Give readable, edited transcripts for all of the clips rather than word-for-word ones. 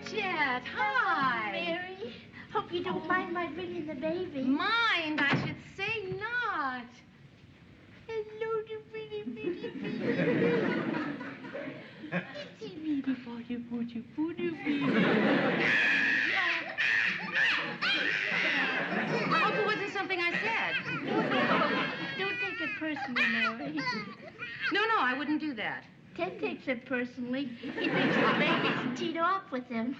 Georgette, hi. Mary, hope you don't mind my bringing the baby. Mind, I should say not. Hello, the pretty, pretty, I hope it wasn't something I said. Don't take it personally, Mary. No, I wouldn't do that. Ted takes it personally. He thinks the baby's teed off with him.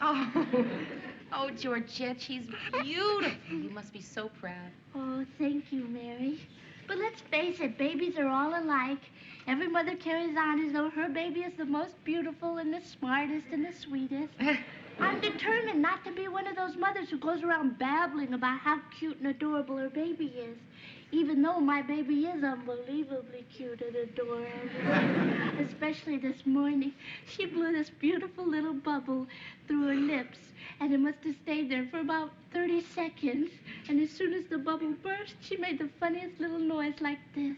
Oh, Georgette, she's beautiful. You must be so proud. Oh, thank you, Mary. But let's face it, babies are all alike. Every mother carries on as though her baby is the most beautiful and the smartest and the sweetest. I'm determined not to be one of those mothers who goes around babbling about how cute and adorable her baby is, even though my baby is unbelievably cute and adorable. Especially this morning. She blew this beautiful little bubble through her lips, and it must have stayed there for about 30 seconds. And as soon as the bubble burst, she made the funniest little noise like this.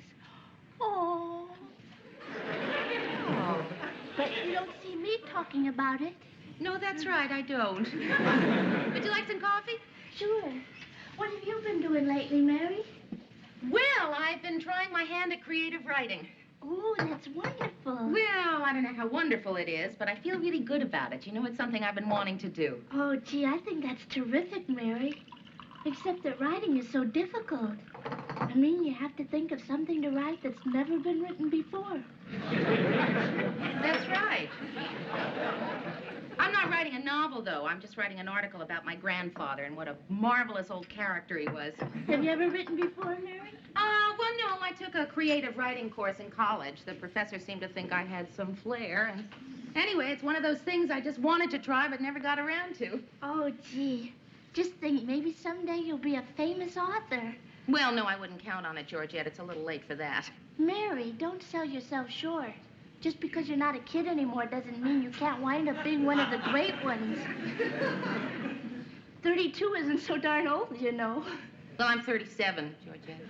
Oh. But you don't see me talking about it. No, that's right, I don't. Would you like some coffee? Sure. What have you been doing lately, Mary? Well, I've been trying my hand at creative writing. Oh, that's wonderful. Well, I don't know how wonderful it is, but I feel really good about it. You know, it's something I've been wanting to do. Oh, gee, I think that's terrific, Mary. Except that writing is so difficult. I mean, you have to think of something to write that's never been written before. That's right. I'm not writing a novel, though. I'm just writing an article about my grandfather and what a marvelous old character he was. Have you ever written before, Mary? Well, no. I took a creative writing course in college. The professor seemed to think I had some flair. And anyway, it's one of those things I just wanted to try but never got around to. Oh, gee. Just think, maybe someday you'll be a famous author. Well, no, I wouldn't count on it, Georgette. It's a little late for that. Mary, don't sell yourself short. Just because you're not a kid anymore doesn't mean you can't wind up being one of the great ones. 32 isn't so darn old, you know. Well, I'm 37, Georgette.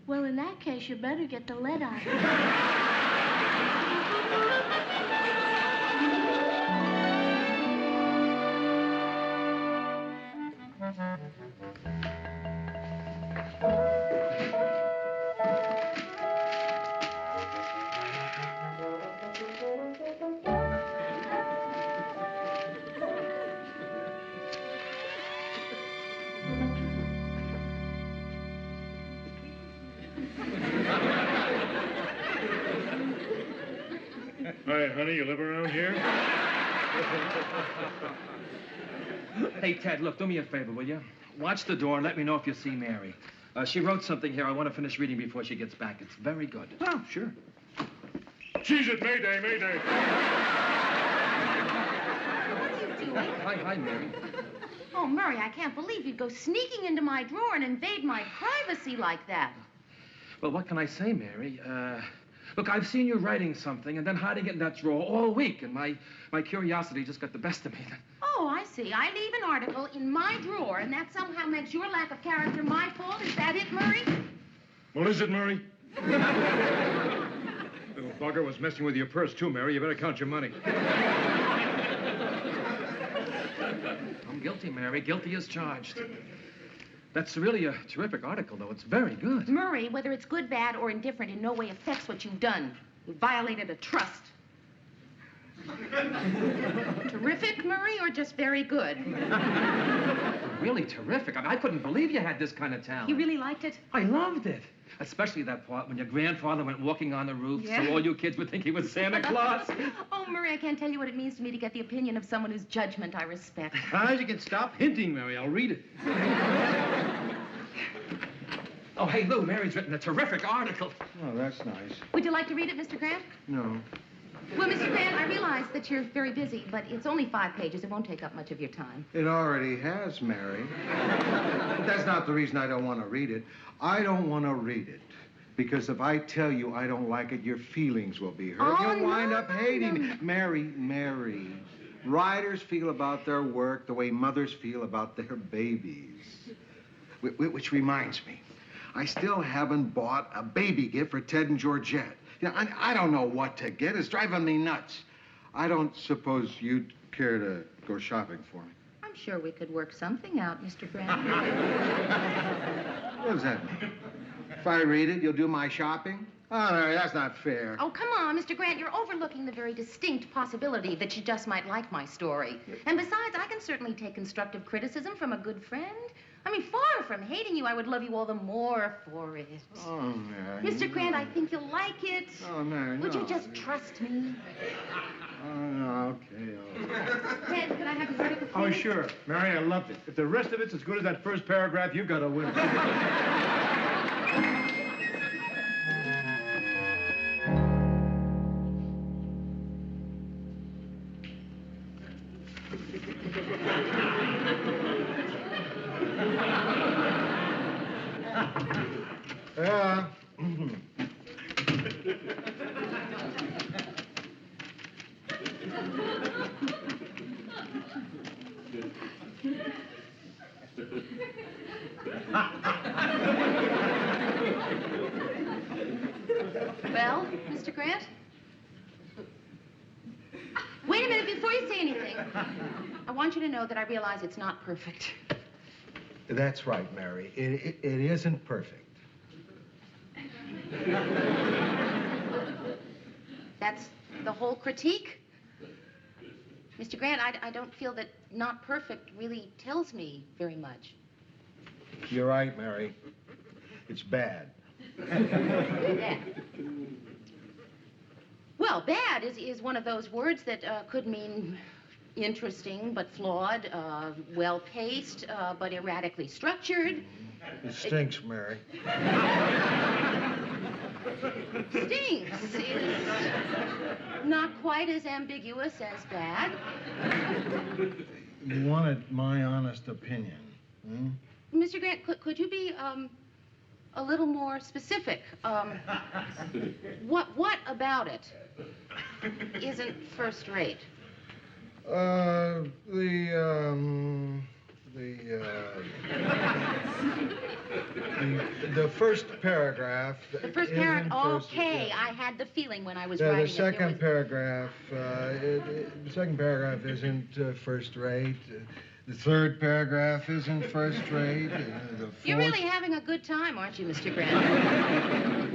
Well, in that case, you better get the lead on. Hi, honey, you live around here? Hey, Ted, look, do me a favor, will you? Watch the door and let me know if you see Mary. She wrote something here I want to finish reading before she gets back. It's very good. Oh, sure. She's at Mayday, Mayday. What are you doing? Hi, Mary. Oh, Murray, I can't believe you'd go sneaking into my drawer and invade my privacy like that. Well, what can I say, Mary? Look, I've seen you writing something and then hiding it in that drawer all week, and my curiosity just got the best of me. Oh, I see. I leave an article in my drawer, and that somehow makes your lack of character my fault. Is that it, Murray? Well, is it, Murray? Little bugger was messing with your purse, too, Mary. You better count your money. I'm guilty, Mary. Guilty as charged. That's really a terrific article, though. It's very good. Murray, whether it's good, bad, or indifferent, in no way affects what you've done. You violated a trust. Terrific, Murray, or just very good? Really terrific. I mean, I couldn't believe you had this kind of talent. You really liked it? I loved it. Especially that part when your grandfather went walking on the roof, so all you kids would think he was Santa Claus. Oh, Murray, I can't tell you what it means to me to get the opinion of someone whose judgment I respect. You can stop hinting, Mary. I'll read it. Oh, hey, Lou, Mary's written a terrific article. Oh, that's nice. Would you like to read it, Mr. Grant? No. Well, Mr. Grant, I realize that you're very busy, but it's only 5 pages. It won't take up much of your time. It already has, Mary. But that's not the reason I don't want to read it. I don't want to read it. Because if I tell you I don't like it, your feelings will be hurt. Oh, You'll wind up hating no. me. Mary. Writers feel about their work the way mothers feel about their babies. Which reminds me, I still haven't bought a baby gift for Ted and Georgette. Yeah, I don't know what to get. It's driving me nuts. I don't suppose you'd care to go shopping for me? I'm sure we could work something out, Mr. Grant. What does that mean? If I read it, you'll do my shopping? Oh, no, that's not fair. Oh, come on, Mr. Grant. You're overlooking the very distinct possibility that you just might like my story. And besides, I can certainly take constructive criticism from a good friend. I mean, far from hating you, I would love you all the more for it. Oh, Mary. Mr. Grant, I think you'll like it. Oh, Mary, Would no. you just trust me? Oh, okay. Ted, could I have your article, Oh, please? sure. Mary, I loved it. If the rest of it's as good as that first paragraph, you've got to win. Yeah. Well, Mr. Grant? Wait a minute before you say anything. I want you to know that I realize it's not perfect. That's right, Mary. It isn't perfect. That's the whole critique? Mr. Grant, I don't feel that not perfect really tells me very much. You're right, Mary. It's bad. Bad. Well, bad is one of those words that could mean interesting but flawed, well-paced, but erratically structured. It stinks, Mary. Stinks is not quite as ambiguous as bad. You wanted my honest opinion, hmm? Mr. Grant, could you be a little more specific? What about it isn't first rate? The first paragraph. The first isn't paragraph. first- Okay, I had the feeling when I was The writing second it. paragraph, the second paragraph isn't first rate. The third paragraph isn't first rate. The fourth... You're really having a good time, aren't you, Mr. Grant?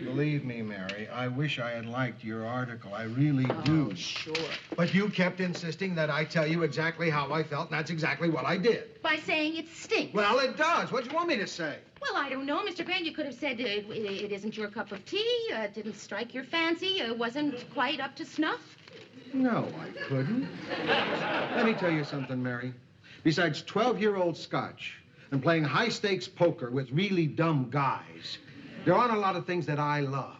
Believe me, Mary, I wish I had liked your article. I really do. Oh, sure. But you kept insisting that I tell you exactly how I felt, and that's exactly what I did. By saying it stinks. Well, it does. What do you want me to say? Well, I don't know, Mr. Grant. You could have said it isn't your cup of tea, didn't strike your fancy, wasn't quite up to snuff. No, I couldn't. Let me tell you something, Mary. Besides 12-year-old Scotch and playing high-stakes poker with really dumb guys, there aren't a lot of things that I love.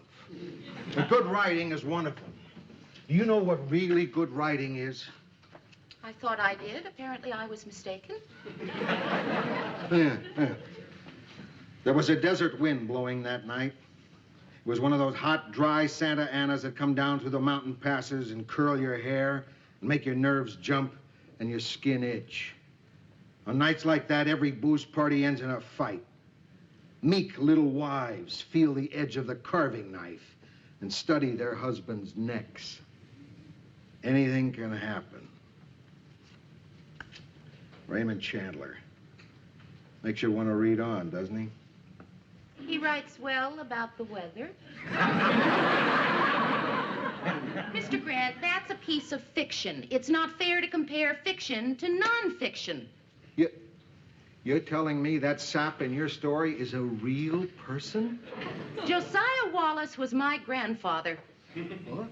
But good writing is one of them. Do you know what really good writing is? I thought I did. Apparently, I was mistaken. Yeah. There was a desert wind blowing that night. It was one of those hot, dry Santa Anas that come down through the mountain passes and curl your hair and make your nerves jump and your skin itch. On nights like that, every booze party ends in a fight. Meek little wives feel the edge of the carving knife and study their husbands' necks. Anything can happen. Raymond Chandler. Makes you want to read on, doesn't he? He writes well about the weather. Mr. Grant, that's a piece of fiction. It's not fair to compare fiction to nonfiction. You're telling me that sap in your story is a real person? Josiah Wallace was my grandfather. What?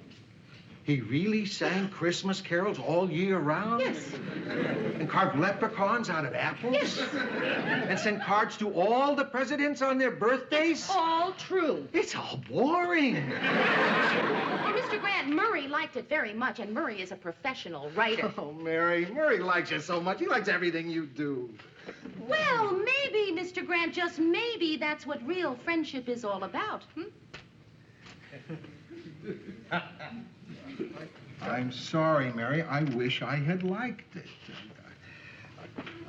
He really sang Christmas carols all year round? Yes. And carved leprechauns out of apples? Yes. And sent cards to all the presidents on their birthdays? All true. It's all boring. Mr. Grant, Murray liked it very much, and Murray is a professional writer. Oh, Mary, Murray likes you so much. He likes everything you do. Well, maybe, Mr. Grant, just maybe that's what real friendship is all about. I'm sorry, Mary. I wish I had liked it.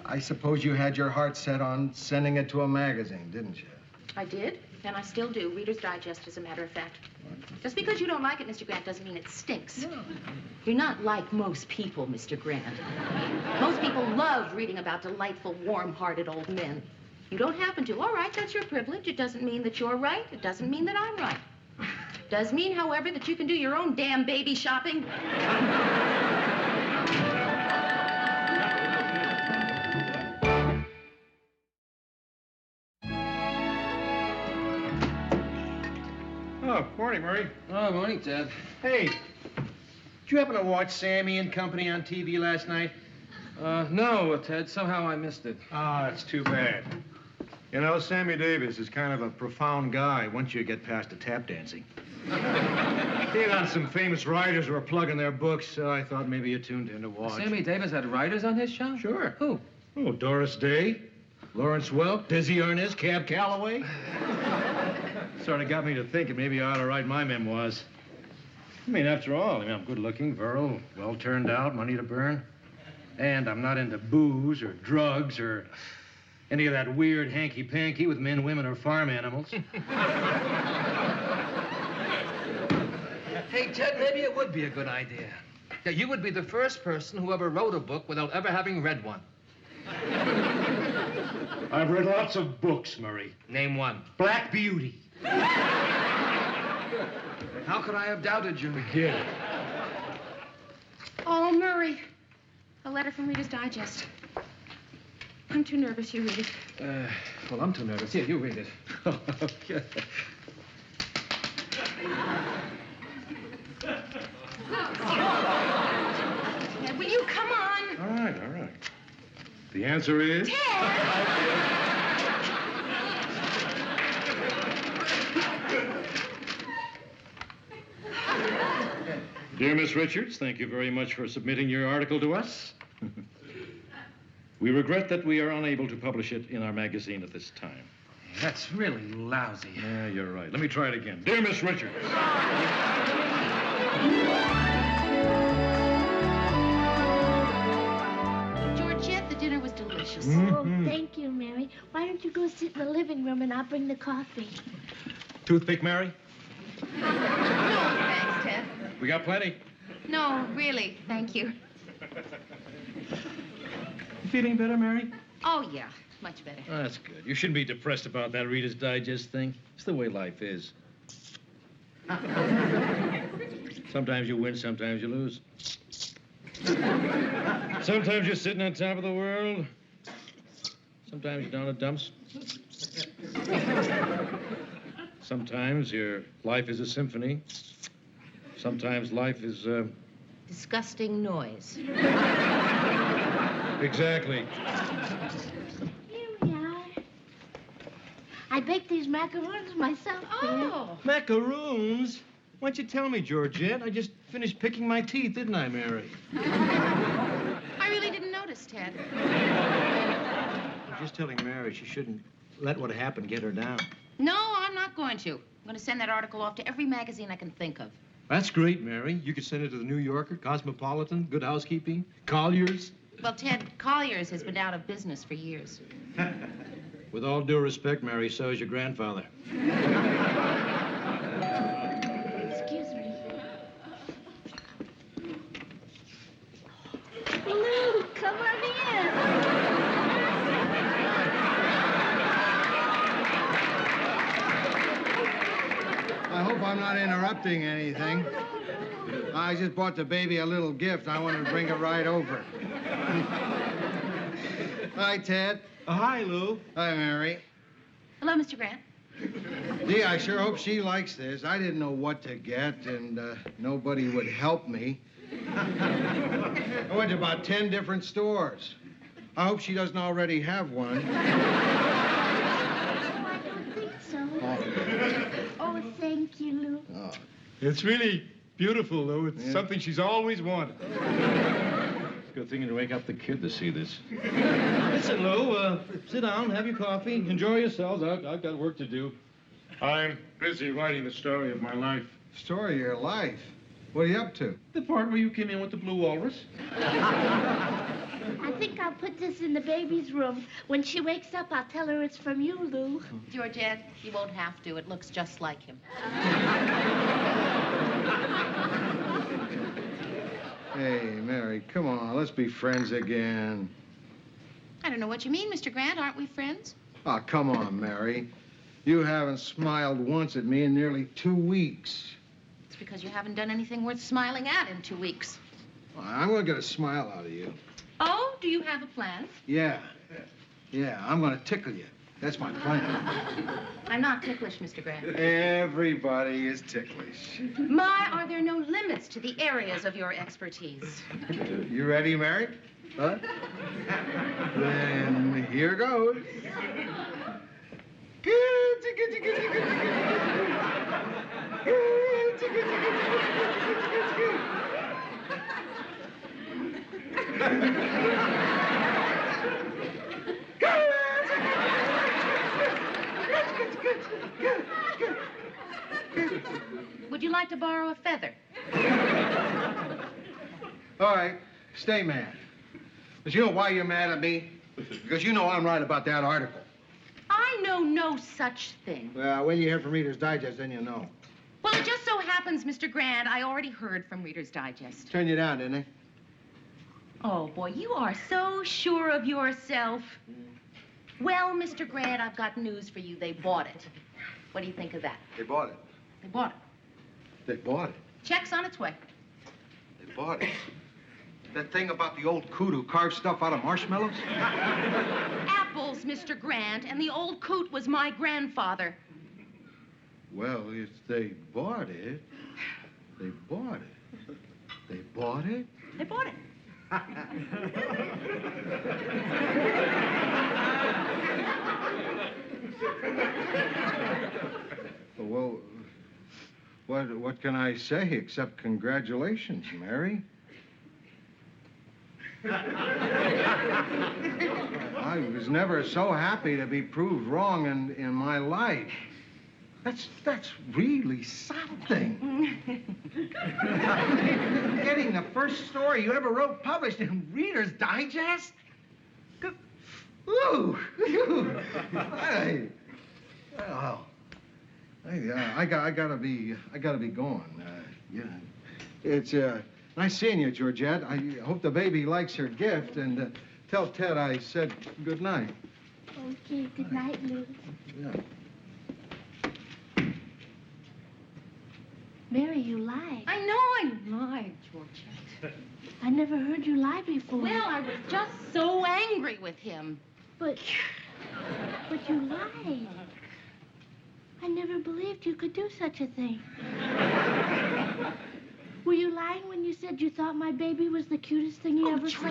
I suppose you had your heart set on sending it to a magazine, didn't you? I did. And I still do. Reader's Digest, as a matter of fact. Just because you don't like it, Mr. Grant, doesn't mean it stinks. No. You're not like most people, Mr. Grant. Most people love reading about delightful, warm-hearted old men. You don't happen to. All right, that's your privilege. It doesn't mean that you're right. It doesn't mean that I'm right. It does mean, however, that you can do your own damn baby shopping. Oh, morning, Murray. Oh, morning, Ted. Hey, did you happen to watch Sammy and Company on TV last night? No, Ted. Somehow I missed it. Ah, that's too bad. You know, Sammy Davis is kind of a profound guy once you get past the tap dancing. He had on some famous writers who were plugging their books, so I thought maybe you tuned in to watch. Sammy Davis had writers on his show? Sure. Who? Oh, Doris Day, Lawrence Welk, Dizzy Arnaz, Cab Calloway. Sort of got me to thinking maybe I ought to write my memoirs. I mean, after all, I'm good-looking, virile, well-turned out, money to burn. And I'm not into booze or drugs or any of that weird hanky-panky with men, women, or farm animals. Hey, Ted, maybe it would be a good idea. Yeah, you would be the first person who ever wrote a book without ever having read one. I've read lots of books, Murray. Name one. Black Beauty. How could I have doubted you? Forget it. Oh, Murray. A letter from Reader's Digest. I'm too nervous. You read it. Well, I'm too nervous. Here, you read it. Okay. Ted, will you come on? All right. The answer is... Dear Miss Richards, thank you very much for submitting your article to us. We regret that we are unable to publish it in our magazine at this time. That's really lousy. Yeah, you're right. Let me try it again. Dear Miss Richards. Georgette, the dinner was delicious. Oh, thank you, Mary. Why don't you go sit in the living room and I'll bring the coffee. Toothpick, Mary? No, thanks, Ted. We got plenty. No, really, thank you. You feeling better, Mary? Oh, yeah, much better. Oh, that's good. You shouldn't be depressed about that Reader's Digest thing. It's the way life is. Sometimes you win, sometimes you lose. Sometimes you're sitting on top of the world. Sometimes you're down the dumps. Sometimes your life is a symphony. Sometimes life is, Disgusting noise. Exactly. Here we are. I baked these macaroons myself, Mary. Oh. Macaroons? Why don't you tell me, Georgette? I just finished picking my teeth, didn't I, Mary? I really didn't notice, Ted. I was just telling Mary she shouldn't let what happened get her down. No, I'm not going to. I'm going to send that article off to every magazine I can think of. That's great, Mary. You could send it to the New Yorker, Cosmopolitan, Good Housekeeping, Collier's. Well, Ted, Collier's has been out of business for years. With all due respect, Mary, so is your grandfather. Excuse me. Lou, come on in. I hope I'm not interrupting anything. I just bought the baby a little gift. I wanted to bring it right over. Hi, Ted. Hi, Lou. Hi, Mary. Hello, Mr. Grant. Gee, I sure hope she likes this. I didn't know what to get, and nobody would help me. I went to about 10 different stores. I hope she doesn't already have one. I don't think so. Oh, thank you, Lou. Oh. It's really beautiful, Lou. It's Yeah. something she's always wanted. It's a good thing to wake up the kid to see this. Listen, Lou, sit down, have your coffee, enjoy yourselves. I've got work to do. I'm busy writing the story of my life. Story of your life. What are you up to? The part where you came in with the blue walrus. I think I'll I'll put this in the baby's room. When she wakes up, I'll tell her it's from you, Lou. Georgette, you won't have to. It looks just like him. Hey, Mary, come on. Let's be friends again. I don't know what you mean, Mr. Grant. Aren't we friends? Oh, come on, Mary. You haven't smiled once at me in nearly 2 weeks. It's because you haven't done anything worth smiling at in 2 weeks. Well, I'm going to get a smile out of you. Oh, do you have a plan? Yeah. Yeah, I'm going to tickle you. That's my plan. I'm not ticklish, Mr. Grant. Everybody is ticklish. My, are there no limits to the areas of your expertise? You ready, Mary? Huh? Then here goes. Would you like to borrow a feather? All right, stay mad. But you know why you're mad at me? Because you know I'm right about that article. I know no such thing. Well, when you hear from Reader's Digest, then you know. Well, it just so happens, Mr. Grant, I already heard from Reader's Digest. Turned you down, didn't they? Oh, boy, you are so sure of yourself. Well, Mr. Grant, I've got news for you. They bought it. What do you think of that? They bought it. They bought it. They bought it. Check's on its way. They bought it. That thing about the old coot who carved stuff out of marshmallows? Apples, Mr. Grant, and the old coot was my grandfather. Well, if they bought it, they bought it. They bought it? They bought it. Well, what can I say except congratulations, Mary? I was never so happy to be proved wrong in my life. That's really something. Getting the first story you ever wrote published in Reader's Digest? Ooh. I gotta be going. Yeah. It's nice seeing you, Georgette. I hope the baby likes her gift, and tell Ted I said good night. Okay, good night, Lou. Yeah. Mary, you lied. I know I lied, Georgette. I never heard you lie before. Well, I was just so angry with him. But you lied. I never believed you could do such a thing. Were you lying when you said you thought my baby was the cutest thing you ever saw?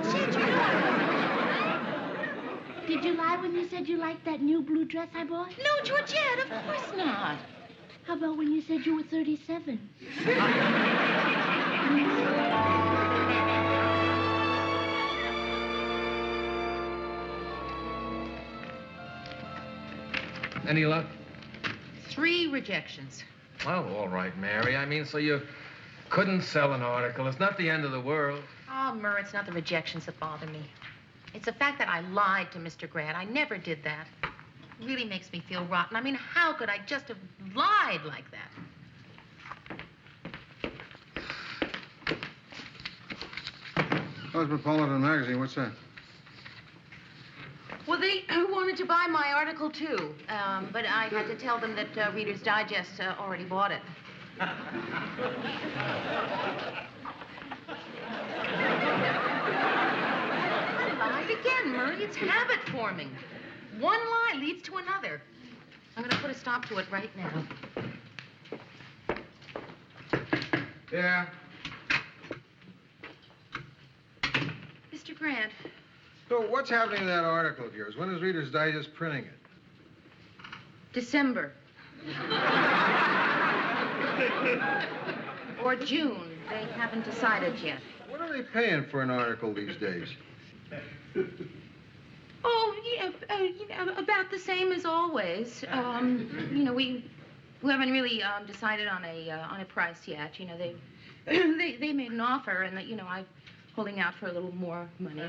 Did you lie when you said you liked that new blue dress I bought? No, Georgette, of course not. How about when you said you were 37? Any luck? 3 rejections. Well, all right, Mary. I mean, so you couldn't sell an article. It's not the end of the world. Oh, Murr, it's not the rejections that bother me. It's the fact that I lied to Mr. Grant. I never did that. It really makes me feel rotten. I mean, how could I just have lied like that? Cosmopolitan Magazine, what's that? Well, they wanted to buy my article, too. But I had to tell them that Reader's Digest already bought it. I lied again, Murray. It's habit forming. One lie leads to another. I'm going to put a stop to it right now. Yeah. Mr. Grant, So what's happening to that article of yours? When is Reader's Digest printing it? December. Or June. They haven't decided yet. What are they paying for an article these days? Oh, yeah, about the same as always. We haven't really decided on a price yet. They made an offer, and I've pulling out for a little more money.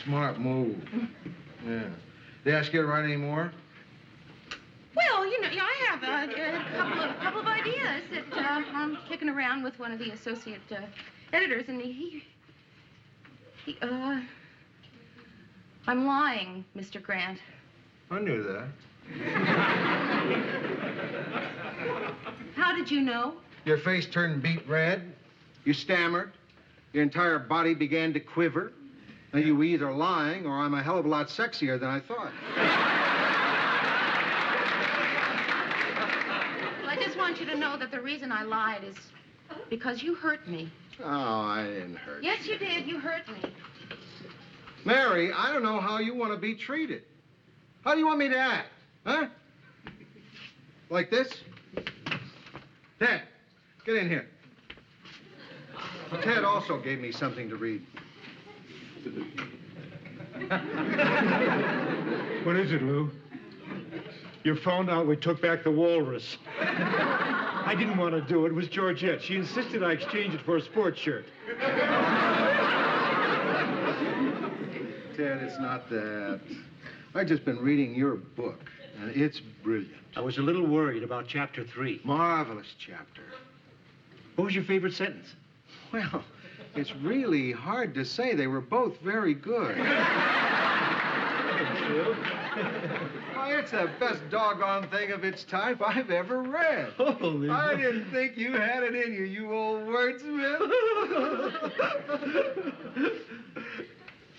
Smart move. Yeah. They ask you to write any more? Well, you know, I have a couple of ideas that I'm kicking around with one of the associate editors, and I'm lying, Mr. Grant. I knew that. How did you know? Your face turned beet red. You stammered. Your entire body began to quiver. Now, you were either lying or I'm a hell of a lot sexier than I thought. Well, I just want you to know that the reason I lied is because you hurt me. Oh, I didn't hurt you. Yes, you did. You hurt me. Mary, I don't know how you want to be treated. How do you want me to act? Huh? Like this? Ted, get in here. Ted also gave me something to read. What is it, Lou? You found out we took back the walrus. I didn't want to do it. It was Georgette. She insisted I exchange it for a sports shirt. Ted, it's not that. I've just been reading your book, and it's brilliant. I was a little worried about chapter 3. Marvelous chapter. What was your favorite sentence? Well, it's really hard to say. They were both very good. Oh, it's the best doggone thing of its type I've ever read. Holy I didn't think you had it in you, you old wordsmith.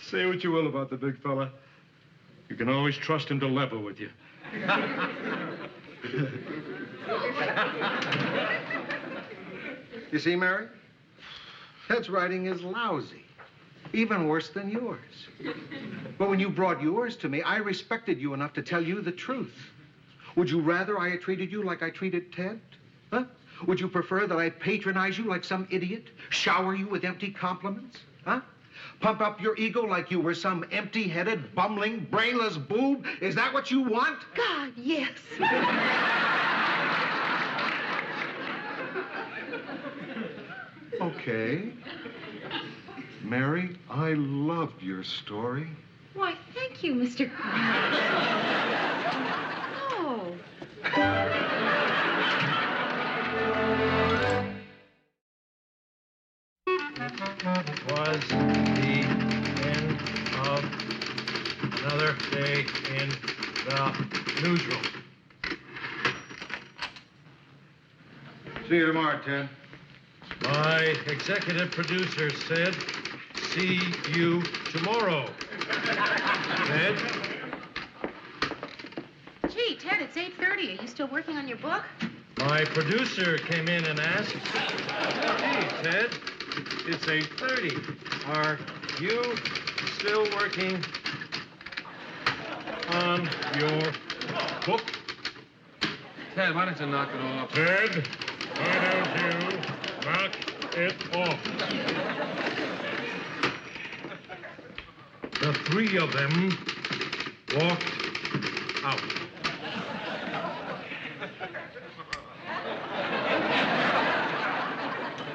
Say what you will about the big fella. You can always trust him to level with you. You see, Mary? Ted's writing is lousy. Even worse than yours. But when you brought yours to me, I respected you enough to tell you the truth. Would you rather I had treated you like I treated Ted? Huh? Would you prefer that I patronize you like some idiot? Shower you with empty compliments? Huh? Pump up your ego like you were some empty-headed, bumbling, brainless boob? Is that what you want? God, yes. Okay. Mary, I loved your story. Why, thank you, Mr. Grant. Oh. Was the end of another day in the newsroom. See you tomorrow, Ted. My executive producer said, see you tomorrow. Ted? Gee, Ted, it's 8:30. Are you still working on your book? My producer came in and asked, hey, Ted, it's 8:30. Are you still working on your book? Ted, why don't you knock it off? Ted, why don't you knock it off? The three of them walked out.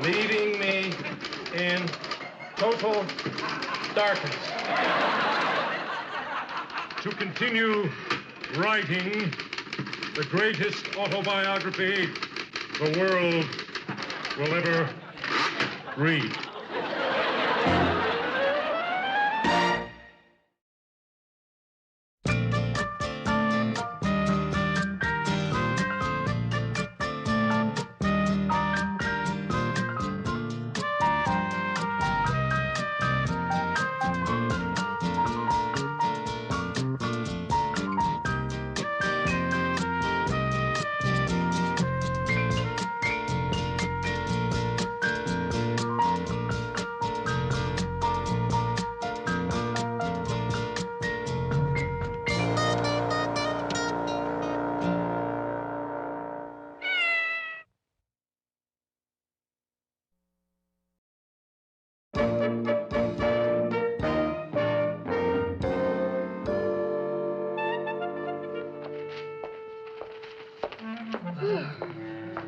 Leaving me in total darkness. To continue writing the greatest autobiography the world will ever read.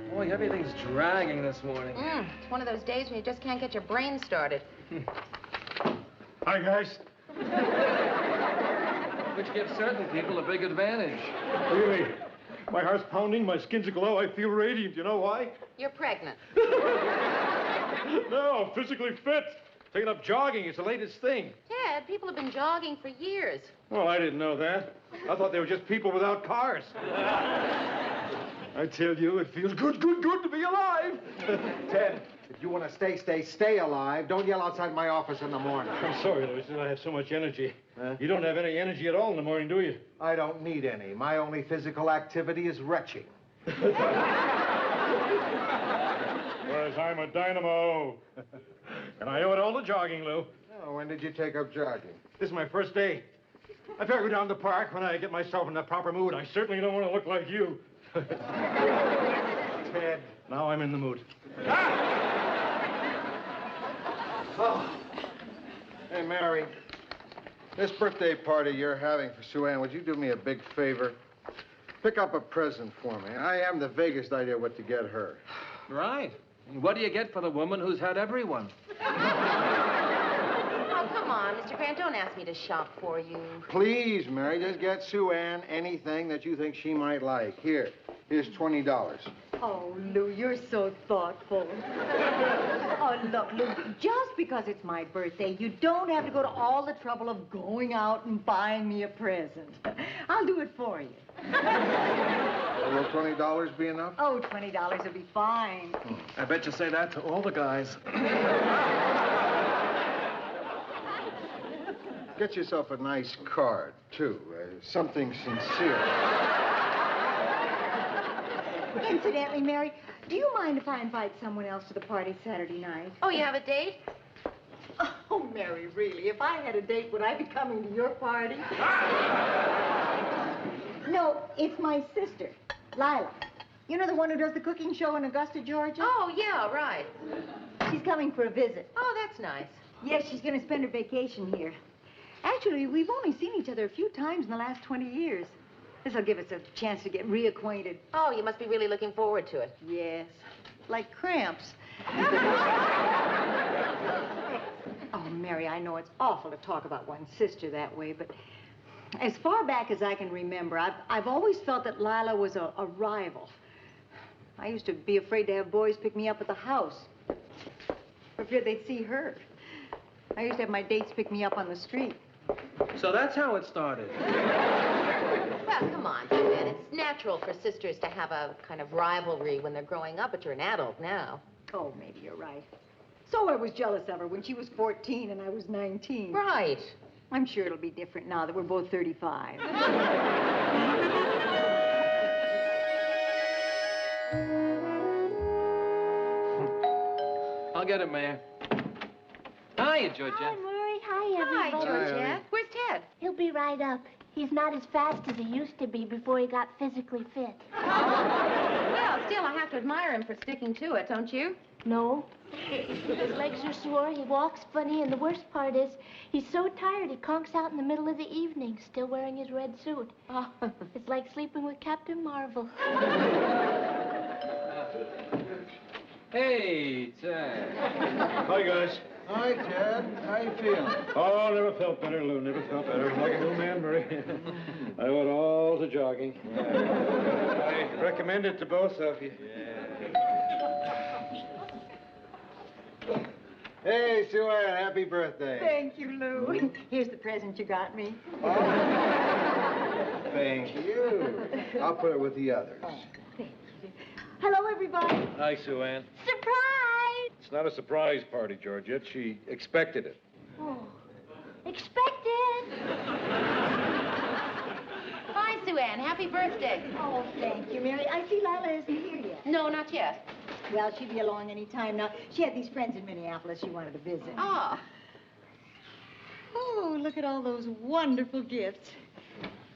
Boy, everything's dragging this morning. It's one of those days when you just can't get your brain started. Hi, guys. Which gives certain people a big advantage. Really? My heart's pounding, my skin's aglow, I feel radiant. You know why? You're pregnant. No, I'm physically fit. Taking up jogging, it's the latest thing. Ted, people have been jogging for years. Well, I didn't know that. I thought they were just people without cars. I tell you, it feels good to be alive. Ted, if you want to stay alive, don't yell outside my office in the morning. I'm sorry, Louis, I have so much energy. Huh? You don't have any energy at all in the morning, do you? I don't need any. My only physical activity is retching. Whereas I'm a dynamo. And I owe it all to jogging, Lou. Oh, when did you take up jogging? This is my first day. I better go down to the park when I get myself in the proper mood. I certainly don't want to look like you. Ted. Now I'm in the mood. Oh. Hey, Mary. This birthday party you're having for Sue Ann, would you do me a big favor? Pick up a present for me. I haven't the vaguest idea what to get her. Right. And what do you get for the woman who's had everyone? Oh, come on, Mr. Grant, don't ask me to shop for you. Please, Mary, just get Sue Ann anything that you think she might like. Here's $20. Oh, Lou, you're so thoughtful. Oh, look, Lou, just because it's my birthday, you don't have to go to all the trouble of going out and buying me a present. I'll do it for you. Will $20 be enough? Oh, $20 will be fine. I bet you say that to all the guys. Get yourself a nice card, too. Something sincere. Incidentally, Mary, do you mind if I invite someone else to the party Saturday night? Oh, you have a date? Oh, Mary, really, if I had a date, would I be coming to your party? No, it's my sister, Lila. You know the one who does the cooking show in Augusta, Georgia? Oh, yeah, right. She's coming for a visit. Oh, that's nice. Yes, she's going to spend her vacation here. Actually, we've only seen each other a few times in the last 20 years. This will give us a chance to get reacquainted. Oh, you must be really looking forward to it. Yes, like cramps. Oh, Mary, I know it's awful to talk about one's sister that way, but as far back as I can remember, I've always felt that Lila was a rival. I used to be afraid to have boys pick me up at the house. For fear they'd see her. I used to have my dates pick me up on the street. So that's how it started. Well, come on, Ben. It's natural for sisters to have a kind of rivalry when they're growing up, but you're an adult now. Oh, maybe you're right. So I was jealous of her when she was 14 and I was 19. Right. I'm sure it'll be different now that we're both 35. I'll get it, Mayor. Hiya, Georgia. Hi, Murray. Hi, Hi, everybody. Georgette. Where's Ted? He'll be right up. He's not as fast as he used to be before he got physically fit. Well, still, I have to admire him for sticking to it, don't you? No. His legs are sore, he walks funny, and the worst part is he's so tired he conks out in the middle of the evening, still wearing his red suit. Oh. It's like sleeping with Captain Marvel. Hey, Ted. Hi, guys. Hi, Ted. How you feeling? Oh, never felt better, Lou. Never felt better. Like a new man, Murray. I owe it all to jogging. I recommend it to both of you. Hey, Sue Ann, happy birthday. Thank you, Lou. Here's the present you got me. Oh, thank you. I'll put it with the others. Hello, everybody. Hi, Sue Ann. Surprise! It's not a surprise party, Georgette. She expected it. Oh, expected. Hi, Sue Ann. Happy birthday. Oh, thank you, Mary. I see Lila isn't here yet. No, not yet. Well, she'll be along any time now. She had these friends in Minneapolis she wanted to visit. Ah. Oh, look at all those wonderful gifts.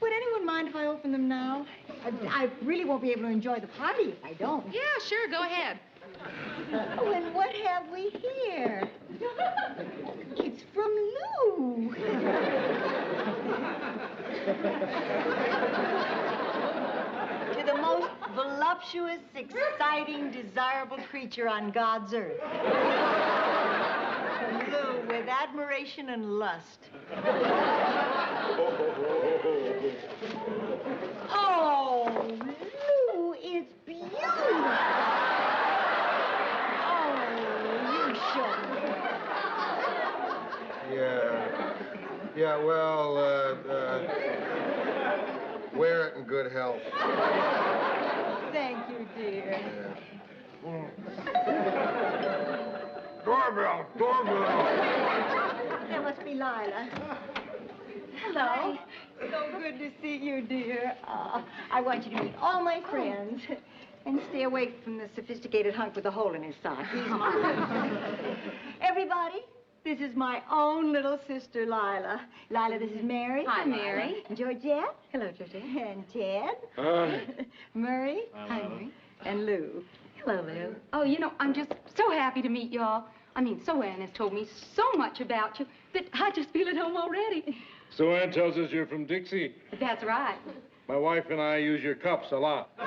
Would anyone mind if I open them now? I really won't be able to enjoy the party if I don't. Yeah, sure. Go ahead. Oh, and what have we here? It's from Lou. To the most voluptuous, exciting, desirable creature on God's earth. Lou, with admiration and lust. Oh, Lou, it's beautiful. Oh, you shouldn't. Yeah, well, wear it in good health. Thank you, dear. Doorbell. That must be Lila. Hello. So good to see you, dear. I want you to meet all my friends. And stay away from the sophisticated hunk with a hole in his sock. He's mine. Everybody, this is my own little sister, Lila. Lila, this is Mary. Hi, Mary. And Georgette. Hello, Georgette. And Ted. Hi. Murray. Hi, Mary. And Lou. Hello, Lou. Oh, you know, I'm just so happy to meet y'all. I mean, Ann has told me so much about you that I just feel at home already. Ann tells us you're from Dixie. That's right. My wife and I use your cups a lot. Can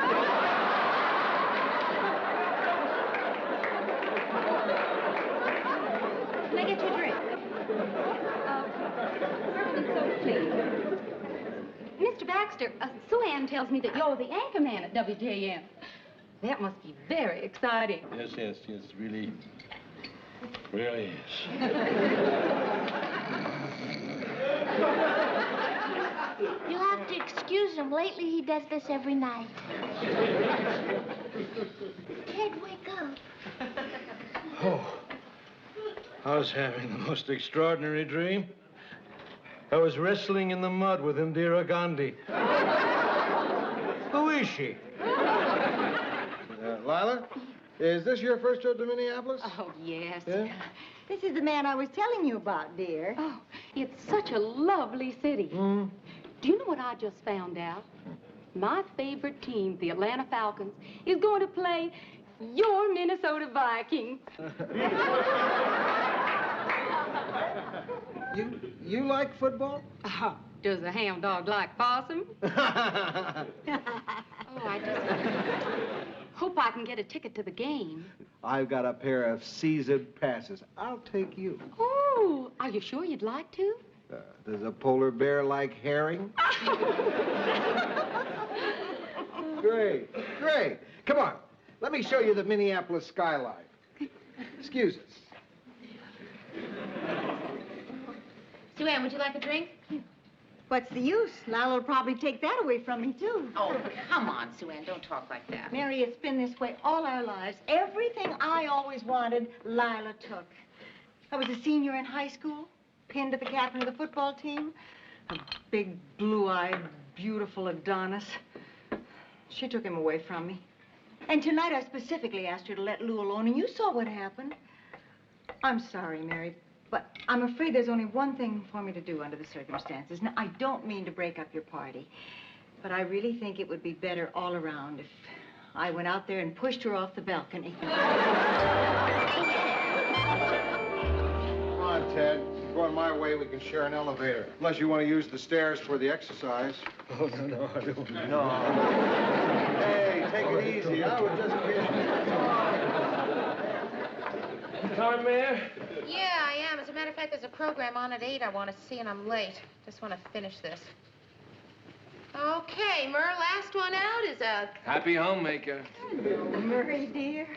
I get you a drink? Bourbon and soda, please. Mr. Baxter, Ann tells me that you're the anchor man at WJM. That must be very exciting. Yes, really is. You'll have to excuse him. Lately, he does this every night. Ted, wake up. Oh, I was having the most extraordinary dream. I was wrestling in the mud with Indira Gandhi. Who is she? Lila, is this your first trip to Minneapolis? Oh, yes. Yeah? This is the man I was telling you about, dear. Oh, it's such a lovely city. Mm. Do you know what I just found out? My favorite team, the Atlanta Falcons, is going to play your Minnesota Vikings. You like football? Oh, does a hound dog like possum? Oh, I just hope I can get a ticket to the game. I've got a pair of season passes. I'll take you. Oh, are you sure you'd like to? Does a polar bear like herring? Great. Come on. Let me show you the Minneapolis skyline. Excuse us. Ann, would you like a drink? What's the use? Lila will probably take that away from me, too. Oh, come on, Ann, don't talk like that. Mary, it's been this way all our lives. Everything I always wanted, Lila took. I was a senior in high school, pinned to the captain of the football team. A big, blue-eyed, beautiful Adonis. She took him away from me. And tonight I specifically asked her to let Lou alone, and you saw what happened. I'm sorry, Mary, but I'm afraid there's only one thing for me to do under the circumstances. Now, I don't mean to break up your party, but I really think it would be better all around if I went out there and pushed her off the balcony. Come on, Ted. Going my way, we can share an elevator. Unless you want to use the stairs for the exercise. Oh, no, I don't. No. Hey, take it easy. I was just kidding. Coming, Mayor? Yeah, I am. As a matter of fact, there's a program on at 8 I want to see, and I'm late. Just want to finish this. Okay, Mer, last one out is a... Happy homemaker. Hello, Murray, dear.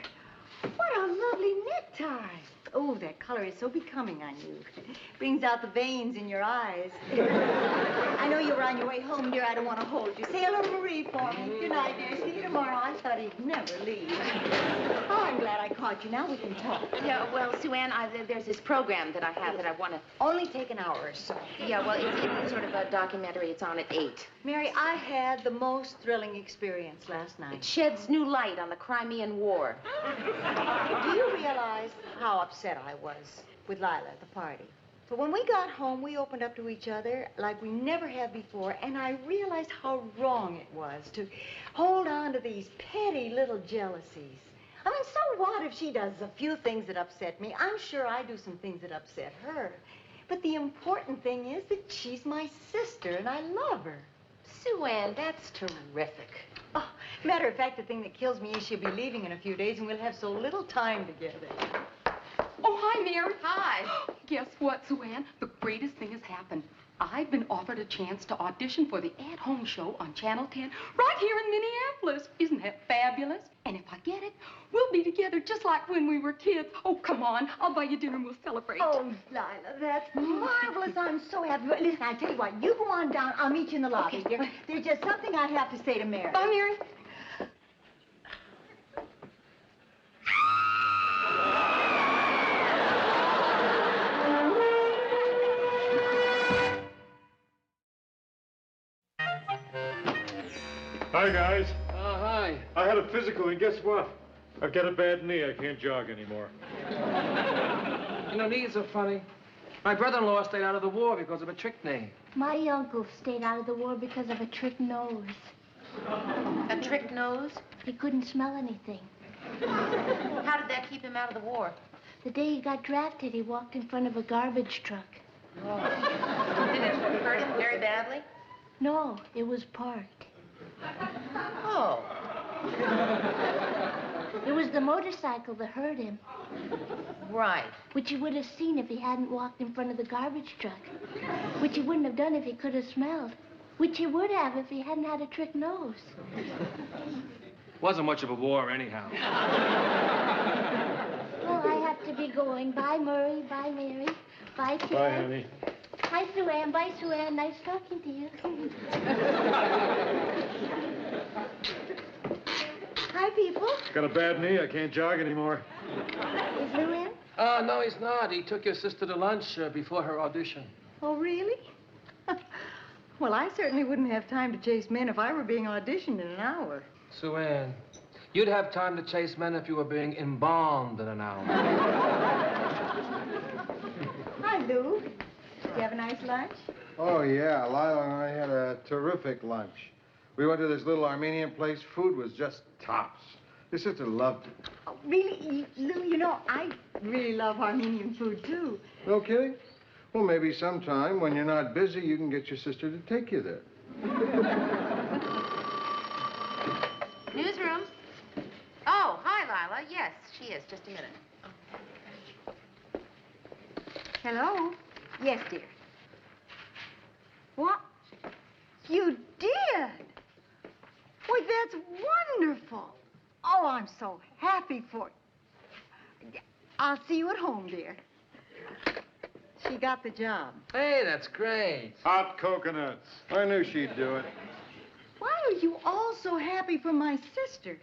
What a lovely necktie. Oh, that color is so becoming on you. Brings out the veins in your eyes. I know you were on your way home, dear. I don't want to hold you. Say hello to Marie for me. Good night, dear. See you tomorrow. I thought he'd never leave. Oh, I'm glad I caught you. Now we can talk. Yeah, well, Ann, there's this program that I have that I want to... Only take an hour or so. Yeah, well, it's sort of a documentary. It's on at 8. Mary, I had the most thrilling experience last It night. sheds new light on the Crimean War. Do you realize how upset I was with Lila at the party? But when we got home, we opened up to each other like we never have before, and I realized how wrong it was to hold on to these petty little jealousies. I mean, so what if she does a few things that upset me? I'm sure I do some things that upset her. But the important thing is that she's my sister, and I love her. Ann, that's terrific. Oh, matter of fact, the thing that kills me is she'll be leaving in a few days, and we'll have so little time together. Oh, hi, Mary. Hi. Guess what, Sue Ann? The greatest thing has happened. I've been offered a chance to audition for the at-home show on Channel 10 right here in Minneapolis. Isn't that fabulous? And if I get it, we'll be together just like when we were kids. Oh, come on. I'll buy you dinner and we'll celebrate. Oh, Lila, that's marvelous. I'm so happy. Listen, I tell you what, you go on down. I'll meet you in the lobby, Okay. dear. There's just something I have to say to Mary. Bye, Mary. Hi, guys. Hi. I had a physical, and guess what? I've got a bad knee. I can't jog anymore. You know, knees are funny. My brother-in-law stayed out of the war because of a trick knee. My uncle stayed out of the war because of a trick nose. A trick nose? He couldn't smell anything. How did that keep him out of the war? The day he got drafted, he walked in front of a garbage truck. Did it hurt him very badly? No, it was parked. Oh. It was the motorcycle that hurt him, Right. which he would have seen if he hadn't walked in front of the garbage truck, which he wouldn't have done if he could have smelled, which he would have if he hadn't had a trick nose. Wasn't much of a war anyhow. Well, I have to be going. Bye, Murray. Bye, Mary. Bye, Ted. Bye, honey. Hi, Sue Ann. Bye, Sue Ann. Nice talking to you. Hi, people. Got a bad knee. I can't jog anymore. Is Lou in? No, he's not. He took your sister to lunch before her audition. Oh, really? Well, I certainly wouldn't have time to chase men if I were being auditioned in an hour. Sue Ann, you'd have time to chase men if you were being embalmed in an hour. Hi, Lou. Did you have a nice lunch? Oh, yeah. Lila and I had a terrific lunch. We went to this little Armenian place. Food was just tops. Your sister loved it. Oh, really? Lou, you know, I really love Armenian food, too. No kidding? Well, maybe sometime when you're not busy, you can get your sister to take you there. Newsroom? Oh, hi, Lila. Yes, she is. Just a minute. Hello? Yes, dear. What? You did? Why, that's wonderful. Oh, I'm so happy for you. I'll see you at home, dear. She got the job. Hey, that's great. Hot coconuts. I knew she'd do it. Why are you all so happy for my sister?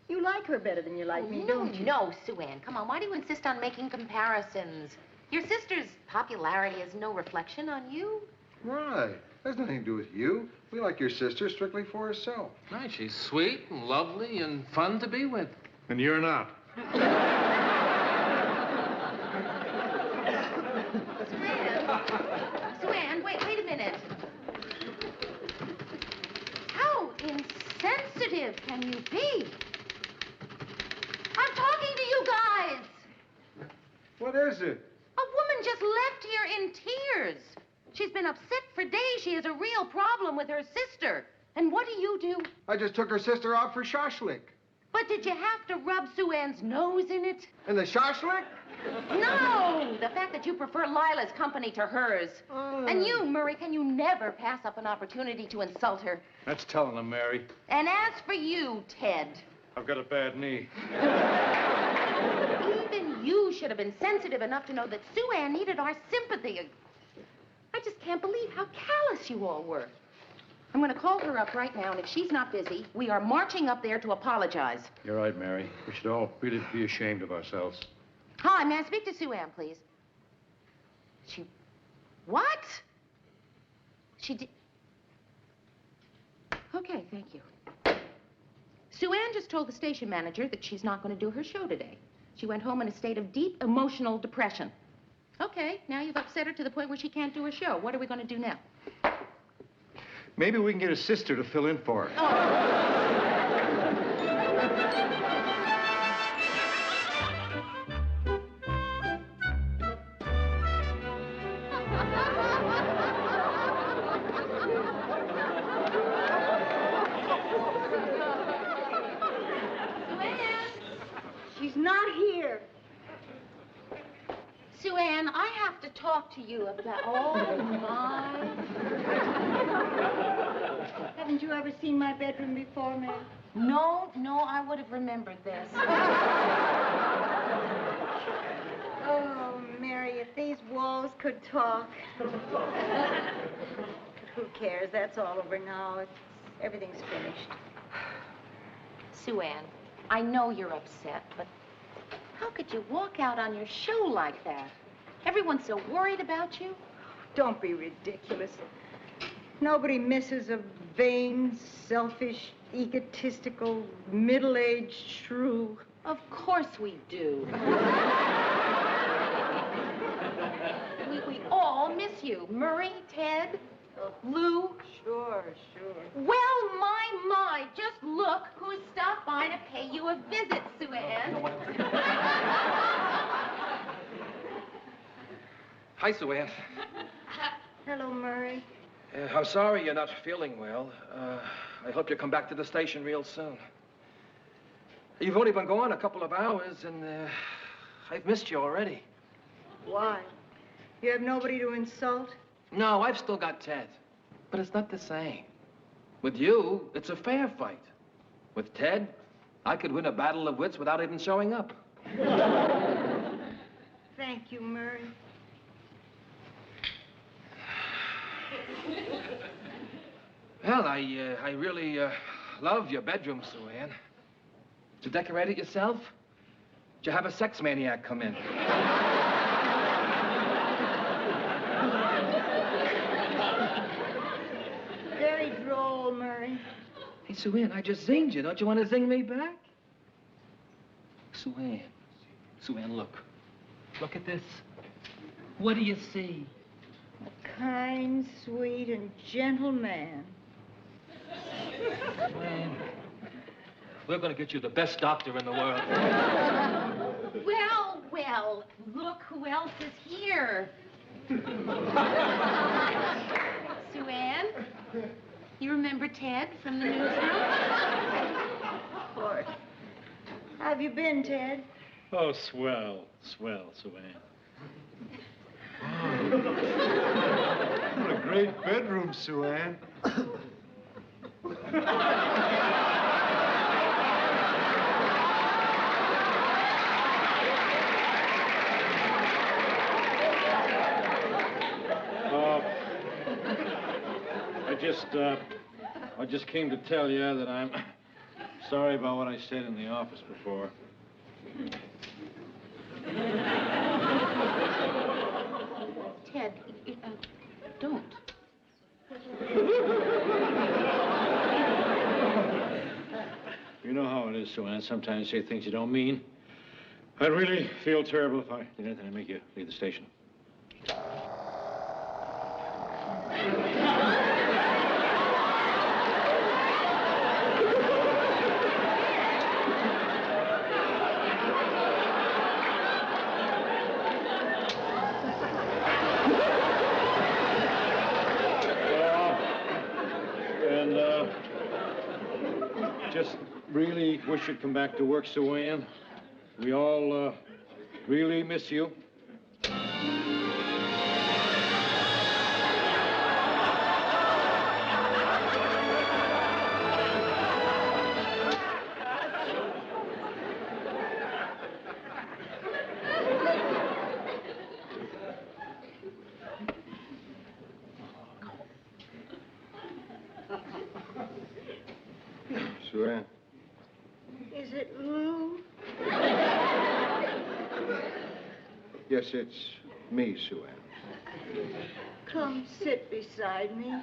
You like her better than you like me, don't you? No, Sue Ann. Come on. Why do you insist on making comparisons? Your sister's popularity is no reflection on you. Right. Has nothing to do with you. We like your sister strictly for herself. Right, she's sweet and lovely and fun to be with. And you're not. Sue Ann, wait a minute. How insensitive can you be? I'm talking to you guys. What is it? A woman just left here in tears. She's been upset for days. She has a real problem with her sister. And what do? I just took her sister out for shashlik. But did you have to rub Sue Ann's nose in it? And the shashlik? No! The fact that you prefer Lila's company to hers. And you, Murray, can you never pass up an opportunity to insult her? That's telling them, Mary. And as for you, Ted, I've got a bad knee. even you should have been sensitive enough to know that Sue Ann needed our sympathy. I just can't believe how callous you all were. I'm going to call her up right now, and if she's not busy, we are marching up there to apologize. You're right, Mary. We should all really be ashamed of ourselves. Hi, may I speak to Sue Ann, please? What? She did... Okay, thank you. Sue Ann just told the station manager that she's not going to do her show today. She went home in a state of deep emotional depression. Okay, now you've upset her to the point where she can't do her show. What are we going to do now? Maybe we can get a sister to fill in for her. She's not here. talk to you about... Oh, my. Haven't you ever seen my bedroom before, Mary? No, I would have remembered this. Oh, Mary, if these walls could talk. Who cares? That's all over now. Everything's finished. Sue Ann, I know you're upset, but how could you walk out on your show like that? Everyone's so worried about you. Don't be ridiculous. Nobody misses a vain, selfish, egotistical, middle-aged shrew. Of course we do. we all miss you. Murray, Ted, Lou. Sure. Well, my, just look who's stopped by to pay you a visit, Sue Ann. Hi, Sue Ann. Hello, Murray. I'm sorry you're not feeling well. I hope you come back to the station real soon. You've only been gone a couple of hours, and I've missed you already. Why? You have nobody to insult? No, I've still got Ted. But it's not the same. With you, it's a fair fight. With Ted, I could win a battle of wits without even showing up. Thank you, Murray. Well, I really love your bedroom, Sue Ann. Did you decorate it yourself? Did you have a sex maniac come in? Very droll, Murray. Hey, Sue Ann, I just zinged you. Don't you want to zing me back? Sue Ann, look. Look at this. What do you see? A kind, sweet, and gentle man. Well, we're going to get you the best doctor in the world. Well, look who else is here. Sue Ann, you remember Ted from the newsroom? Of course. How have you been, Ted? Oh, swell, Sue Ann. What a great bedroom, Sue Ann. I just came to tell you that I'm sorry about what I said in the office before. Ted, don't. You know how it is, Sue Ann. Sometimes you say things you don't mean. I'd really feel terrible if I did anything to make you leave the station. Just really wish you'd come back to work, Sue Ann. We all really miss you. Sue Ann. Is it Lou? Yes, it's me, Sue Ann. Come sit beside me.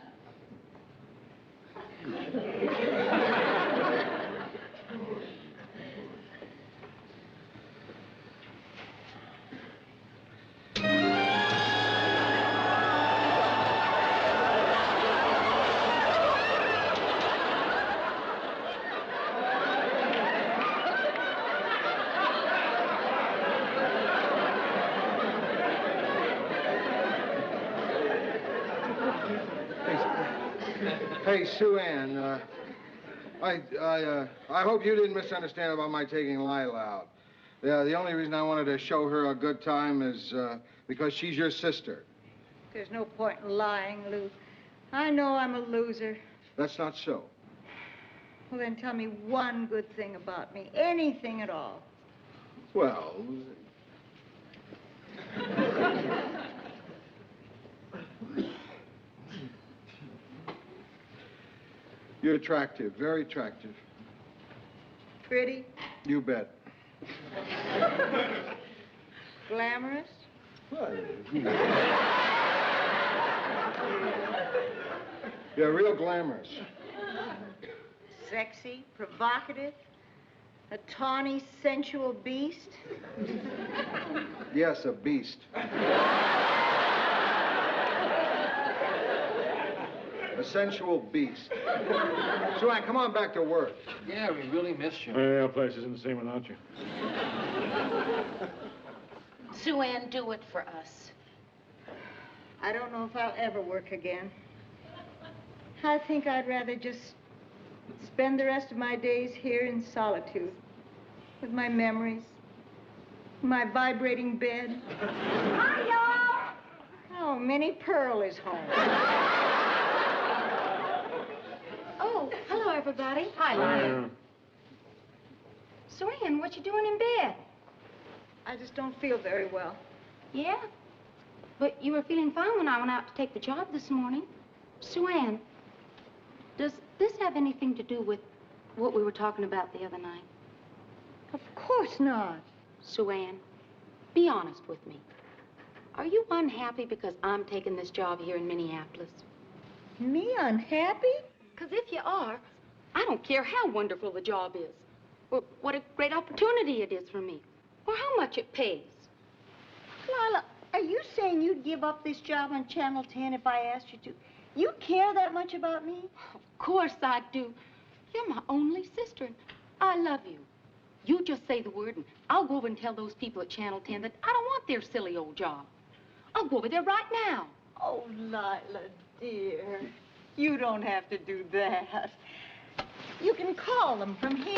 Hey, Sue Ann, I hope you didn't misunderstand about my taking Lila out. The only reason I wanted to show her a good time is because she's your sister. There's no point in lying, Lou. I know I'm a loser. That's not so. Well, then tell me one good thing about me. Anything at all. Well... You're attractive, very attractive. Pretty? You bet. Glamorous? Well, you're real glamorous. Sexy? Provocative? A tawny, sensual beast? Yes, a beast. A sensual beast. Sue-Ann, come on back to work. Yeah, we really missed you. Yeah, place isn't the same without you. Sue-Ann, do it for us. I don't know if I'll ever work again. I think I'd rather just spend the rest of my days here in solitude with my memories, my vibrating bed. Hi, y'all! Oh, Minnie Pearl is home. Oh, hello, everybody. Hi, Lila. Sue-Ann, what you doing in bed? I just don't feel very well. Yeah? But you were feeling fine when I went out to take the job this morning. Sue-Ann, does this have anything to do with what we were talking about the other night? Of course not. Sue-Ann, be honest with me. Are you unhappy because I'm taking this job here in Minneapolis? Me unhappy? Because if you are, I don't care how wonderful the job is, or what a great opportunity it is for me, or how much it pays. Lila, are you saying you'd give up this job on Channel 10 if I asked you to? You care that much about me? Of course I do. You're my only sister, and I love you. You just say the word, and I'll go over and tell those people at Channel 10 that I don't want their silly old job. I'll go over there right now. Oh, Lila, dear. You don't have to do that. You can call them from here.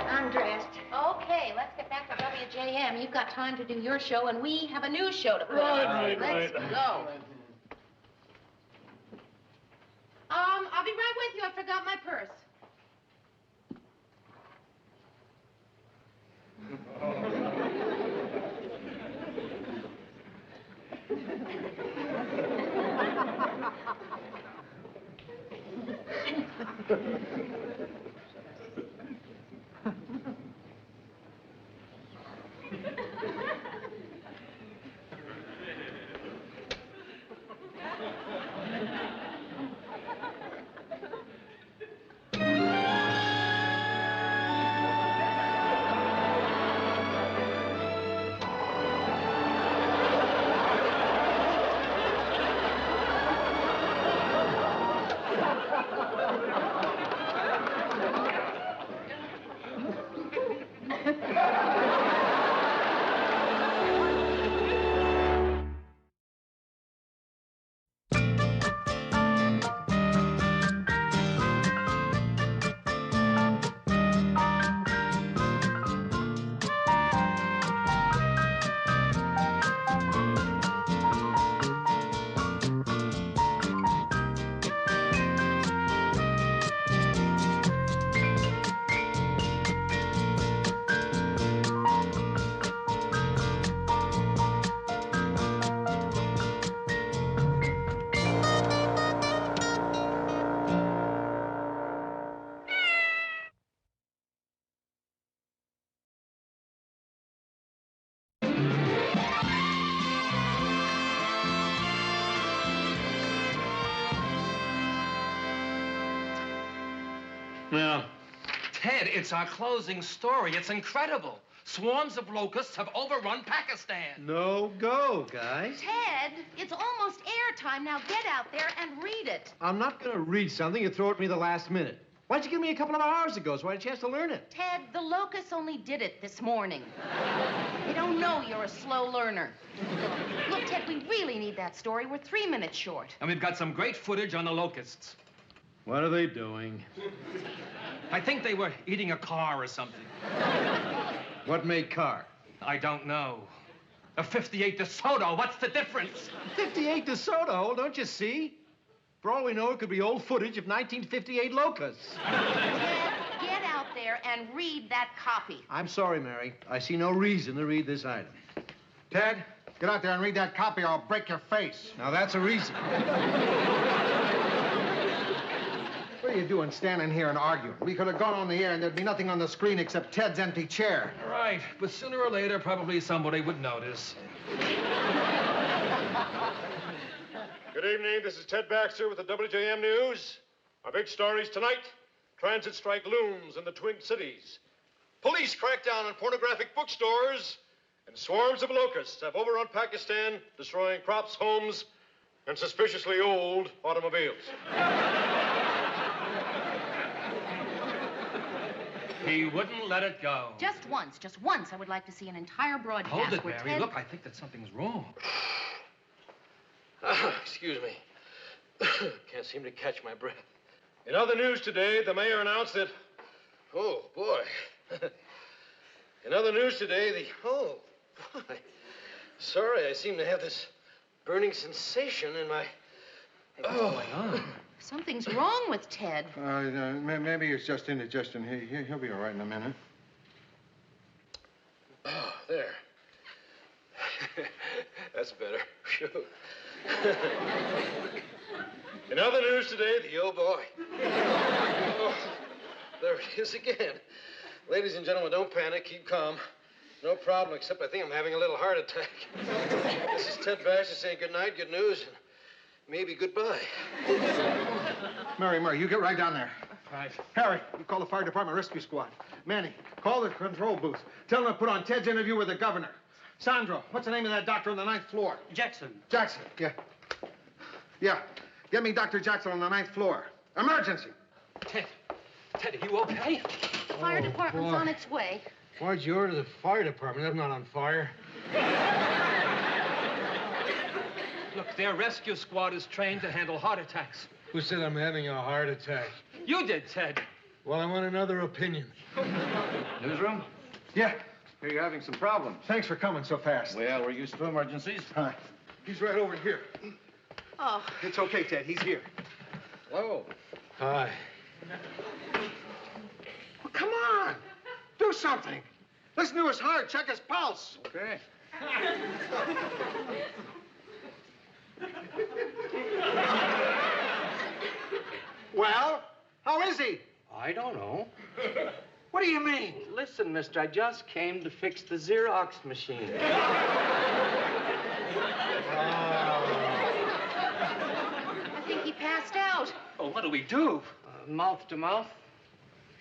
I'm dressed. Okay, let's get back to WJM. You've got time to do your show, and we have a new show to put on. Right. Let's go. I'll be right with you. I forgot my purse. Now, Ted, it's our closing story. It's incredible. Swarms of locusts have overrun Pakistan. no go, guys. Ted, it's almost airtime. Now get out there and read it. I'm not going to read something you throw at me the last minute. Why'd you give me a couple of hours ago so I had a chance to learn it? Ted, the locusts only did it this morning. I don't know. You're a slow learner. Look, Ted, we really need that story. We're 3 minutes short. And we've got some great footage on the locusts. What are they doing? I think they were eating a car or something. What make car? I don't know. A 58 DeSoto, what's the difference? 58 DeSoto, don't you see? For all we know, it could be old footage of 1958 locusts. Ted, get out there and read that copy. I'm sorry, Mary. I see no reason to read this item. Ted, get out there and read that copy or I'll break your face. Now, that's a reason. What are you doing standing here and arguing? We could have gone on the air and there'd be nothing on the screen except Ted's empty chair. All right, but sooner or later, probably somebody would notice. Good evening. This is Ted Baxter with the WJM News. Our big stories tonight. Transit strike looms in the Twin Cities. Police crack down on pornographic bookstores. And swarms of locusts have overrun Pakistan, destroying crops, homes, and suspiciously old automobiles. He wouldn't let it go. Just once, I would like to see an entire broadcast Hold it, where Mary. Ted... Look, I think that something's wrong. Excuse me. Can't seem to catch my breath. In other news today, the mayor announced that... Oh, boy. In other news today, Oh, boy. Sorry, I seem to have this burning sensation in my... What's going on? Something's wrong with Ted. Maybe it's just indigestion. He'll be all right in a minute. Oh, there. That's better. Phew. In other news today, oh boy. Oh, there it is again. Ladies and gentlemen, don't panic. Keep calm. No problem, except I think I'm having a little heart attack. This is Ted Baxter saying good night, good news, and maybe goodbye. Mary, you get right down there. Right. Harry, you call the fire department rescue squad. Manny, call the control booth. Tell them to put on Ted's interview with the governor. Sandro, what's the name of that doctor on the 9th floor? Jackson. Jackson, yeah. Yeah, get me Dr. Jackson on the 9th floor. Emergency. Ted, are you okay? The fire department's boy. on its way. Why'd you order the fire department? I'm not on fire. Look, their rescue squad is trained to handle heart attacks. Who said I'm having a heart attack? You did, Ted. Well, I want another opinion. Newsroom? Yeah, Here you're having some problems. thanks for coming so fast. Well, we're used to emergencies. Hi. He's right over here. Oh, It's okay, Ted. He's here. Hello. Hi. Well, come on. Do something. Listen to his heart. Check his pulse. Okay. Well, how is he? I don't know. What do you mean? Listen, mister, I just came to fix the Xerox machine. I think he passed out. Oh, what do we do? Mouth to mouth.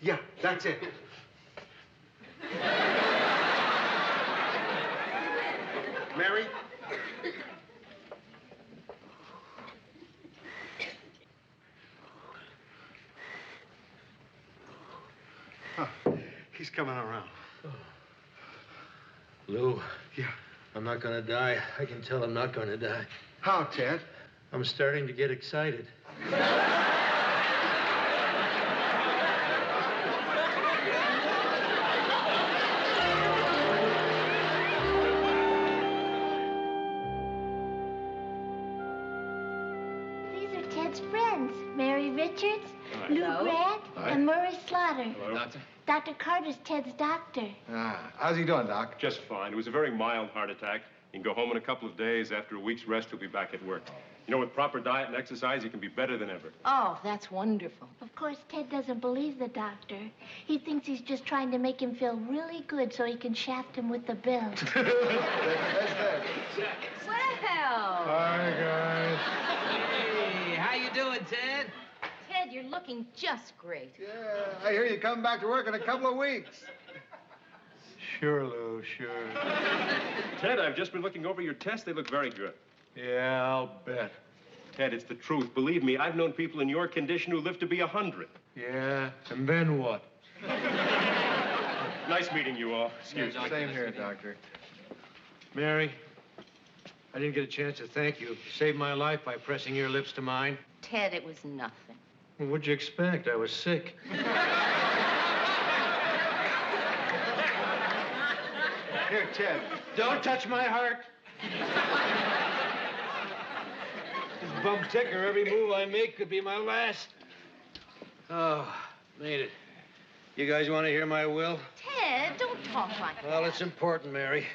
Yeah, that's it. Mary? Huh. He's coming around. Lou, Yeah. I'm not gonna die. I can tell I'm not gonna die. How, Ted? I'm starting to get excited. These are Ted's friends. Mary Richards, Lou Hello. Grant, and Murray Slaughter. Doctor? Dr. Carter's Ted's doctor. How's he doing, Doc? Just fine. It was a very mild heart attack. You can go home in a couple of days. After a week's rest, you'll be back at work. You know, with proper diet and exercise, you can be better than ever. Oh, that's wonderful. Of course, Ted doesn't believe the doctor. He thinks he's just trying to make him feel really good so he can shaft him with the bill. Well, Hi, guys. Hey, how you doing, Ted? Ted, you're looking just great. Yeah, I hear you come back to work in a couple of weeks. Sure, Lou, sure. Ted, I've just been looking over your tests. They look very good. Yeah, I'll bet. Ted, it's the truth. Believe me, I've known people in your condition who live to be 100. Yeah, and then what? Nice meeting you all. Excuse me. Same here, Doctor. Mary, I didn't get a chance to thank you. You saved my life by pressing your lips to mine. Ted, it was nothing. Well, what'd you expect? I was sick. Here, Ted. Don't touch my heart. This bum ticker, every move I make could be my last. Oh, made it. You guys want to hear my will? Ted, don't talk like that. Well, it's important, Mary.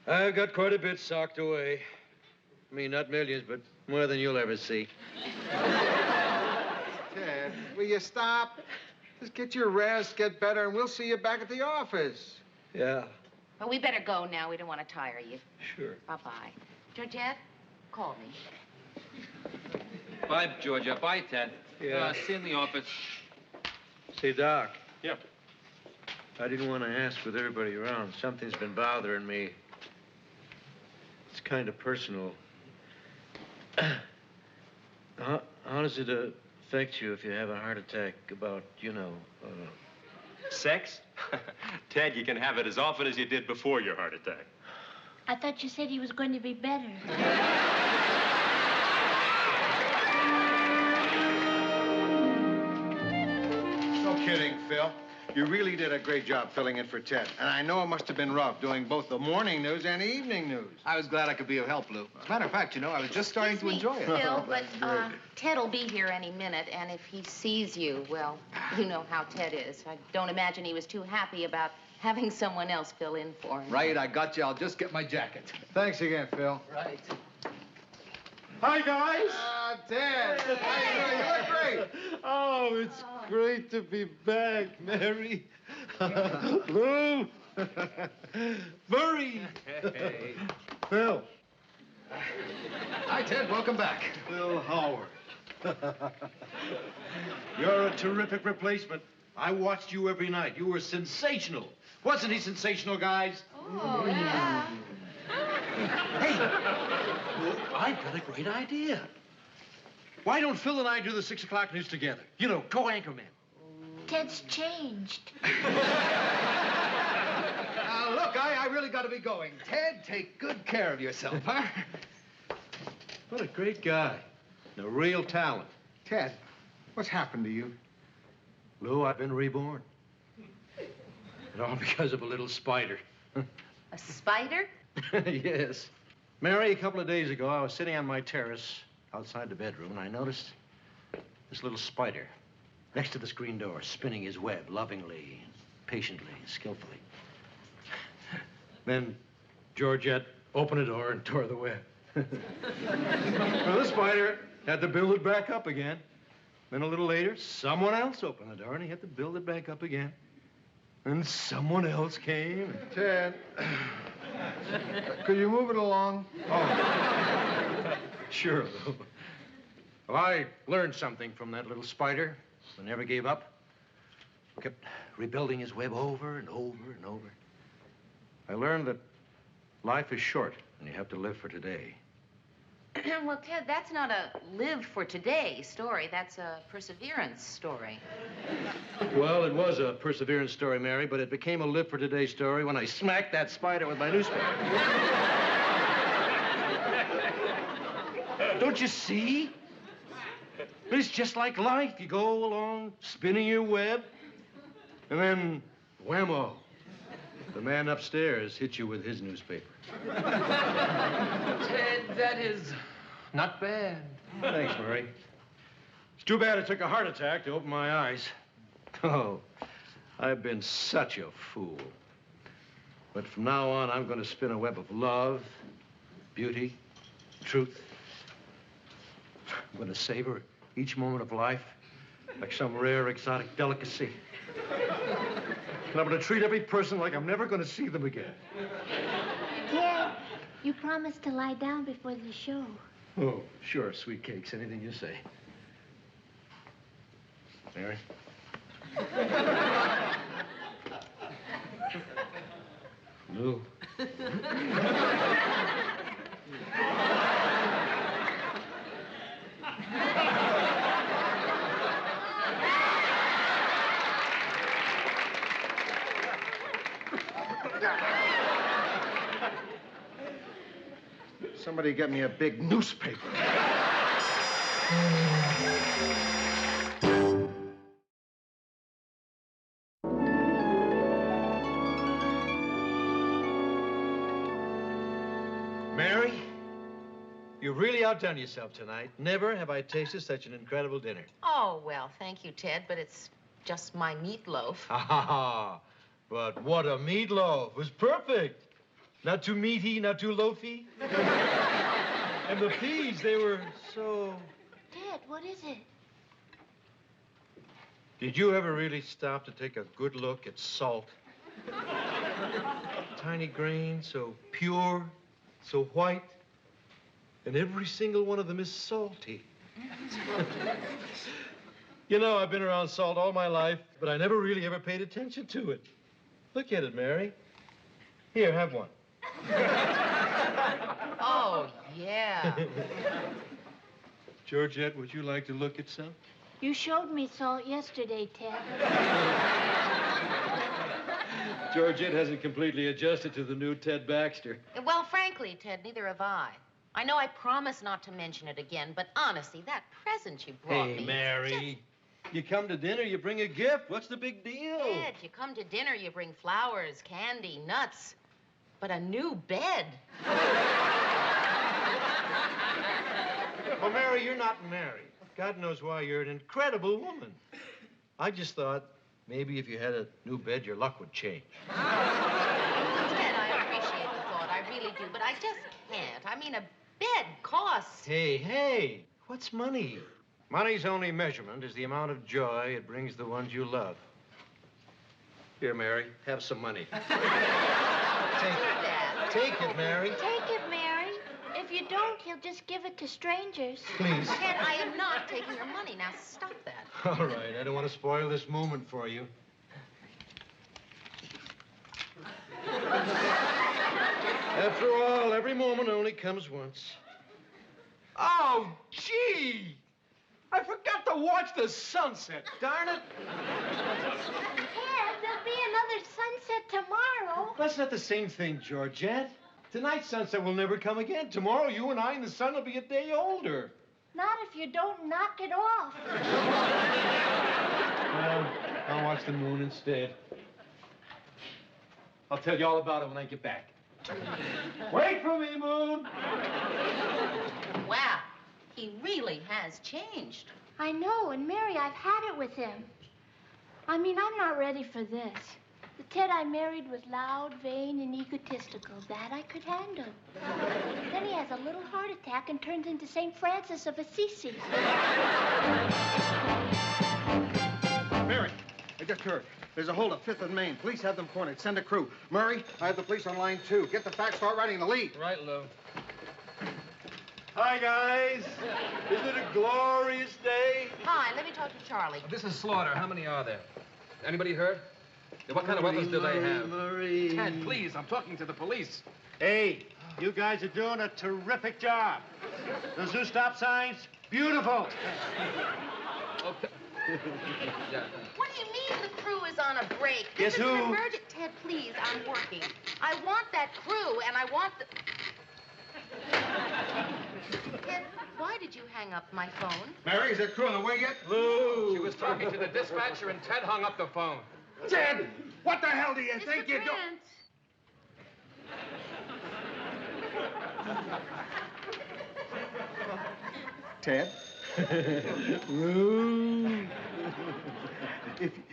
I've got quite a bit socked away. I mean, not millions, but more than you'll ever see. Ted, will you stop? Just get your rest, get better, and we'll see you back at the office. Yeah, Well, we better go now. We don't want to tire you. sure. Bye-bye. Georgette, call me. Bye, Georgia. Bye, Ted. Yeah. See you in the office. Say, Doc. Yeah. I didn't want to ask with everybody around. Something's been bothering me. It's kind of personal. How does it affect you if you have a heart attack about, Sex? Ted, you can have it as often as you did before your heart attack. I thought you said he was going to be better. No kidding, Phil. You really did a great job filling in for Ted. And I know it must have been rough doing both the morning news and the evening news. I was glad I could be of help, Lou. As a matter of fact, I was just starting to enjoy it. Phil, but Ted will be here any minute, and if he sees you, well, you know how Ted is. I don't imagine he was too happy about having someone else fill in for him. Right, I got you. I'll just get my jacket. Thanks again, Phil. Right. Hi, guys. Ted. How you doing? You look great. Oh, it's great to be back, Mary. Lou. Murray. Hey. Phil. Hi, Ted. Welcome back. Phil Howard. You're a terrific replacement. I watched you every night. You were sensational. Wasn't he sensational, guys? Oh, yeah. Hey, well, I've got a great idea. Why don't Phil and I do the 6 o'clock news together? Co-anchor men. Ted's changed. Look, I really got to be going. Ted, take good care of yourself, huh? What a great guy. And a real talent. Ted, what's happened to you? Lou, I've been reborn. And all because of a little spider. A spider? Yes. Mary, a couple of days ago, I was sitting on my terrace outside the bedroom, and I noticed this little spider next to the screen door, spinning his web lovingly, patiently, skillfully. Then Georgette opened the door and tore the web. Well, the spider had to build it back up again. Then a little later, someone else opened the door, and he had to build it back up again. And someone else came. Ted, could you move it along? Oh, sure, Lou. Well, I learned something from that little spider who never gave up. Kept rebuilding his web over and over and over. I learned that life is short, and you have to live for today. Well, Ted, that's not a live for today story. That's a perseverance story. Well, it was a perseverance story, Mary, but it became a live for today story when I smacked that spider with my newspaper. Don't you see? It's just like life. You go along spinning your web, and then whammo, the man upstairs hits you with his newspaper. Ted, that is not bad. Thanks, Murray. It's too bad it took a heart attack to open my eyes. Oh, I've been such a fool. But from now on, I'm going to spin a web of love, beauty, truth. I'm going to savor each moment of life like some rare exotic delicacy. And I'm going to treat every person like I'm never going to see them again. Ted, you promised to lie down before the show. Oh, sure, sweet cakes. Anything you say. Mary? Lou? somebody get me a big newspaper. Mary, you really outdone yourself tonight. Never have I tasted such an incredible dinner. Oh, well, thank you, Ted, but it's just my meatloaf. Ha ha ha. But what a meatloaf. It was perfect. Not too meaty, not too loafy. And the peas, they were so... Ted, what is it? Did you ever really stop to take a good look at salt? Tiny grain, so pure, so white. And every single one of them is salty. You know, I've been around salt all my life, but I never really ever paid attention to it. Look at it, Mary. Here, have one. Oh, yeah. Georgette, would you like to look at some? You showed me salt yesterday, Ted. Georgette hasn't completely adjusted to the new Ted Baxter. Well, frankly, Ted, neither have I. I know I promised not to mention it again, but honestly, that present you brought me... Hey, Mary. You come to dinner, you bring a gift. What's the big deal? Ted, you come to dinner, you bring flowers, candy, nuts, but a new bed. Well, Mary, you're not married. God knows why you're an incredible woman. I just thought maybe if you had a new bed, your luck would change. Ted, I appreciate the thought. I really do, but I just can't. I mean, a bed costs... Hey, what's money? Money's only measurement is the amount of joy it brings the ones you love. Here, Mary, have some money. Take it, Mary. Take it, Mary. If you don't, he'll just give it to strangers. Please. Ted, I am not taking your money. Now, stop that. All right, I don't want to spoil this moment for you. After all, every moment only comes once. Oh, gee! I forgot to watch the sunset, darn it. Ted, there'll be another sunset tomorrow. That's not the same thing, Georgette. Tonight's sunset will never come again. Tomorrow, you and I and the sun will be a day older. Not if you don't knock it off. Well, I'll watch the moon instead. I'll tell you all about it when I get back. Wait for me, Moon. Wow, he really has changed. I know, and Mary, I've had it with him. I mean, I'm not ready for this. The Ted I married was loud, vain, and egotistical. That I could handle. Then he has a little heart attack and turns into St. Francis of Assisi. Mary, I just heard. There's a hold at 5th and Main. Police have them cornered. Send a crew. Murray, I have the police on line 2. Get the facts, start writing the lead. Right, Lou. Hi, guys. Isn't it a glorious day? Hi, let me talk to Charlie. This is Slaughter. How many are there? Anybody hurt? What kind of weapons do they have? Murray. Ted, please, I'm talking to the police. Hey, you guys are doing a terrific job. Those new stop signs, beautiful. Okay. Yeah. What do you mean the crew is on a break? Guess This is who? an emergency. Ted, please, I'm working. I want that crew, and I want the... Ted, why did you hang up my phone? Mary, is that crew on the way yet? Lou. She was talking to the dispatcher, and Ted hung up the phone. Ted, what the hell do you Mr. think you're doing? Trent. Ted? Lou.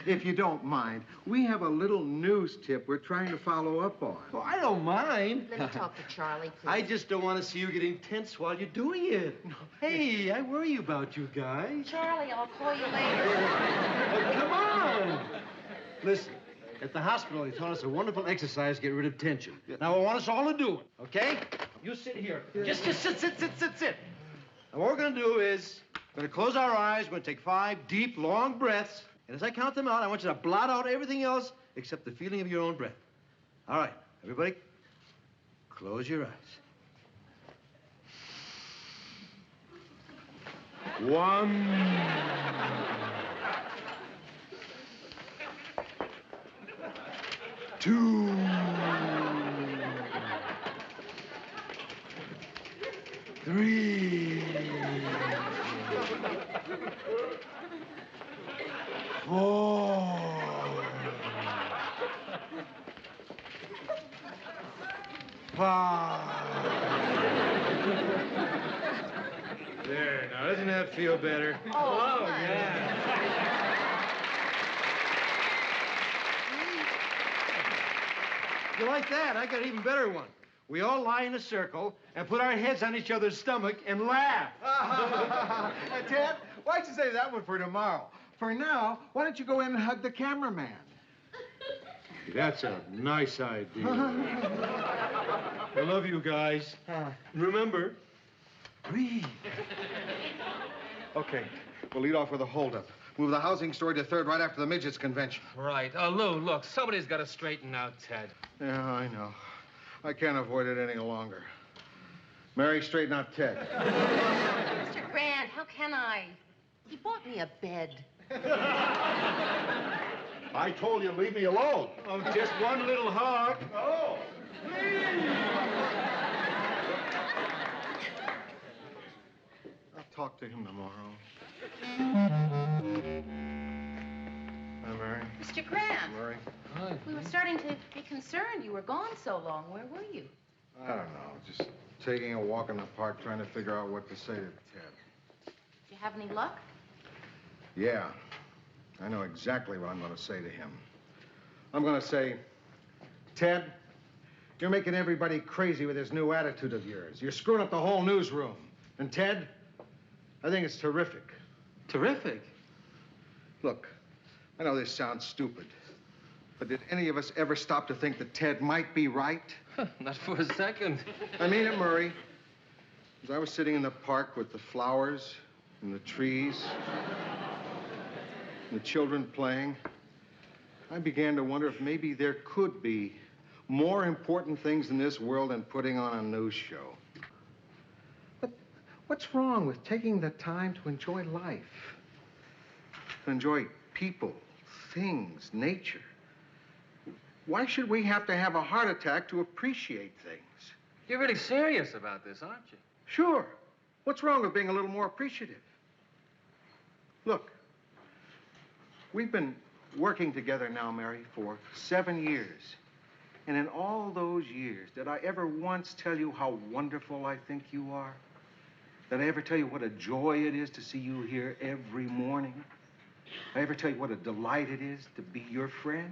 If you don't mind, we have a little news tip we're trying to follow up on. Oh, I don't mind. Let me talk to Charlie, please. I just don't want to see you getting tense while you're doing it. Hey, I worry about you guys. Charlie, I'll call you later. Oh, come on. Listen, at the hospital, they taught us a wonderful exercise to get rid of tension. Now, I want us all to do it, okay? You sit here. Just sit. And what we're going to do is, we're going to close our eyes, we're going to take 5 deep, long breaths, and as I count them out, I want you to blot out everything else except the feeling of your own breath. All right, everybody, close your eyes. 1. 2. 3, 4, 5. There, now, doesn't that feel better? Oh, yeah. You like that? I got an even better one. We all lie in a circle and put our heads on each other's stomach and laugh. Ted, why'd you say that one for tomorrow? For now, why don't you go in and hug the cameraman? That's a nice idea. I love you guys. Remember, breathe. Okay, we'll lead off with a holdup. Move the housing story to third right after the midgets convention. Right. Lou, look, somebody's got to straighten out Ted. Yeah, I know. I can't avoid it any longer. Mary, straighten out Ted. Mr. Grant, how can I? He bought me a bed. I told you, leave me alone. Oh, just one little hug. Oh, please. I'll talk to him tomorrow. Hi, Mary. Mr. Grant. Mary. Hi. We were starting to be concerned. You were gone so long. Where were you? I don't know. Just taking a walk in the park, trying to figure out what to say to Ted. Did you have any luck? Yeah. I know exactly what I'm going to say to him. I'm going to say, Ted, you're making everybody crazy with this new attitude of yours. You're screwing up the whole newsroom. And Ted, I think it's terrific. Terrific. Look, I know this sounds stupid, but did any of us ever stop to think that Ted might be right? Not for a second. I mean it, Murray. As I was sitting in the park with the flowers and the trees and the children playing, I began to wonder if maybe there could be more important things in this world than putting on a news show. But what's wrong with taking the time to enjoy life? To enjoy people, things, nature? Why should we have to have a heart attack to appreciate things? You're really serious about this, aren't you? Sure. What's wrong with being a little more appreciative? Look, we've been working together now, Mary, for 7 years. And in all those years, did I ever once tell you how wonderful I think you are? Did I ever tell you what a joy it is to see you here every morning? Did I ever tell you what a delight it is to be your friend?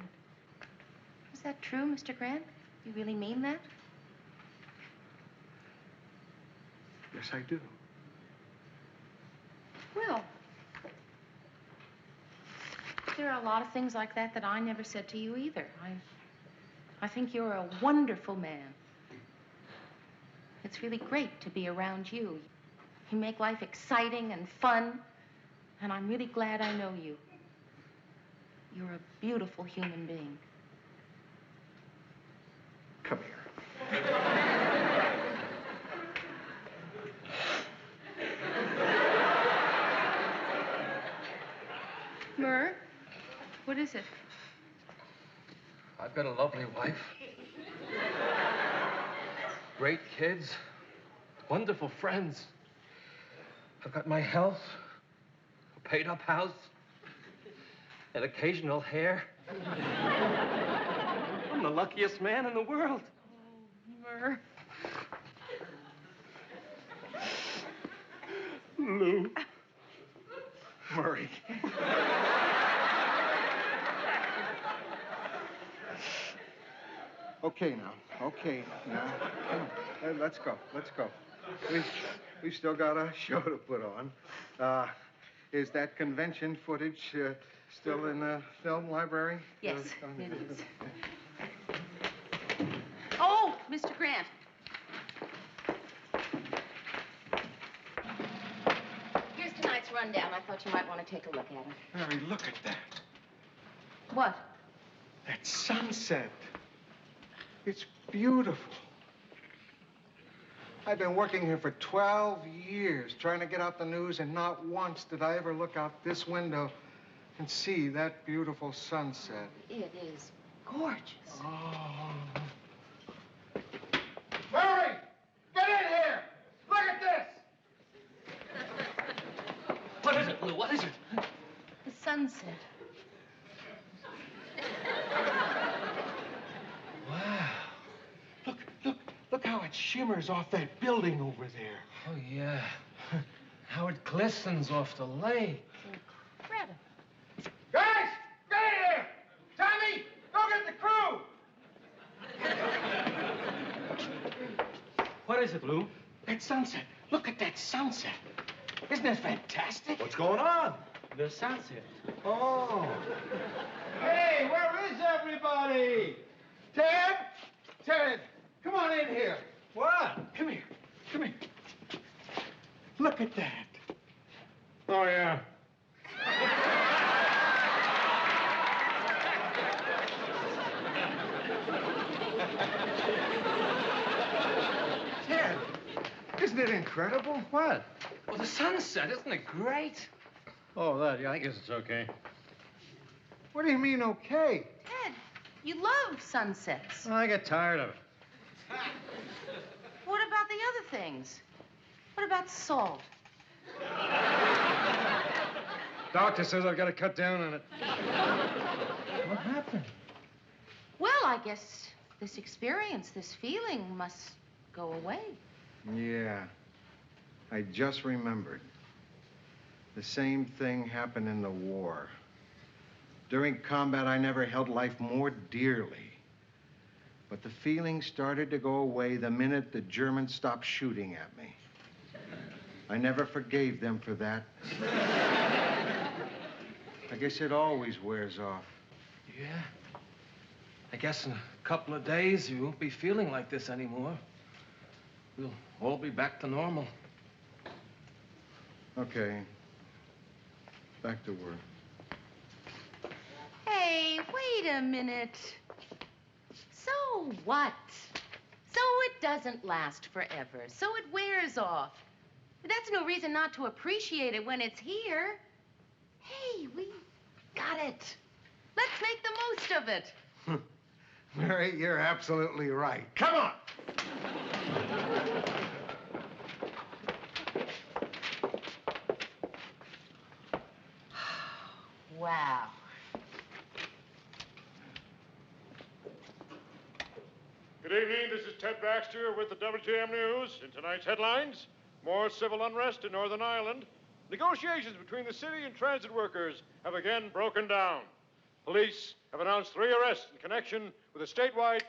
Is that true, Mr. Grant? You really mean that? Yes, I do. Well, there are a lot of things like that that I never said to you either. I think you're a wonderful man. It's really great to be around you. You make life exciting and fun, and I'm really glad I know you. You're a beautiful human being. Come here. Murr, what is it? I've got a lovely wife. Great kids. Wonderful friends. I've got my health, a paid-up house, an occasional hair. I'm the luckiest man in the world. Murr. Lou. Murray. Okay now. Okay now. Come on. Let's go. Let's go. We've still got a show to put on. Is that convention footage still in the film library? Yes, it is. Oh, Mr. Grant. Here's tonight's rundown. I thought you might want to take a look at it. Mary, look at that. What? That sunset. It's beautiful. I've been working here for 12 years, trying to get out the news, and not once did I ever look out this window and see that beautiful sunset. It is gorgeous. Oh. Murray! Get in here! Look at this! sunset. Wow. Look how it shimmers off that building over there. Oh, yeah. How it glistens off the lake. Incredible. Guys, get in here! Tommy, go get the crew! What is it, Lou? That sunset. Look at that sunset. Isn't that fantastic? What's going on? The sunset. Oh. Hey, where is everybody? Ted? Ted, come on in here. What? Come here. Look at that. Oh, yeah. Ted, isn't it incredible? What? Well, the sunset, isn't it great? Oh, that. Yeah, I guess it's okay. What do you mean, okay? Ted, you love sunsets. I get tired of it. What about the other things? What about salt? Doctor says I've got to cut down on it. What happened? Well, I guess this experience, this feeling must go away. Yeah. I just remembered. The same thing happened in the war. During combat, I never held life more dearly. But the feeling started to go away the minute the Germans stopped shooting at me. I never forgave them for that. I guess it always wears off. Yeah. I guess in a couple of days, you won't be feeling like this anymore. We'll all be back to normal. Okay. Back to work. Hey, wait a minute. So what? So it doesn't last forever. So it wears off. But that's no reason not to appreciate it when it's here. Hey, we got it. Let's make the most of it. Mary, you're absolutely right. Come on! Wow. Good evening. This is Ted Baxter with the WJM News. In tonight's headlines, more civil unrest in Northern Ireland. Negotiations between the city and transit workers have again broken down. Police have announced 3 arrests in connection with a statewide...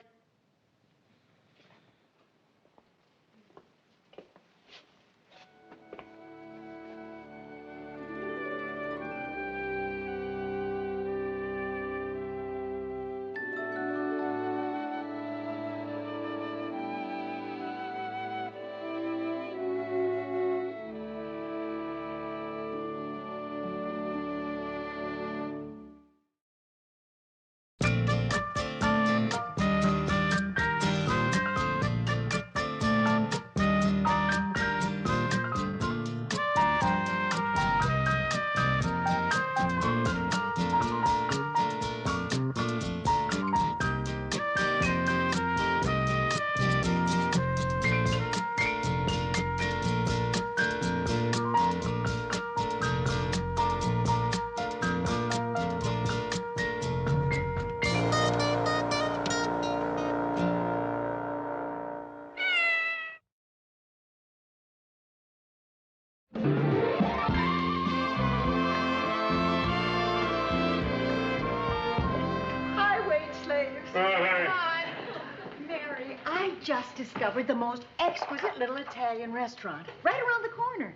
Just discovered the most exquisite little Italian restaurant right around the corner.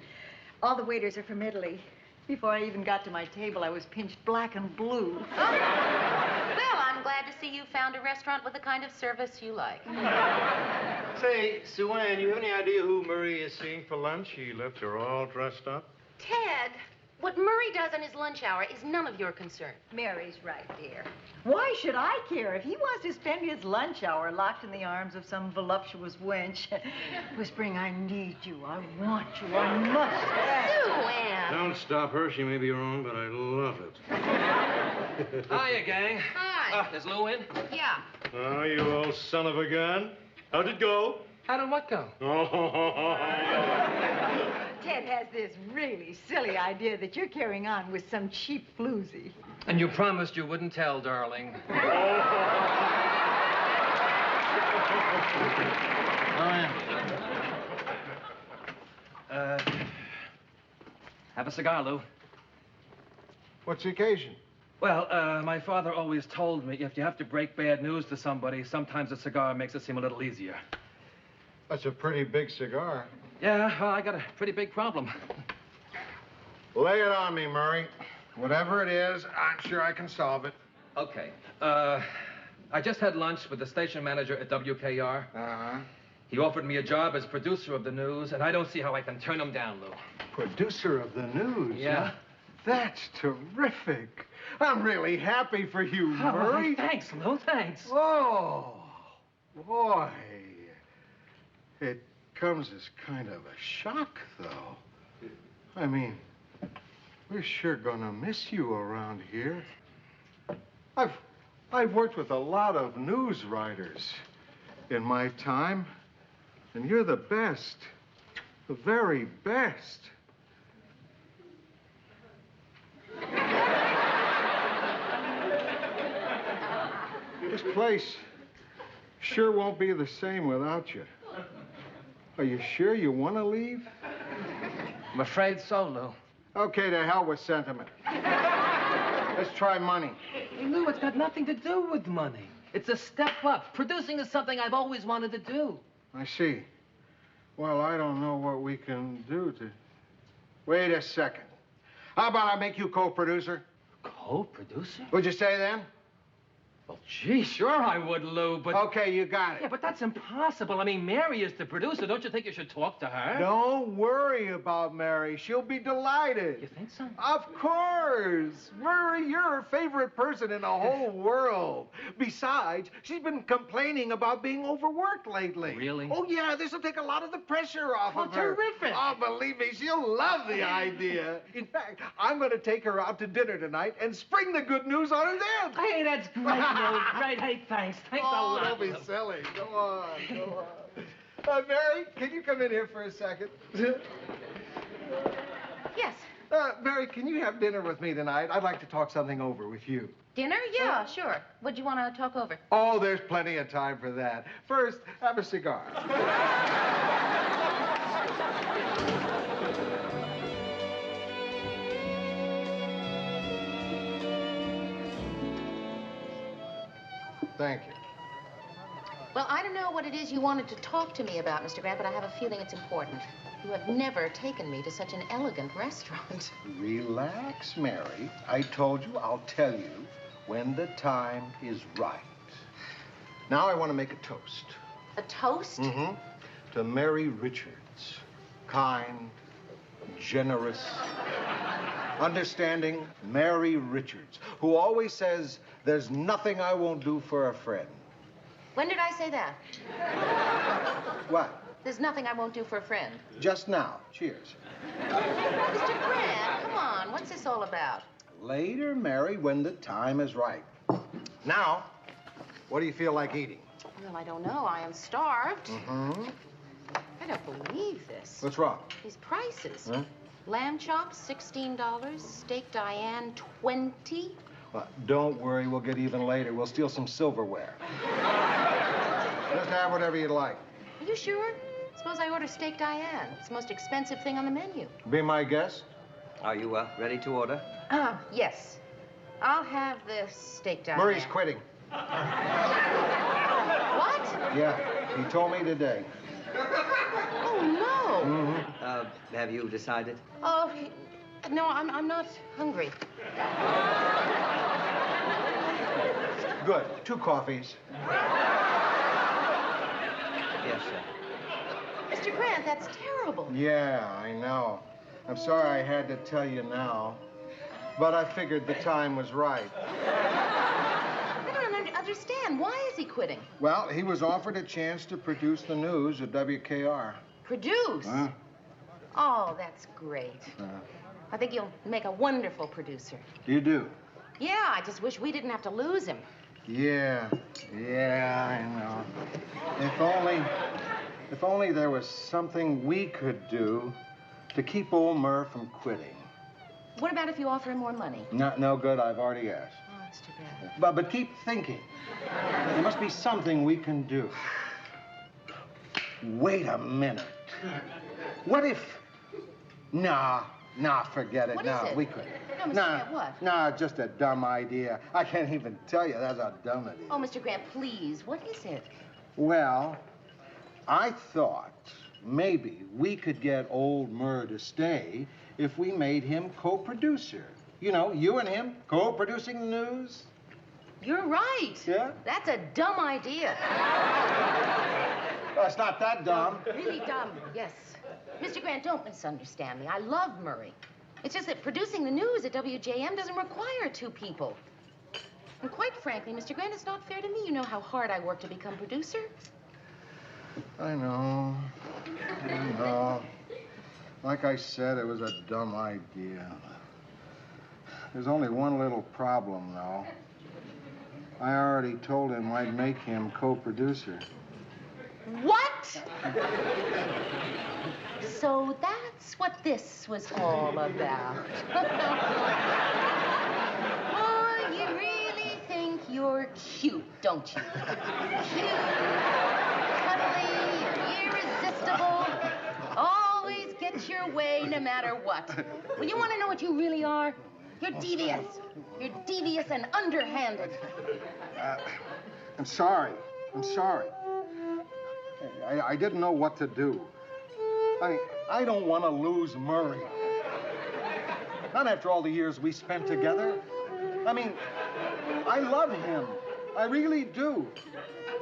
All the waiters are from Italy. Before I even got to my table, I was pinched black and blue. Well, I'm glad to see you found a restaurant with the kind of service you like. Say, Sue Ann, you have any idea who Marie is seeing for lunch? He left her all dressed up. Ted, what Murray does on his lunch hour is none of your concern. Mary's right, dear. Why should I care if he wants to spend his lunch hour locked in the arms of some voluptuous wench, whispering, I need you, I want you, I must have. Sue Ann. Don't stop her. She may be wrong, but I love it. Hiya, gang. Hi. Is Lou in? Yeah. Oh, you old son of a gun. How'd it go? How did what go? Oh, Ted has this really silly idea that you're carrying on with some cheap floozy. And you promised you wouldn't tell, darling. Oh, yeah. Have a cigar, Lou. What's the occasion? Well, my father always told me if you have to break bad news to somebody, sometimes a cigar makes it seem a little easier. That's a pretty big cigar. Yeah, well, I got a pretty big problem. Lay it on me, Murray. Whatever it is, I'm sure I can solve it. Okay. I just had lunch with the station manager at WKR. Uh-huh. He offered me a job as producer of the news, and I don't see how I can turn him down, Lou. Producer of the news? Yeah. Huh? That's terrific. I'm really happy for you, Murray. Oh, thanks, Lou, thanks. Oh, boy. It comes as kind of a shock, though. I mean, we're sure gonna miss you around here. I've worked with a lot of news writers in my time, and you're the best, the very best. This place sure won't be the same without you. Are you sure you want to leave? I'm afraid so, Lou. Okay, to hell with sentiment. Let's try money. Hey, Lou, it's got nothing to do with money. It's a step up. Producing is something I've always wanted to do. I see. Well, I don't know what we can do to... Wait a second. How about I make you co-producer? Co-producer? Would you say then? Well, gee, sure I would, Lou, but... Okay, you got it. Yeah, but that's impossible. I mean, Mary is the producer. Don't you think you should talk to her? Don't worry about Mary. She'll be delighted. You think so? Of course. Murray, you're her favorite person in the whole world. Besides, she's been complaining about being overworked lately. Really? Oh, yeah, this will take a lot of the pressure off of her. Terrific. Oh, believe me, she'll love the idea. In fact, I'm going to take her out to dinner tonight and spring the good news on her then. Hey, that's great, Lou. Great. Hey, thanks. Thanks a lot. Don't be silly. Go on, go on. Mary, can you come in here for a second? Yes. Mary, can you have dinner with me tonight? I'd like to talk something over with you. Dinner? Yeah, sure. What do you want to talk over? Oh, there's plenty of time for that. First, have a cigar. Thank you. Well, I don't know what it is you wanted to talk to me about, Mr. Grant, but I have a feeling it's important. You have never taken me to such an elegant restaurant. Relax, Mary. I told you I'll tell you when the time is right. Now I want to make a toast. A toast? Mm-hmm. To Mary Richards. Kind, generous, understanding Mary Richards, who always says, there's nothing I won't do for a friend. When did I say that? What? There's nothing I won't do for a friend. Just now. Cheers. Mr. Grant, come on. What's this all about? Later, Mary, when the time is right. Now, what do you feel like eating? Well, I don't know. I am starved. Mm-hmm. I don't believe this. What's wrong? These prices. Huh? Lamb chops, $16. Steak Diane, $20. Well, don't worry. We'll get even later. We'll steal some silverware. Just have whatever you'd like. Are you sure? Suppose I order Steak Diane. It's the most expensive thing on the menu. Be my guest. Are you ready to order? Yes. I'll have the Steak Diane. Murray's quitting. What? Yeah, he told me today. Oh, no. Mm-hmm. Have you decided? Oh, no, I'm not hungry. Good. 2 coffees. Yes, sir. Mr. Grant, that's terrible. Yeah, I know. I'm sorry I had to tell you now, but I figured the time was right. I don't understand. Why is he quitting? Well, he was offered a chance to produce the news at WKR. Produce? Huh? Oh, that's great. I think you'll make a wonderful producer. You do? Yeah, I just wish we didn't have to lose him. Yeah, I know. If only there was something we could do to keep old Murr from quitting. What about if you offer him more money? No good, I've already asked. Oh, that's too bad. But keep thinking. There must be something we can do. Wait a minute. What if... Nah, forget it. What Nah, is it? we couldn't. No, Mr. Grant, what? Nah, just a dumb idea. I can't even tell you that's a dumb idea. Oh, Mr. Grant, please, what is it? Well, I thought maybe we could get old Murr to stay if we made him co-producer. You know, you and him co-producing the news. You're right. Yeah? That's a dumb idea. Well, it's not that dumb. Really dumb, yes. Mr. Grant, don't misunderstand me. I love Murray. It's just that producing the news at WJM doesn't require two people. And quite frankly, Mr. Grant, it's not fair to me. You know how hard I work to become producer. I know. Like I said, it was a dumb idea. There's only one little problem, though. I already told him I'd make him co-producer. What? So that's what this was all about. Oh, you really think you're cute, don't you? Cute, cuddly, irresistible, always get your way no matter what. Well, you want to know what you really are? You're devious. You're devious and underhanded. I'm sorry. I didn't know what to do. I don't want to lose Murray. Not after all the years we spent together. I mean, I love him. I really do.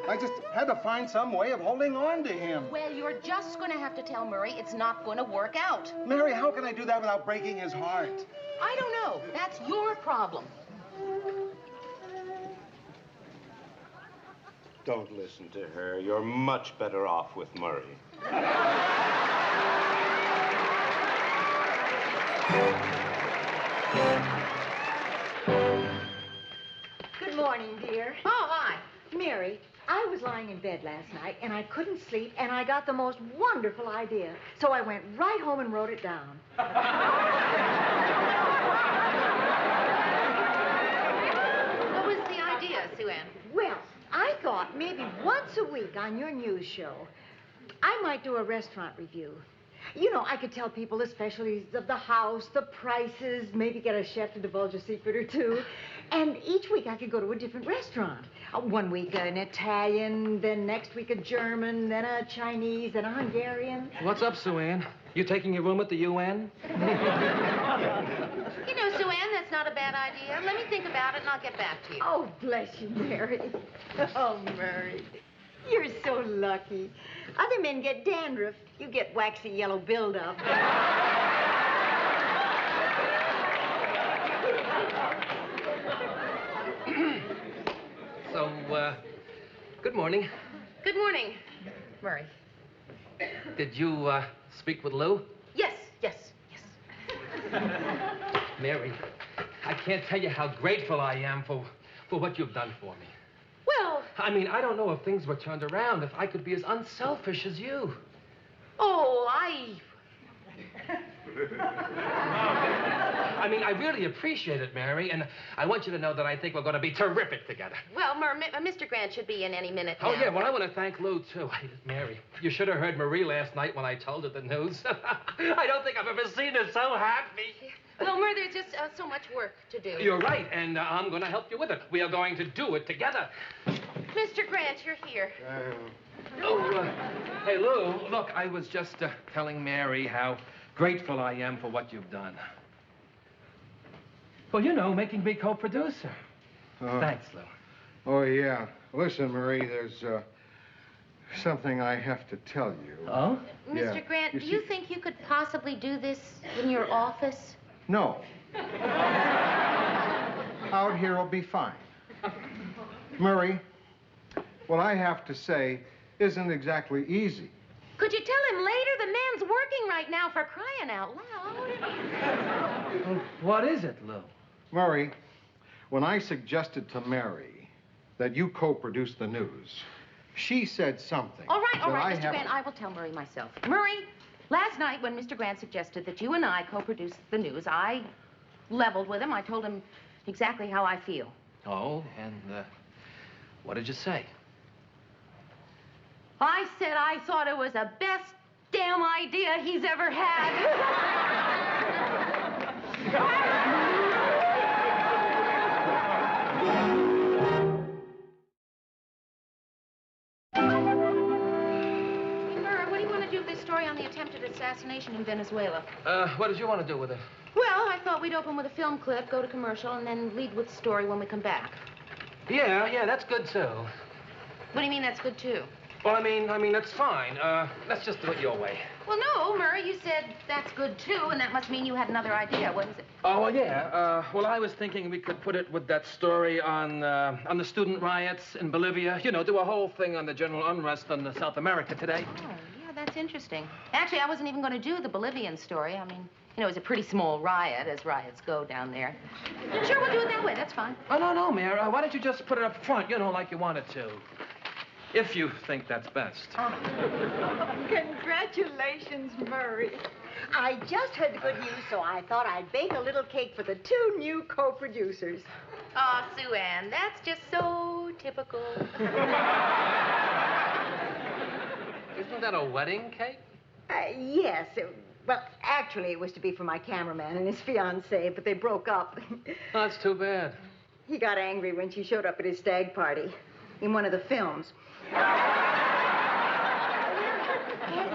I just had to find some way of holding on to him. Well, you're just going to have to tell Murray it's not going to work out. Mary, how can I do that without breaking his heart? I don't know. That's your problem. Don't listen to her. You're much better off with Murray. Good morning, dear. Oh, hi. Mary, I was lying in bed last night, and I couldn't sleep, and I got the most wonderful idea. So I went right home and wrote it down. What was the idea, Sue Ann? Well, I thought maybe once a week on your news show, I might do a restaurant review. You know, I could tell people the specialties of the house, the prices, maybe get a chef to divulge a secret or two. And each week I could go to a different restaurant. One week an Italian, then next week a German, then a Chinese, then a Hungarian. What's up, Sue Ann? You taking your room at the UN? You know, Sue Ann, that's not a bad idea. Let me think about it, and I'll get back to you. Oh, bless you, Mary. Oh, Mary. You're so lucky. Other men get dandruff. You get waxy yellow buildup. So, good morning. Good morning, Murray. Did you, speak with Lou? Yes. Mary, I can't tell you how grateful I am for what you've done for me. Well, I mean, I don't know if things were turned around, if I could be as unselfish as you. I mean, I really appreciate it, Mary, and I want you to know that I think we're going to be terrific together. Well, Mr. Grant should be in any minute now. Oh, yeah, well, I want to thank Lou, too. Mary, you should have heard Marie last night when I told her the news. I don't think I've ever seen her so happy. Well, Murray, there's just so much work to do. You're right, and I'm going to help you with it. We are going to do it together. Mr. Grant, you're here. Hey, Lou, look, I was just telling Mary how grateful I am for what you've done. Well, you know, making me co-producer. Thanks, Lou. Oh, yeah. Listen, Marie, there's something I have to tell you. Oh? Mr. Grant, do you think you could possibly do this in your office? No. Out here will be fine. Murray, what I have to say isn't exactly easy. Could you tell him later? The man's working right now, for crying out loud. Well, what is it, Lou? Murray, when I suggested to Mary that you co-produce the news, she said something. All right, that Mr. Grant, I will tell Murray myself. Murray, Last night, when Mr. Grant suggested that you and I co-produce the news, I leveled with him. I told him exactly how I feel. Oh, and what did you say? I said I thought it was the best damn idea he's ever had. What do you want to do with this story on the attempted assassination in Venezuela? What did you want to do with it? Well, I thought we'd open with a film clip, go to commercial, and then lead with the story when we come back. Yeah, that's good, too. What do you mean that's good, too? Well, I mean, that's fine. Let's just do it your way. Well, no, Murray, you said that's good, too, and that must mean you had another idea. What is it? Oh, well, yeah. Well, I was thinking we could put it with that story on the student riots in Bolivia. You know, do a whole thing on the general unrest in South America today. Oh, yeah, that's interesting. Actually, I wasn't even going to do the Bolivian story. I mean, you know, it was a pretty small riot, as riots go down there. Sure, we'll do it that way. That's fine. Oh, no, Mayor. Why don't you just put it up front, you know, like you wanted to? If you think that's best. Congratulations, Murray. I just heard the good news, so I thought I'd bake a little cake for the 2 new co-producers. Oh, Sue Ann, that's just so typical. Isn't that a wedding cake? Yes. Well, actually, it was to be for my cameraman and his fiancée, but they broke up. Oh, that's too bad. He got angry when she showed up at his stag party in one of the films. Have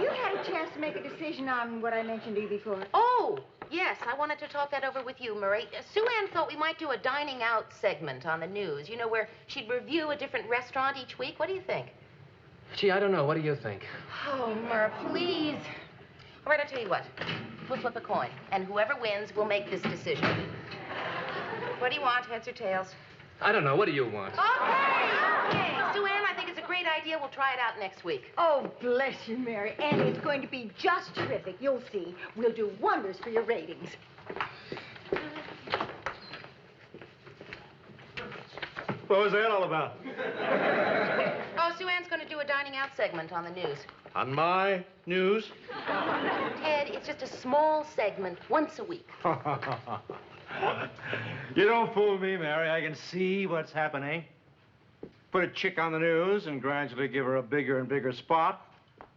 you had a chance to make a decision on what I mentioned to you before? Oh, yes, I wanted to talk that over with you, Murray. Sue Ann thought we might do a dining out segment on the news, you know, where she'd review a different restaurant each week. What do you think? Gee, I don't know. What do you think? Oh, Murr, please. All right, I'll tell you what. We'll flip a coin, and whoever wins will make this decision. What do you want, heads or tails? I don't know. What do you want? Okay. Sue Ann, I think it's a great idea. We'll try it out next week. Oh, bless you, Mary. And it's going to be just terrific. You'll see. We'll do wonders for your ratings. What was that all about? Oh, Sue Ann's going to do a dining out segment on the news. On my news? Ted, it's just a small segment once a week. You don't fool me, Mary. I can see what's happening. Put a chick on the news and gradually give her a bigger and bigger spot.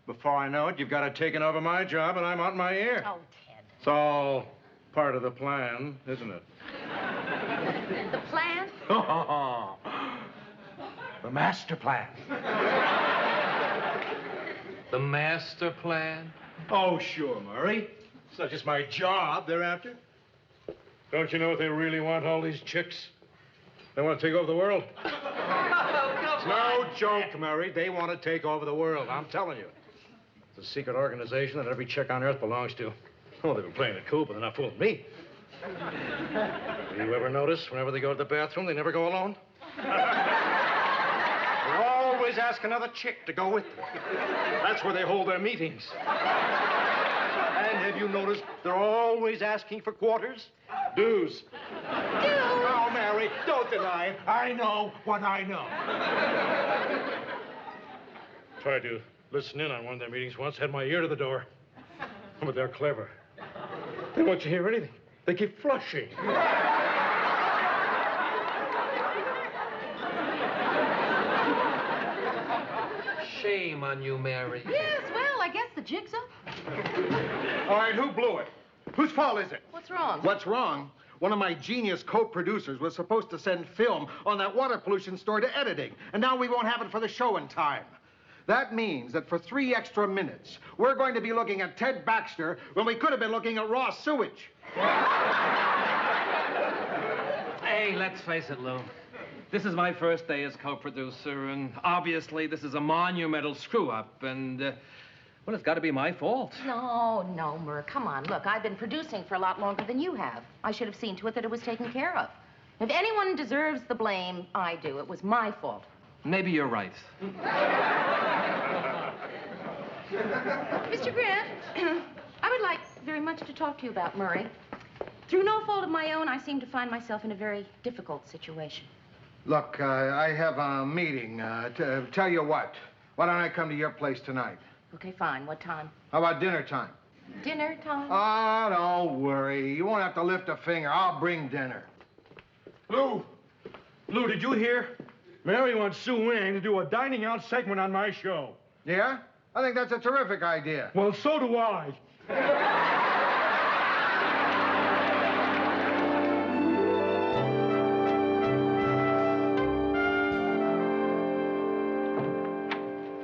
Before I know it, you've got her taking over my job and I'm out my ear. Oh, Ted. It's all part of the plan, isn't it? The plan? The master plan. The master plan? Oh, sure, Murray. It's not just my job they're after. Don't you know what they really want, all these chicks? They want to take over the world. It's no joke, Murray. They want to take over the world. I'm telling you. It's a secret organization that every chick on Earth belongs to. Oh, they've been playing it cool, but they're not fooling me. Do you ever notice whenever they go to the bathroom, they never go alone? They always ask another chick to go with them. That's where they hold their meetings. And have you noticed they're always asking for quarters? Dues. Oh, Mary, don't deny it. I know what I know. Tried to listen in on one of their meetings once, had my ear to the door. But they're clever. They don't want you to hear anything. They keep flushing. Shame on you, Mary. Yes, well, I guess the jig's up. All right, who blew it? Whose fault is it? What's wrong? What's wrong? One of my genius co-producers was supposed to send film on that water pollution story to editing, and now we won't have it for the show in time. That means that for 3 extra minutes, we're going to be looking at Ted Baxter when we could have been looking at raw sewage. Hey, let's face it, Lou. This is my first day as co-producer, and obviously this is a monumental screw-up, and, well, it's got to be my fault. No, Murr, come on. Look, I've been producing for a lot longer than you have. I should have seen to it that it was taken care of. If anyone deserves the blame, I do. It was my fault. Maybe you're right. Mr. Grant, I would like very much to talk to you about Murray. Through no fault of my own, I seem to find myself in a very difficult situation. Look, I have a meeting. Tell you what, why don't I come to your place tonight? Okay, fine. What time? How about dinner time? Dinner time? Oh, don't worry. You won't have to lift a finger. I'll bring dinner. Lou, did you hear? Mary wants Sue Ann to do a dining out segment on my show. Yeah? I think that's a terrific idea. Well, so do I.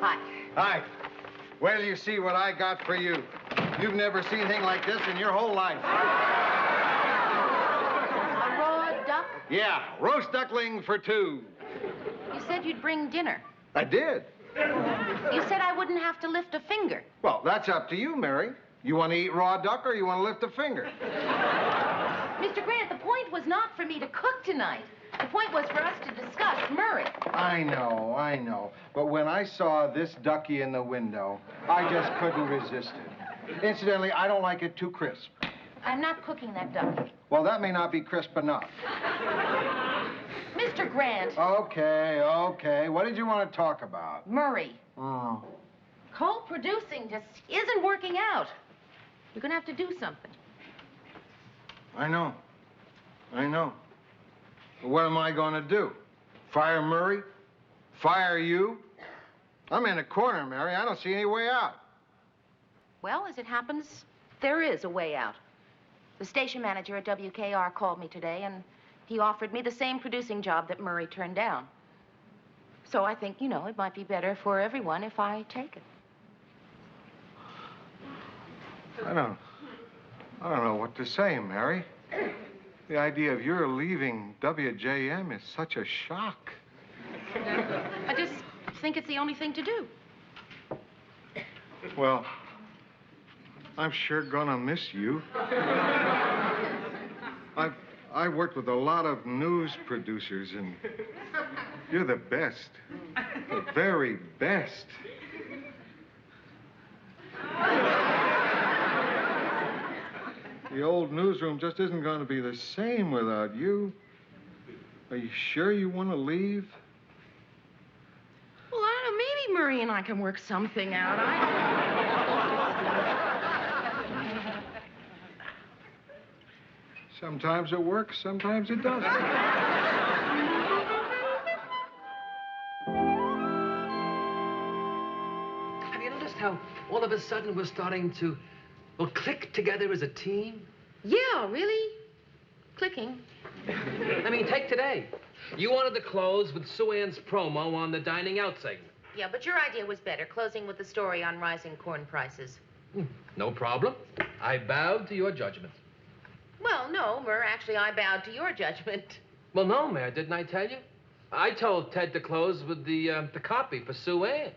Hi. Hi. Wait till you see what I got for you. You've never seen anything like this in your whole life. A raw duck? Yeah, roast duckling for two. You said you'd bring dinner. I did. You said I wouldn't have to lift a finger. Well, that's up to you, Mary. You want to eat raw duck or you want to lift a finger? Mr. Grant, the point was not for me to cook tonight. The point was for us to discuss Murray. I know. But when I saw this ducky in the window, I just couldn't resist it. Incidentally, I don't like it too crisp. I'm not cooking that duck. Well, that may not be crisp enough. Mr. Grant. Okay. What did you want to talk about? Murray. Oh. Co-producing just isn't working out. You're gonna have to do something. I know. What am I going to do? Fire Murray? Fire you? I'm in a corner, Mary. I don't see any way out. Well, as it happens, there is a way out. The station manager at WKR called me today, and he offered me the same producing job that Murray turned down. So I think, it might be better for everyone if I take it. I don't know what to say, Mary. The idea of your leaving WJM is such a shock. I just think it's the only thing to do. Well, I'm sure gonna miss you. I've worked with a lot of news producers, and you're the best. The very best. The old newsroom just isn't going to be the same without you. Are you sure you want to leave? Well, I don't know. Maybe Murray and I can work something out. Sometimes it works, sometimes it doesn't. Have you noticed how all of a sudden we're starting to, click together as a team? Yeah, really? Clicking. I mean, take today. You wanted to close with Sue Ann's promo on the dining out segment. Yeah, but your idea was better, closing with the story on rising corn prices. No problem. I bowed to your judgment. Well, no, Murr, actually, I bowed to your judgment. Well, no, Mayor, didn't I tell you? I told Ted to close with the copy for Sue Ann.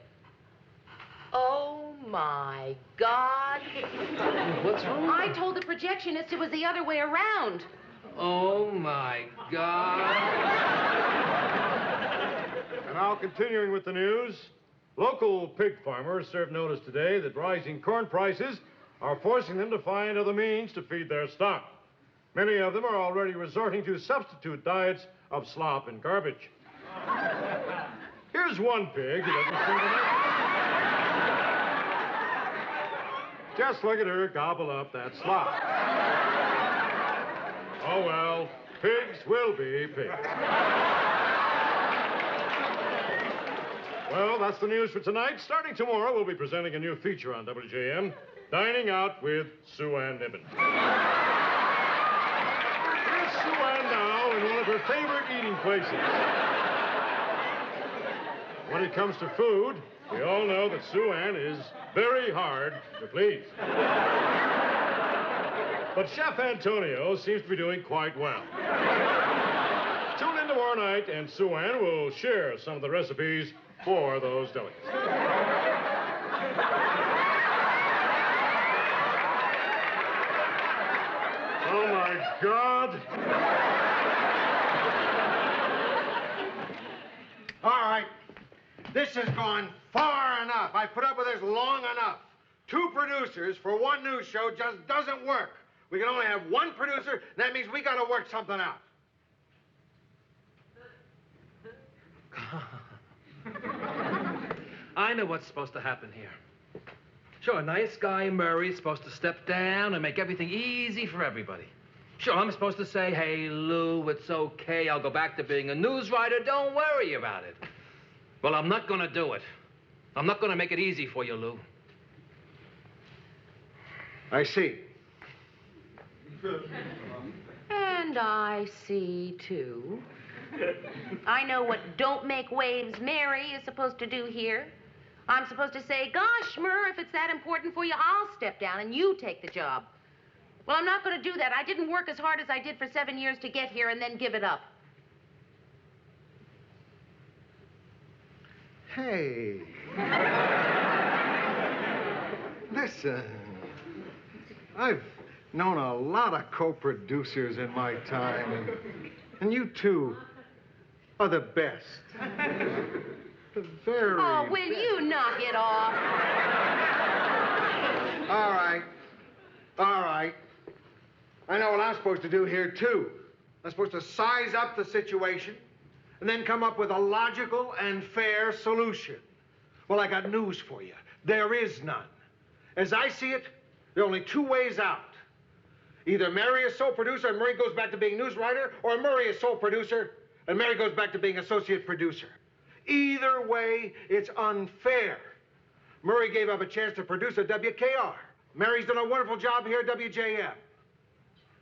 Oh, my God. What's wrong? I told the projectionist it was the other way around. Oh, my God. And now, continuing with the news, local pig farmers served notice today that rising corn prices are forcing them to find other means to feed their stock. Many of them are already resorting to substitute diets of slop and garbage. Here's one pig who doesn't seem to know. Just look at her gobble up that slop. Oh, well, pigs will be pigs. Well, that's the news for tonight. Starting tomorrow, we'll be presenting a new feature on WJM, Dining Out with Sue Ann Niven. Here's Sue Ann now in one of her favorite eating places. When it comes to food, we all know that Sue Ann is very hard to please. But Chef Antonio seems to be doing quite well. Tune in tomorrow night, and Sue Ann will share some of the recipes for those delicacies. Oh, my God. All right. This has gone far enough. I put up with this long enough. 2 producers for one news show just doesn't work. We can only have one producer, and that means we got to work something out. I know what's supposed to happen here. Sure, a nice guy, Murray, is supposed to step down and make everything easy for everybody. Sure, I'm supposed to say, hey, Lou, it's okay. I'll go back to being a news writer. Don't worry about it. Well, I'm not going to do it. I'm not going to make it easy for you, Lou. I see. And I see, too. I know what don't make waves Mary is supposed to do here. I'm supposed to say, gosh, Mur, if it's that important for you, I'll step down and you take the job. Well, I'm not going to do that. I didn't work as hard as I did for 7 years to get here and then give it up. Hey. Listen, I've known a lot of co-producers in my time, and you two are the best. The very Oh, will you knock it off? All right. All right. I know what I'm supposed to do here, too. I'm supposed to size up the situation and then come up with a logical and fair solution. Well, I got news for you. There is none. As I see it, there are only two ways out. Either Mary is sole producer and Murray goes back to being news writer, or Murray is sole producer and Mary goes back to being associate producer. Either way, it's unfair. Murray gave up a chance to produce at WKR. Mary's done a wonderful job here at WJM.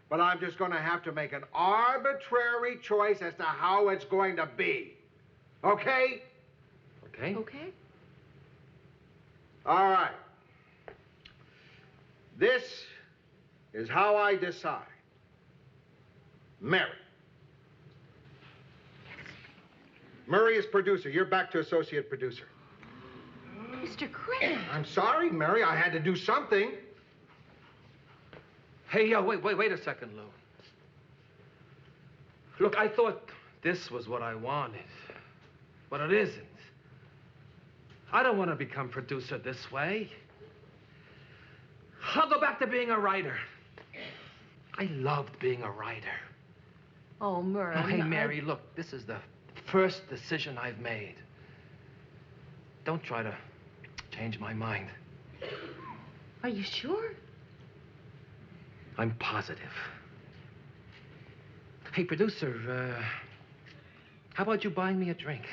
But I'm just going to have to make an arbitrary choice as to how it's going to be. Okay? Okay. Okay. All right. This is how I decide. Mary. Murray is producer. You're back to associate producer. Mr. Grant. I'm sorry, Mary. I had to do something. Hey, wait a second, Lou. Look, I thought this was what I wanted, but it isn't. I don't want to become producer this way. I'll go back to being a writer. I loved being a writer. Oh, Murray. Oh, hey, Mary, look, this is the first decision I've made. Don't try to change my mind. Are you sure? I'm positive. Hey, producer, how about you buying me a drink?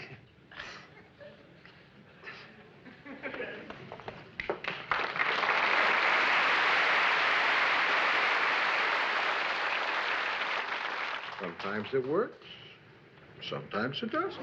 Sometimes it works. Sometimes it doesn't.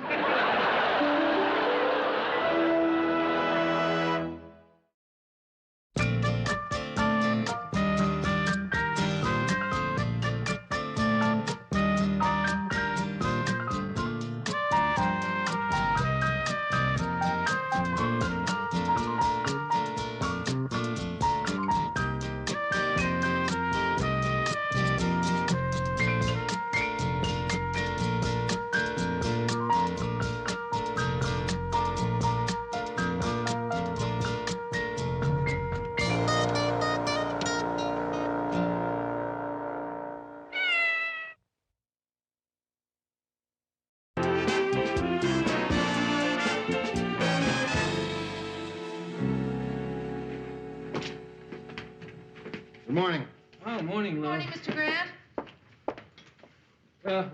Good morning. Oh, morning, Lou. Morning, Mr. Grant.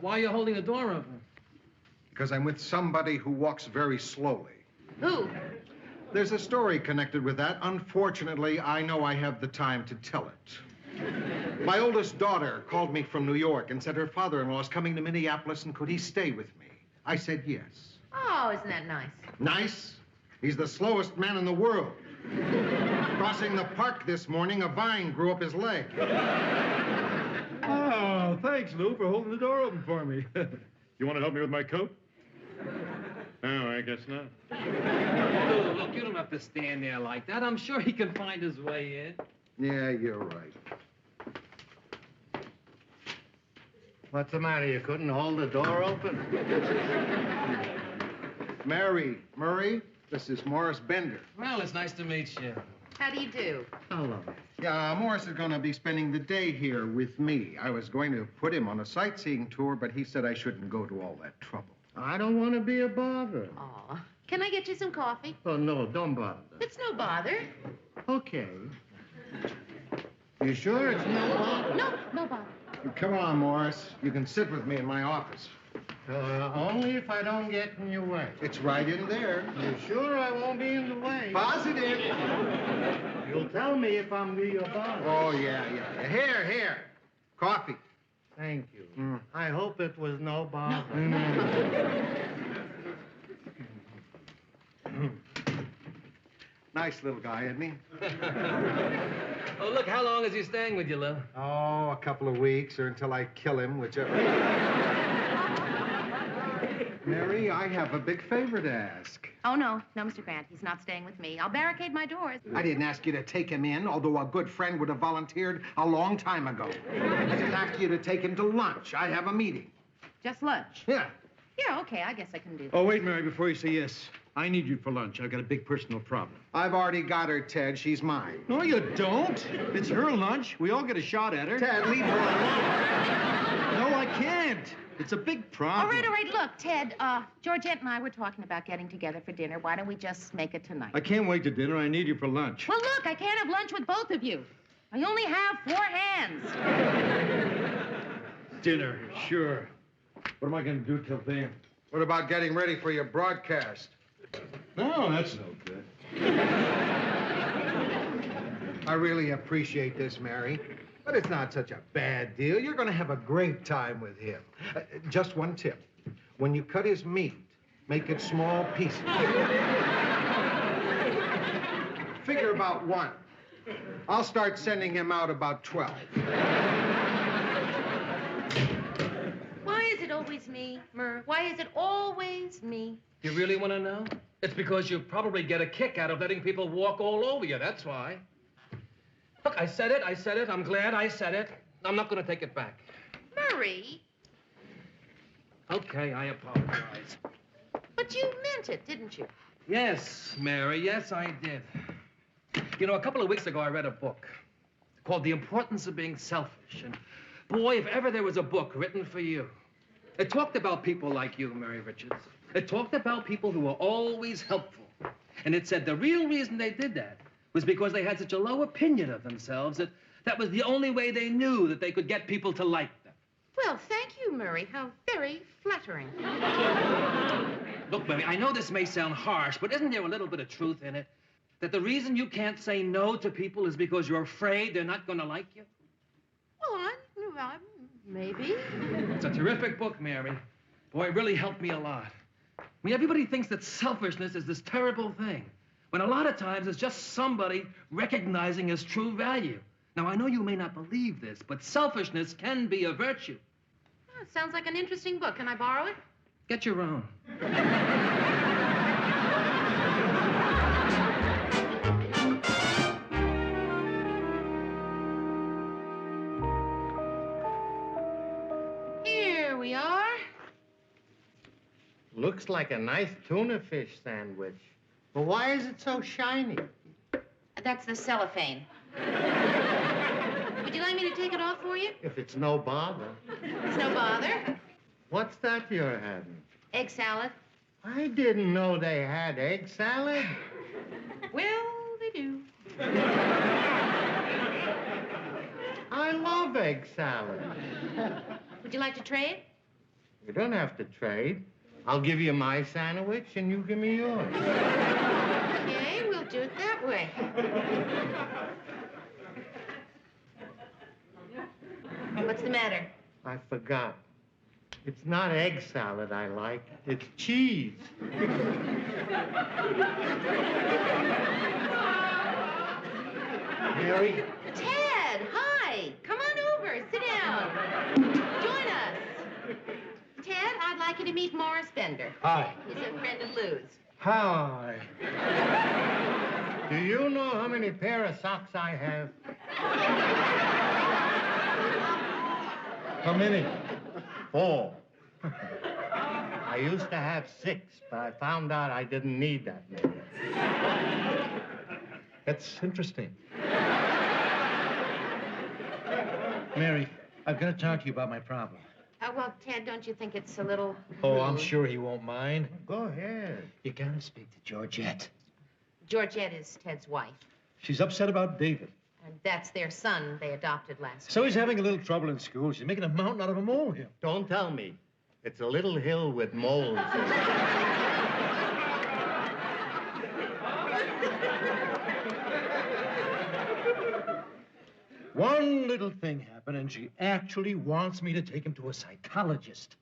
Why are you holding the door open? Because I'm with somebody who walks very slowly. Who? There's a story connected with that. Unfortunately, I know I have the time to tell it. My oldest daughter called me from New York and said her father-in-law is coming to Minneapolis and could he stay with me? I said yes. Oh, isn't that nice? Nice? He's the slowest man in the world. Crossing the park this morning, a vine grew up his leg. Oh, thanks, Lou, for holding the door open for me. You want to help me with my coat? No, I guess not. Lou, look, you don't have to stand there like that. I'm sure he can find his way in. Yeah, you're right. What's the matter? You couldn't hold the door open? Murray, this is Morris Bender. Well, it's nice to meet you. How do you do? Hello. Yeah, Morris is going to be spending the day here with me. I was going to put him on a sightseeing tour, but he said I shouldn't go to all that trouble. I don't want to be a bother. Aw. Can I get you some coffee? Oh, no, don't bother. It's no bother. Okay. You sure it's no bother? No, no bother. Come on, Morris. You can sit with me in my office. Only if I don't get in your way. It's right in there. You sure I won't be in the way? Positive. You'll tell me if I'm your boss. Oh, yeah. Here. Coffee. Thank you. I hope it was no bother. Nice little guy, isn't he? Oh, look, how long is he staying with you, Lou? Oh, a couple of weeks, or until I kill him, whichever. Mary, I have a big favor to ask. Oh, no, Mr. Grant. He's not staying with me. I'll barricade my doors. I didn't ask you to take him in, although a good friend would have volunteered a long time ago. I just asked you to take him to lunch. I have a meeting. Just lunch? Yeah. Yeah, okay, I guess I can do that. Oh, wait, Mary, before you say yes. I need you for lunch. I've got a big personal problem. I've already got her, Ted. She's mine. No, you don't. It's her lunch. We all get a shot at her. Ted, leave her alone. No, I can't. It's a big problem. All right. Look, Ted, Georgette and I were talking about getting together for dinner. Why don't we just make it tonight? I can't wait to dinner. I need you for lunch. Well, look, I can't have lunch with both of you. I only have 4 hands. Dinner, sure. What am I going to do till then? What about getting ready for your broadcast? No, that's no good. I really appreciate this, Mary. But it's not such a bad deal. You're going to have a great time with him. Just one tip. When you cut his meat, make it small pieces. Figure about 1. I'll start sending him out about 12. Why is it always me, Murr? Why is it always me? You really want to know? It's because you probably get a kick out of letting people walk all over you, that's why. Look, I said it. I'm glad I said it. I'm not going to take it back. Murray, Okay, I apologize. but you meant it, didn't you? Yes, Mary, yes, I did. You know, a couple of weeks ago, I read a book called The Importance of Being Selfish. And boy, if ever there was a book written for you. It talked about people like you, Mary Richards. It talked about people who were always helpful. And it said the real reason they did that was because they had such a low opinion of themselves that that was the only way they knew that they could get people to like them. Well, thank you, Murray. How very flattering. Look, Mary, I know this may sound harsh, but isn't there a little bit of truth in it? That the reason you can't say no to people is because you're afraid they're not going to like you? Well, maybe. It's a terrific book, Mary. Boy, it really helped me a lot. I mean, everybody thinks that selfishness is this terrible thing, when a lot of times it's just somebody recognizing his true value. Now, I know you may not believe this, but selfishness can be a virtue. Oh, sounds like an interesting book. Can I borrow it? Get your own. Here we are. Looks like a nice tuna fish sandwich. But why is it so shiny? That's the cellophane. Would you like me to take it off for you? If it's no bother. It's no bother. What's that you're having? Egg salad. I didn't know they had egg salad. Well, they do. I love egg salad. Would you like to trade? You don't have to trade. I'll give you my sandwich and you give me yours. Okay, we'll do it that way. What's the matter? I forgot. It's not egg salad I like. It's cheese. Mary? Ted, hi. Come on over. Sit down. Join us. Ted, I'd like you to meet Morris Bender. Hi. He's a friend of Lou's. Hi. Do you know how many pair of socks I have? How many? 4. I used to have 6, but I found out I didn't need that many. That's interesting. Mary, I've got to talk to you about my problem. Well, Ted, don't you think it's a little... Oh, I'm sure he won't mind. Go ahead. You got to speak to Georgette. Georgette is Ted's wife. She's upset about David. And that's their son they adopted last So he's having a little trouble in school. She's making a mountain out of a molehill. Don't tell me. It's a little hill with moles in it. One little thing happened, and she actually wants me to take him to a psychologist.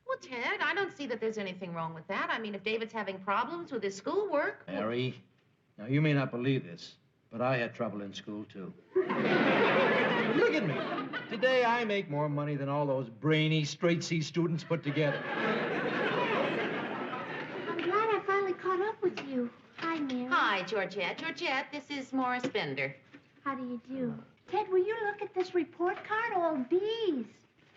Well, Ted, I don't see that there's anything wrong with that. I mean, if David's having problems with his schoolwork... Mary, now you may not believe this, but I had trouble in school, too. Look at me. Today, I make more money than all those brainy, straight-C students put together. I'm glad I finally caught up with you. Hi, Mary. Hi, Georgette. Georgette, this is Morris Bender. How do you do? Ted, will you look at this report card? All B's.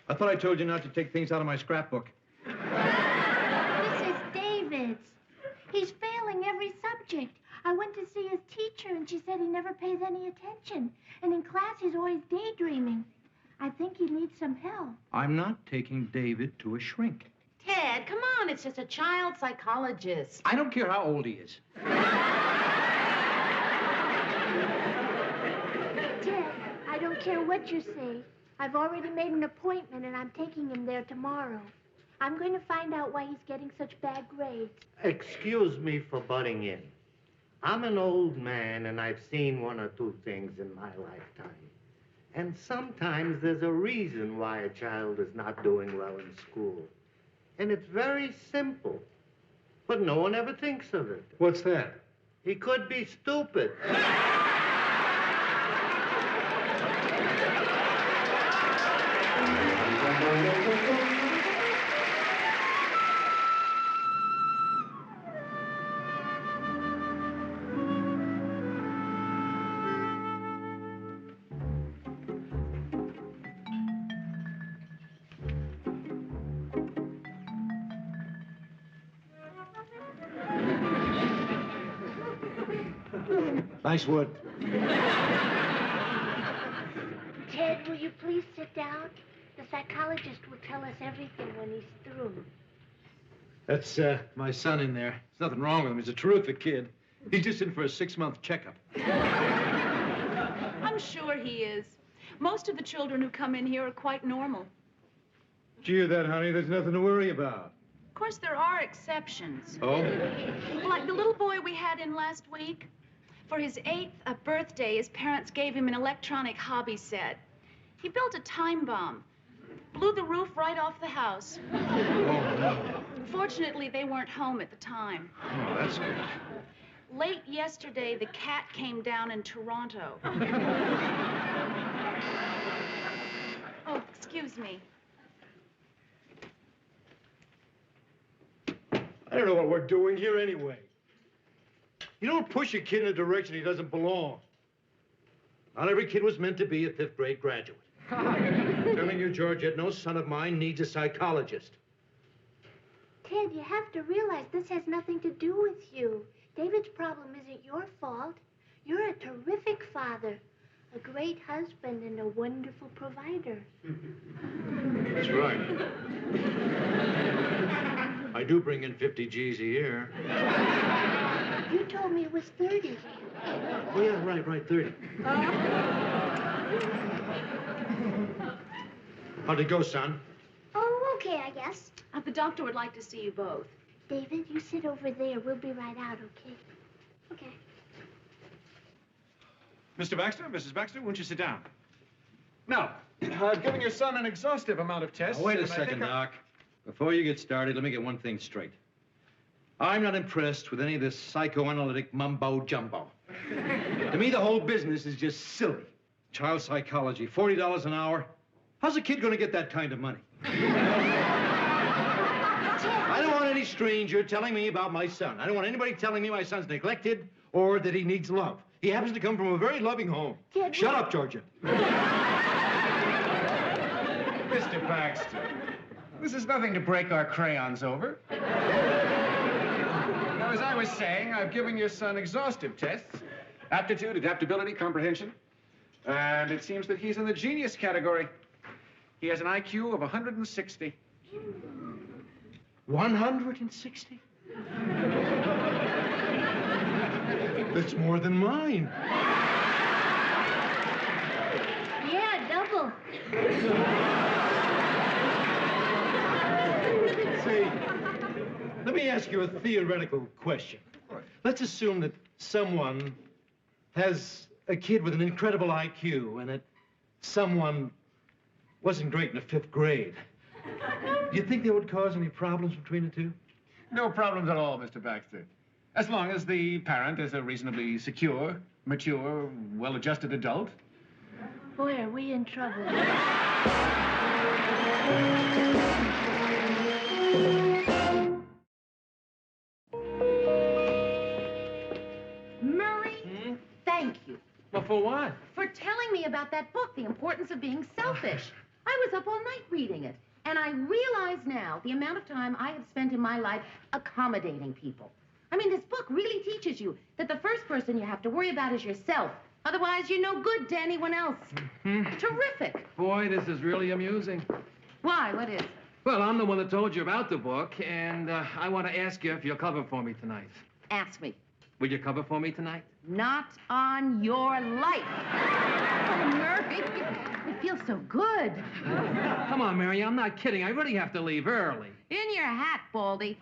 I thought I told you not to take things out of my scrapbook. This is David's. He's failing every subject. I went to see his teacher, and she said he never pays any attention. And in class, he's always daydreaming. I think he needs some help. I'm not taking David to a shrink. Ted, come on. It's just a child psychologist. I don't care how old he is. Ted, I don't care what you say. I've already made an appointment, and I'm taking him there tomorrow. I'm going to find out why he's getting such bad grades. Excuse me for butting in. I'm an old man, and I've seen one or two things in my lifetime. And sometimes there's a reason why a child is not doing well in school. And it's very simple. But no one ever thinks of it. What's that? He could be stupid. Nice wood. Ted, will you please sit down? The psychologist will tell us everything when he's through. That's my son in there. There's nothing wrong with him. He's a terrific kid. He's just in for a 6-month checkup. I'm sure he is. Most of the children who come in here are quite normal. Did you hear that, honey? There's nothing to worry about. Of course, there are exceptions. Oh? Like the little boy we had in last week. For his 8th birthday, his parents gave him an electronic hobby set. He built a time bomb. Blew the roof right off the house. Oh, no. Fortunately, they weren't home at the time. Oh, that's good. Late yesterday, the cat came down in Toronto. Oh, excuse me. I don't know what we're doing here anyway. You don't push a kid in a direction he doesn't belong. Not every kid was meant to be a 5th grade graduate. I'm telling you, Georgette, no son of mine needs a psychologist. Ted, you have to realize this has nothing to do with you. David's problem isn't your fault. You're a terrific father, a great husband, and a wonderful provider. That's right. I do bring in 50 G's a year. You told me it was 30. Oh, yeah, right, 30. How'd it go, son? Oh, okay, I guess. The doctor would like to see you both. David, you sit over there. We'll be right out, okay? Okay. Mr. Baxter, Mrs. Baxter, won't you sit down? Now, I've given your son an exhaustive amount of tests. Now, wait a and I second, think Doc. Before you get started, let me get one thing straight. I'm not impressed with any of this psychoanalytic mumbo-jumbo. To me, the whole business is just silly. Child psychology, $40 an hour. How's a kid going to get that kind of money? I don't want any stranger telling me about my son. I don't want anybody telling me my son's neglected or that he needs love. He happens to come from a very loving home. Shut up, Georgia. Mr. Baxter, this is nothing to break our crayons over. Now, as I was saying, I've given your son exhaustive tests. Aptitude, adaptability, comprehension. And it seems that he's in the genius category. He has an IQ of 160. 160? That's more than mine. Uncle. Say, let me ask you a theoretical question. Let's assume that someone has a kid with an incredible IQ and that someone wasn't great in the 5th grade. Do you think that would cause any problems between the two? No problems at all, Mr. Baxter. As long as the parent is a reasonably secure, mature, well-adjusted adult. Boy, are we in trouble. Murray, thank you. Well, for what? For telling me about that book, The Importance of Being Selfish. I was up all night reading it, and I realize now the amount of time I have spent in my life accommodating people. I mean, this book really teaches you that the first person you have to worry about is yourself. Otherwise, you're no good to anyone else. Terrific. Boy, this is really amusing. Why? What is? Well, I'm the one that told you about the book, and I want to ask you if you'll cover for me tonight. Ask me. Will you cover for me tonight? Not on your life. Oh, Murray, it feels so good. Come on, Mary, I'm not kidding. I really have to leave early. In your hat, Baldy.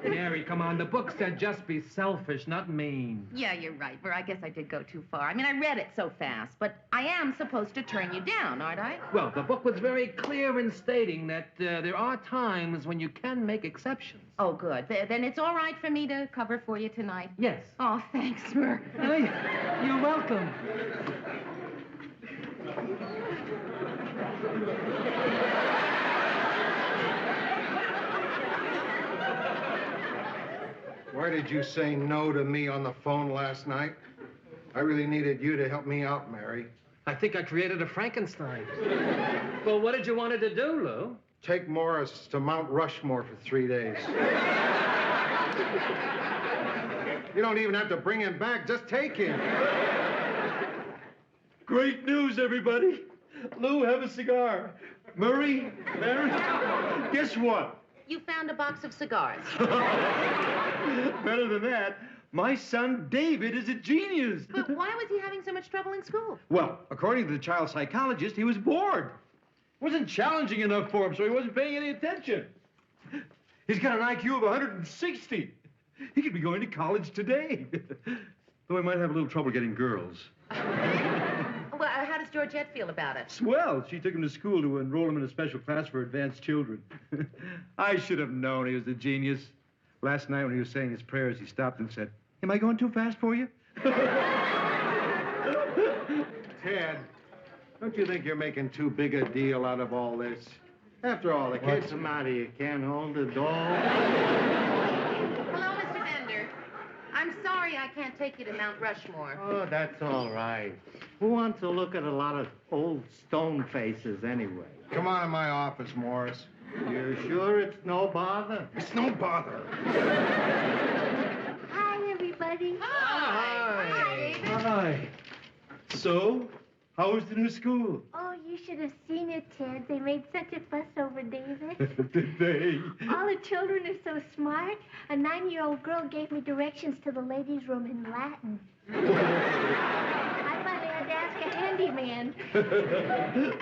Mary, come on. The book said just be selfish, not mean. Yeah, you're right, But I guess I did go too far. I mean, I read it so fast, but I am supposed to turn you down, aren't I? Well, the book was very clear in stating that there are times when you can make exceptions. Oh, good. Then it's all right for me to cover for you tonight? Yes. Oh, thanks, Mur. Hey, you're welcome. Why did you say no to me on the phone last night? I really needed you to help me out, Mary. I think I created a Frankenstein. Well, what did you want it to do, Lou? Take Morris to Mount Rushmore for 3 days. You don't even have to bring him back. Just take him. Great news, everybody. Lou, have a cigar. Murray, Mary, guess what? You found a box of cigars. Better than that, my son David is a genius. But why was he having so much trouble in school? Well, according to the child psychologist, he was bored. It wasn't challenging enough for him, so he wasn't paying any attention. He's got an IQ of 160. He could be going to college today. Though he might have a little trouble getting girls. Well, how does Georgette feel about it? Swell. She took him to school to enroll him in a special class for advanced children. I should have known he was a genius. Last night when he was saying his prayers, he stopped and said, "Am I going too fast for you?" Ted, don't you think you're making too big a deal out of all this? After all, the kid's... What's the matter? You can't hold a doll? Hello, Mr. Bender. I'm sorry I can't take you to Mount Rushmore. Oh, that's all right. Who wants to look at a lot of old stone faces anyway? Come on in my office, Morris. You sure it's no bother? It's no bother. Hi, everybody. Hi. Hi, David. Hi. So, how was the new school? Oh, you should have seen it, Ted. They made such a fuss over David. Did they? All the children are so smart. A 9-year-old girl gave me directions to the ladies' room in Latin. I finally had to ask a handyman.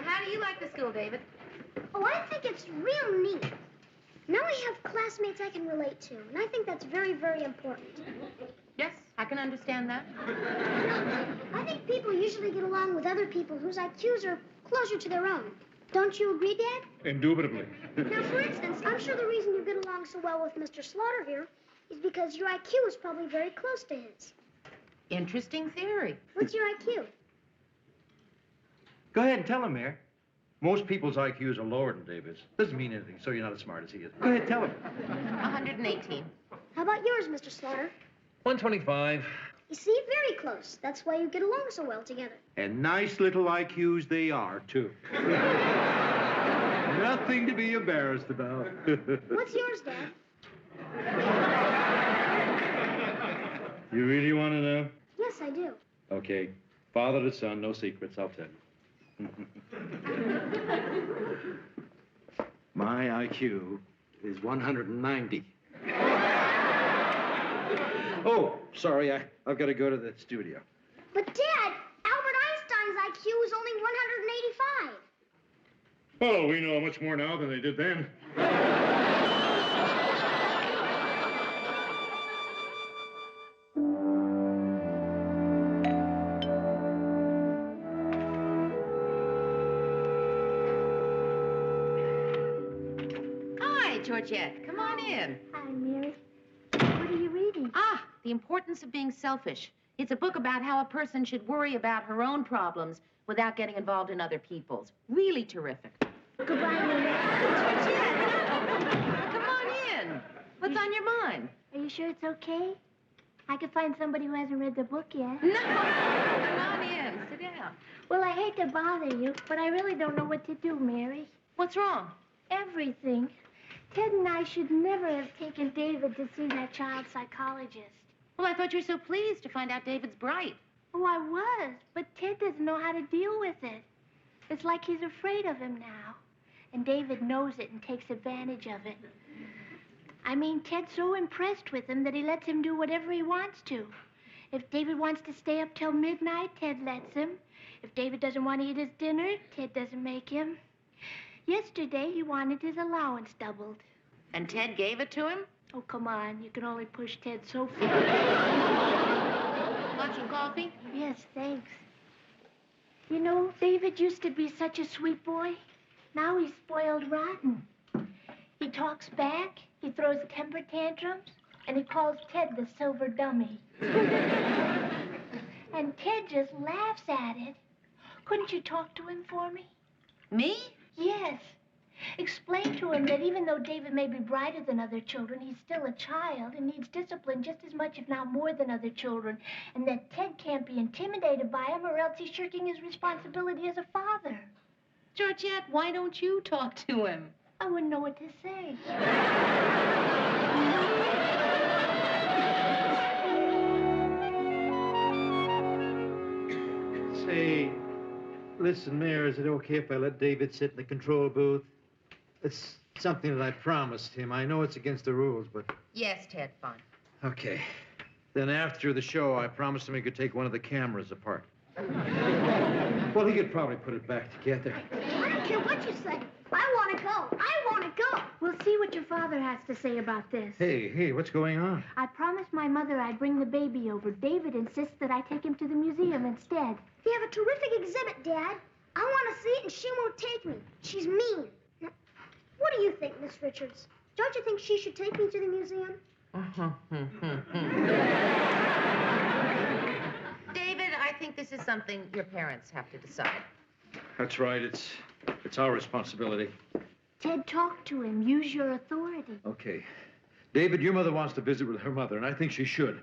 How do you like the school, David? Oh, I think it's real neat. Now I have classmates I can relate to, and I think that's very, very important. Yes, I can understand that. I think people usually get along with other people whose IQs are closer to their own. Don't you agree, Dad? Indubitably. Now, for instance, I'm sure the reason you get along so well with Mr. Slaughter here is because your IQ is probably very close to his. Interesting theory. What's your IQ? Go ahead and tell him, Mayor. Most people's IQs are lower than David's. Doesn't mean anything, so you're not as smart as he is. Go ahead, tell him. 118. How about yours, Mr. Slaughter? 125. You see, very close. That's why you get along so well together. And nice little IQs they are, too. Nothing to be embarrassed about. What's yours, Dad? You really want to know? Yes, I do. Okay. Father to son, no secrets, I'll tell you. My IQ is 190. Oh, sorry, I've got to go to the studio. But, Dad, Albert Einstein's IQ is only 185. Oh, we know much more now than they did then. Hi, Georgette. Come on in. Hi, Mary. What are you reading? Ah, The Importance of Being Selfish. It's a book about how a person should worry about her own problems without getting involved in other people's. Really terrific. Goodbye, Mary. Georgette, come on in. What's on your mind? Are you sure it's okay? I could find somebody who hasn't read the book yet. No, come on in. Sit down. Well, I hate to bother you, but I really don't know what to do, Mary. What's wrong? Everything. Ted and I should never have taken David to see that child psychologist. Well, I thought you were so pleased to find out David's bright. Oh, I was, but Ted doesn't know how to deal with it. It's like he's afraid of him now. And David knows it and takes advantage of it. I mean, Ted's so impressed with him that he lets him do whatever he wants to. If David wants to stay up till midnight, Ted lets him. If David doesn't want to eat his dinner, Ted doesn't make him. Yesterday, he wanted his allowance doubled. And Ted gave it to him? Oh, come on. You can only push Ted so far. Want some coffee? Yes, thanks. You know, David used to be such a sweet boy. Now he's spoiled rotten. He talks back, he throws temper tantrums, and he calls Ted the silver dummy. And Ted just laughs at it. Couldn't you talk to him for me? Me? Yes. Explain to him that even though David may be brighter than other children, he's still a child and needs discipline just as much, if not more, than other children. And that Ted can't be intimidated by him, or else he's shirking his responsibility as a father. Georgette, why don't you talk to him? I wouldn't know what to say. Say, listen, Mayor, is it okay if I let David sit in the control booth? It's something that I promised him. I know it's against the rules, but... Yes, Ted, fine. Okay. Then after the show, I promised him he could take one of the cameras apart. Well, he could probably put it back together. I don't care what you say. I want to go. I want to go. We'll see what your father has to say about this. Hey, what's going on? I promised my mother I'd bring the baby over. David insists that I take him to the museum instead. They have a terrific exhibit, Dad. I want to see it, and she won't take me. She's mean. Now, what do you think, Miss Richards? Don't you think she should take me to the museum? David, I think this is something your parents have to decide. That's right. It's our responsibility. Ted, talk to him. Use your authority. Okay. David, your mother wants to visit with her mother, and I think she should.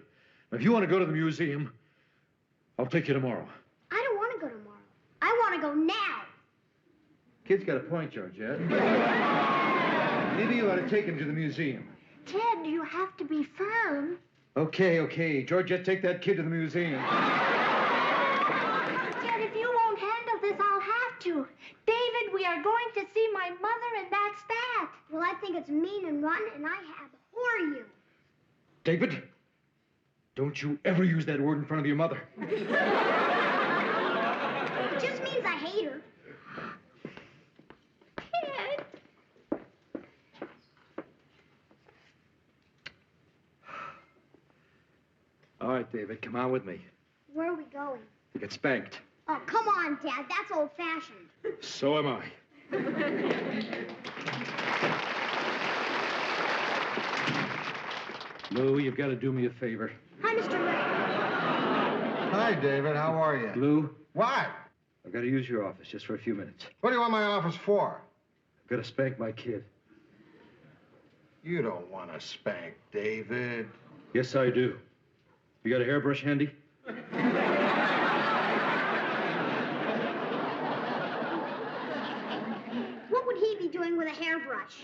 If you want to go to the museum, I'll take you tomorrow. I don't want to go tomorrow. I want to go now. Kid's got a point, Georgette. Maybe you ought to take him to the museum. Ted, you have to be firm. Okay. Georgette, take that kid to the museum. Ted, if you won't handle this, I'll have to. David, we are going to see my mother, and that's that. Well, I think it's mean and rotten, and I abhor you. David, don't you ever use that word in front of your mother. It just means I hate her. Ted. All right, David, come on with me. Where are we going? You get spanked. Oh, come on, Dad. That's old-fashioned. So am I. Lou, you've got to do me a favor. Hi, Mr. Ray. Hi, David. How are you? Lou? What? I've got to use your office just for a few minutes. What do you want my office for? I've got to spank my kid. You don't want to spank David. Yes, I do. You got a hairbrush handy? What would he be doing with a hairbrush?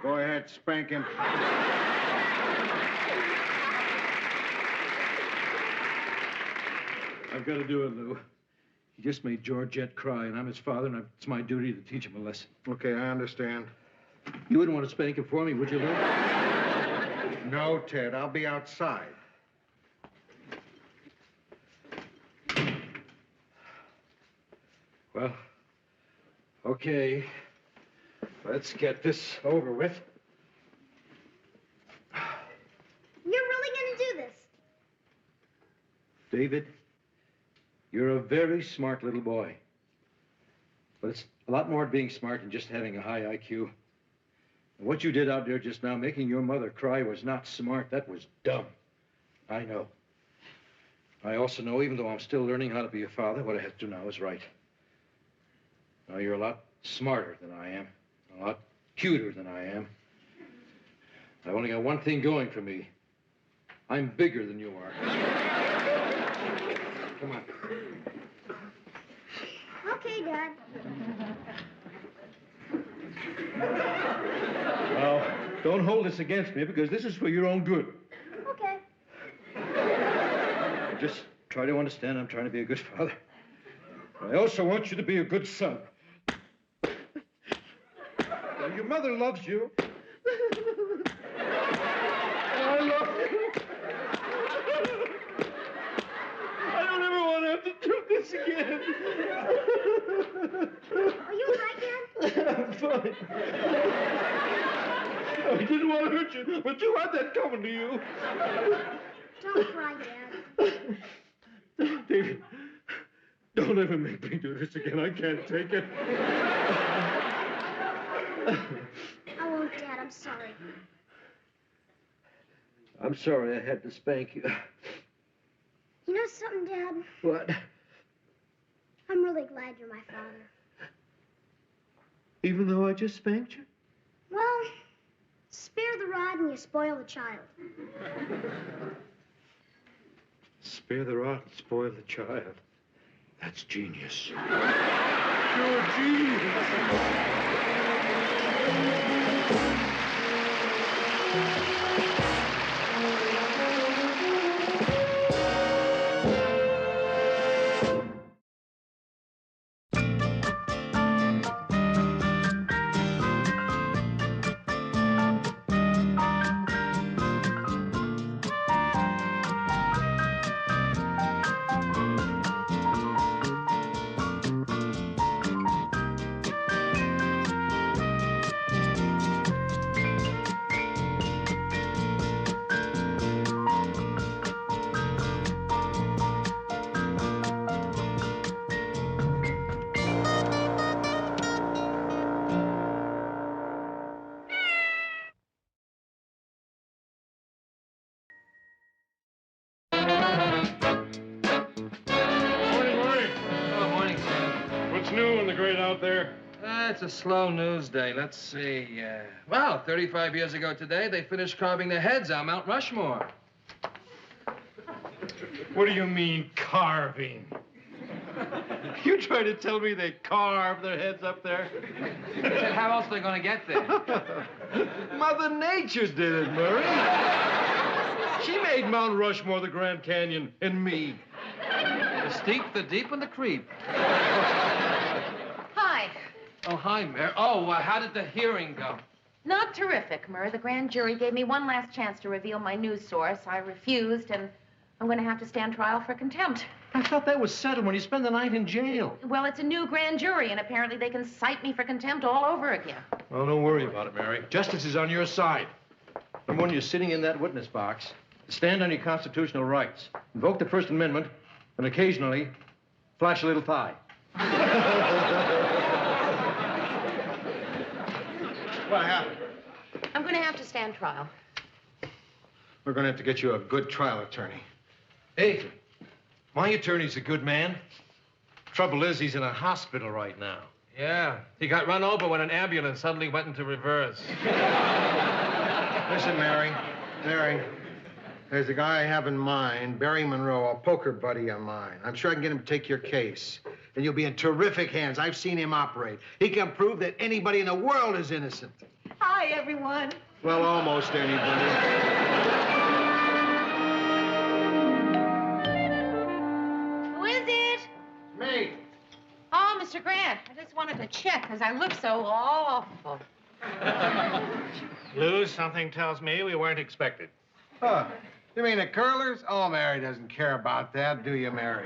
Go ahead, spank him. I've got to do it, Lou. He just made Georgette cry, and I'm his father, and it's my duty to teach him a lesson. Okay, I understand. You wouldn't want to spank him for me, would you, Lou? No, Ted, I'll be outside. Well, okay. Let's get this over with. You're really going to do this? David, you're a very smart little boy. But it's a lot more being smart than just having a high IQ. And what you did out there just now, making your mother cry, was not smart. That was dumb. I know. I also know, even though I'm still learning how to be a father, what I have to do now is right. Now, you're a lot smarter than I am, a lot cuter than I am. I've only got one thing going for me. I'm bigger than you are. Come on. Okay, Dad. Now, don't hold this against me, because this is for your own good. Okay. Just try to understand I'm trying to be a good father. I also want you to be a good son. Now, your mother loves you. I love you. I don't ever want to have to do this again. Are you all right, Dad? I'm fine. I didn't want to hurt you, but you had that coming to you. Don't cry, Dad. David, don't ever make me do this again. I can't take it. I won't, Dad. I'm sorry. I'm sorry I had to spank you. You know something, Dad? What? I'm really glad you're my father. Even though I just spanked you? Well, spare the rod and you spoil the child. Spare the rod and spoil the child. That's genius. You're genius. It's a slow news day. Let's see. Well, 35 years ago today, they finished carving the heads on Mount Rushmore. What do you mean, carving? You trying to tell me they carved their heads up there? How else are they going to get there? Mother Nature did it, Murray. She made Mount Rushmore, the Grand Canyon, and me. The steep, the deep, and the creep. Hi. Oh, hi, Mary. Oh, how did the hearing go? Not terrific, Murr. The grand jury gave me one last chance to reveal my news source. I refused, and I'm going to have to stand trial for contempt. I thought that was settled when you spend the night in jail. Well, it's a new grand jury, and apparently they can cite me for contempt all over again. Well, don't worry about it, Mary. Justice is on your side. And when you're sitting in that witness box, stand on your constitutional rights, invoke the First Amendment, and occasionally flash a little thigh. What happened? I'm going to have to stand trial. We're going to have to get you a good trial attorney. Hey, my attorney's a good man. Trouble is, he's in a hospital right now. Yeah, he got run over when an ambulance suddenly went into reverse. Listen, Mary. There's a guy I have in mind, Barry Monroe, a poker buddy of mine. I'm sure I can get him to take your case. And you'll be in terrific hands. I've seen him operate. He can prove that anybody in the world is innocent. Hi, everyone. Well, almost anybody. Who wanted to check because I look so awful. Lou, something tells me we weren't expected. Huh. You mean the curlers? Oh, Mary doesn't care about that, do you, Mary?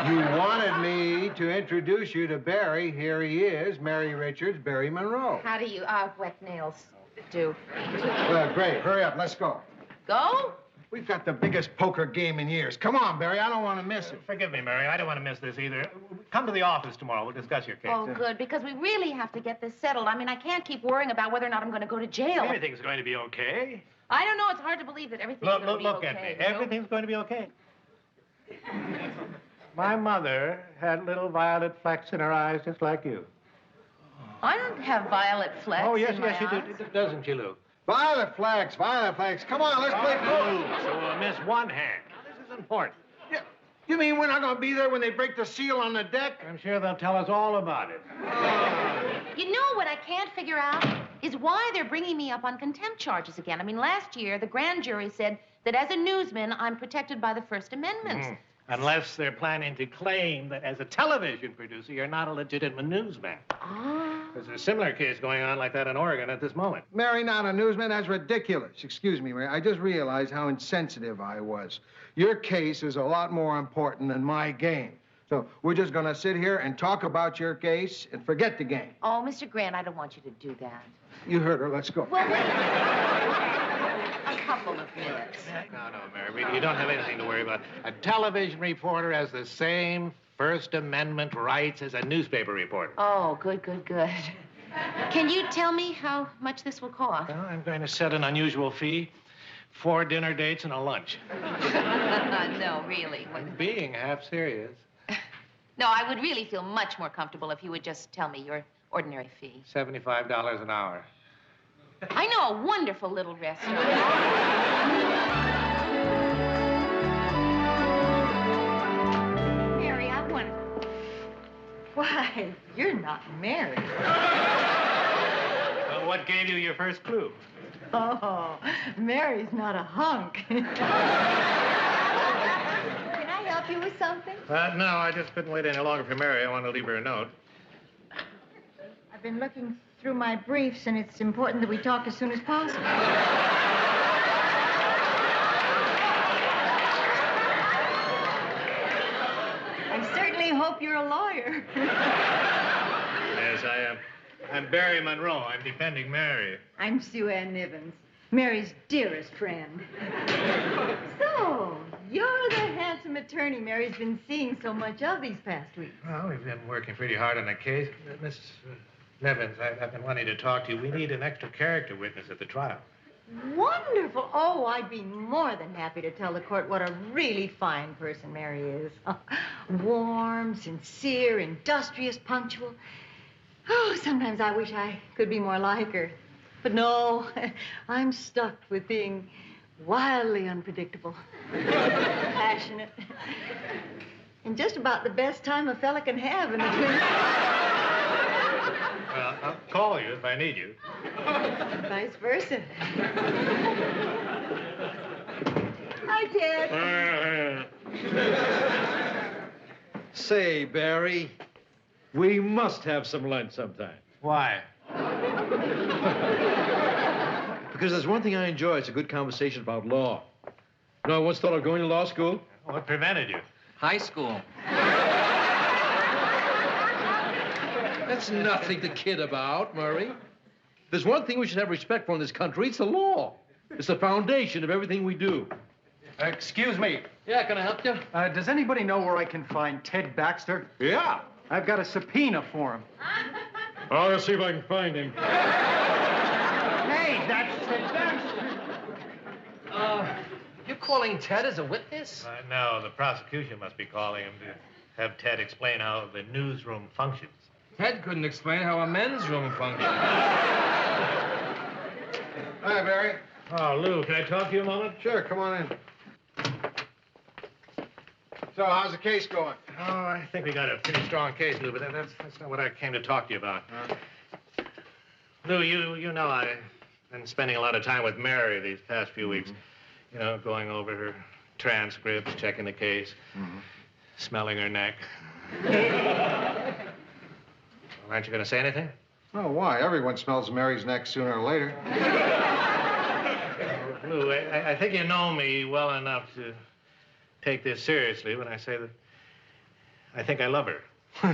You wanted me to introduce you to Barry. Here he is, Mary Richards, Barry Monroe. How do you, wet nails do? Well, great. Hurry up. Let's go. Go? We've got the biggest poker game in years. Come on, Barry. I don't want to miss it. Forgive me, Mary. I don't want to miss this either. Come to the office tomorrow. We'll discuss your case. Oh, good, because we really have to get this settled. I mean, I can't keep worrying about whether or not I'm going to go to jail. Everything's going to be okay. I don't know. It's hard to believe that everything's going to be okay. Look at me. You know? Everything's going to be okay. My mother had little violet flecks in her eyes just like you. I don't have violet flecks. Oh, yes, in my you do. eyes. Doesn't she, Lou? Violet flags, violet flags. Come on, let's play poker. So we'll miss one hand. Now, this is important. Yeah. You mean we're not going to be there when they break the seal on the deck? I'm sure they'll tell us all about it. You know what I can't figure out is why they're bringing me up on contempt charges again. I mean, last year, the grand jury said that as a newsman, I'm protected by the First Amendment. Unless they're planning to claim that as a television producer, you're not a legitimate newsman. There's a similar case going on like that in Oregon at this moment. Mary, not a newsman? That's ridiculous. Excuse me, Mary. I just realized how insensitive I was. Your case is a lot more important than my game. So we're just going to sit here and talk about your case and forget the game. Oh, Mr. Grant, I don't want you to do that. You heard her. Let's go. Well, wait. A couple of minutes. No, Mary. You don't have anything to worry about. A television reporter has the same First Amendment rights as a newspaper reporter. Oh, good. Can you tell me how much this will cost? Well, I'm going to set an unusual fee. 4 dinner dates and a lunch. No, really. I'm being half serious. No, I would really feel much more comfortable if you would just tell me your ordinary fee. $75 an hour. I know a wonderful little restaurant. Mary, I want to... Why, you're not married. Well, what gave you your first clue? Oh, Mary's not a hunk. Can I help you with something? No, I just couldn't wait any longer for Mary. I want to leave her a note. I've been looking through my briefs, and it's important that we talk as soon as possible. I certainly hope you're a lawyer. Yes, I am. I'm Barry Monroe. I'm defending Mary. I'm Sue Ann Nivens, Mary's dearest friend. So, you're the handsome attorney Mary's been seeing so much of these past weeks. Well, we've been working pretty hard on the case. Miss Nevins, I've been wanting to talk to you. We need an extra character witness at the trial. Wonderful. Oh, I'd be more than happy to tell the court what a really fine person Mary is. Warm, sincere, industrious, punctual. Oh, sometimes I wish I could be more like her. But no, I'm stuck with being wildly unpredictable, passionate, and just about the best time a fella can have in the Twin Cities. Well, I'll call you if I need you. Vice versa. Hi, Ted. Say, Barry, we must have some lunch sometime. Why? Because there's one thing I enjoy. It's a good conversation about law. You know, I once thought of going to law school. What prevented you? High school. That's nothing to kid about, Murray. There's one thing we should have respect for in this country. It's the law. It's the foundation of everything we do. Excuse me. Yeah, can I help you? Does anybody know where I can find Ted Baxter? Yeah. I've got a subpoena for him. I'll see if I can find him. Hey, that's Ted Baxter. You're calling Ted as a witness? No, the prosecution must be calling him to have Ted explain how the newsroom functions. Ted couldn't explain how a men's room functions. Hi, Barry. Oh, Lou, can I talk to you a moment? Sure, come on in. So, how's the case going? Oh, I think we got a pretty strong case, Lou, but that's not what I came to talk to you about. Lou, you know I've been spending a lot of time with Mary these past few weeks. You know, going over her transcripts, checking the case, smelling her neck. Aren't you going to say anything? Oh, why? Everyone smells Mary's neck sooner or later. Lou, I think you know me well enough to take this seriously when I say that I think I love her. You're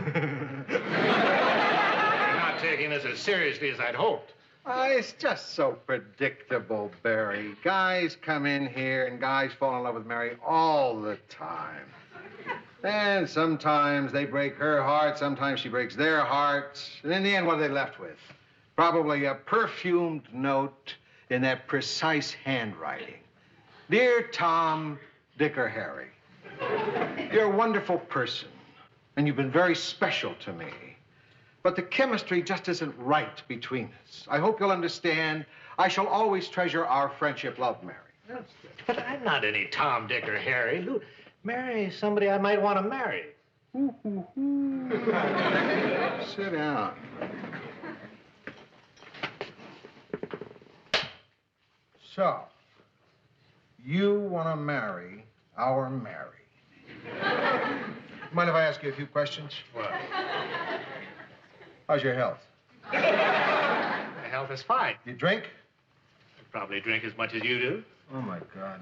not taking this as seriously as I'd hoped. It's just so predictable, Barry. Guys come in here and guys fall in love with Mary all the time. And sometimes they break her heart, sometimes she breaks their hearts. And in the end, what are they left with? Probably a perfumed note in that precise handwriting. Dear Tom, Dick, or Harry, you're a wonderful person, and you've been very special to me. But the chemistry just isn't right between us. I hope you'll understand. I shall always treasure our friendship. Love, Mary. But I'm not any Tom, Dick, or Harry. Lou, Mary is somebody I might want to marry. Sit down. So, you want to marry our Mary. Mind if I ask you a few questions? What? How's your health? My health is fine. You drink? I probably drink as much as you do. Oh, my God.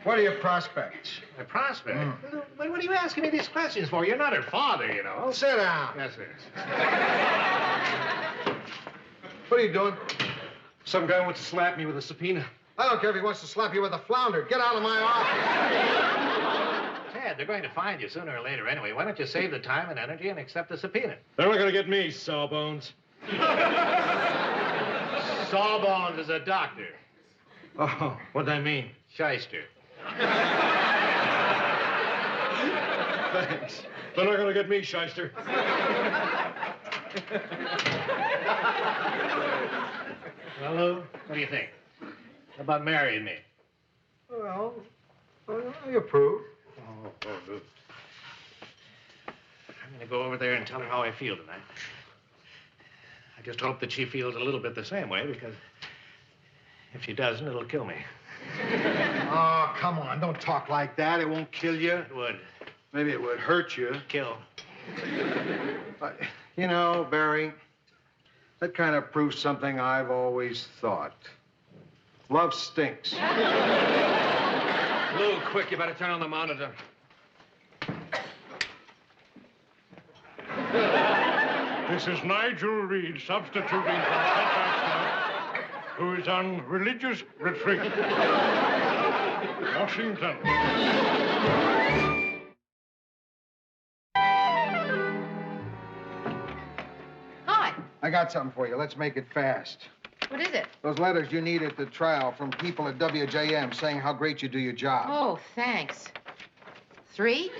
What are your prospects? My prospect? What are you asking me these questions for? You're not her father, you know. Oh, sit down. Yes, sir. What are you doing? Some guy wants to slap me with a subpoena. I don't care if he wants to slap you with a flounder. Get out of my office. Ted, they're going to find you sooner or later anyway. Why don't you save the time and energy and accept the subpoena? They're not going to get me, Sawbones. Sawbones is a doctor. Oh, what'd I mean? Shyster. Thanks. They're not going to get me, Shyster. Well, Lou, what do you think? How about marrying me? Well, you approve. Oh, Lou. I'm going to go over there and tell her how I feel tonight. I just hope that she feels a little bit the same way, because if she doesn't, it'll kill me. Oh, come on. Don't talk like that. It won't kill you. It would. Maybe it would hurt you. Kill. You know, Barry, that kind of proves something I've always thought. Love stinks. Lou, quick, you better turn on the monitor. This is Nigel Reed substituting for Ted Baxter, who is on religious retreat. Washington. Hi. I got something for you. Let's make it fast. What is it? Those letters you need at the trial from people at WJM saying how great you do your job. Oh, thanks. 3?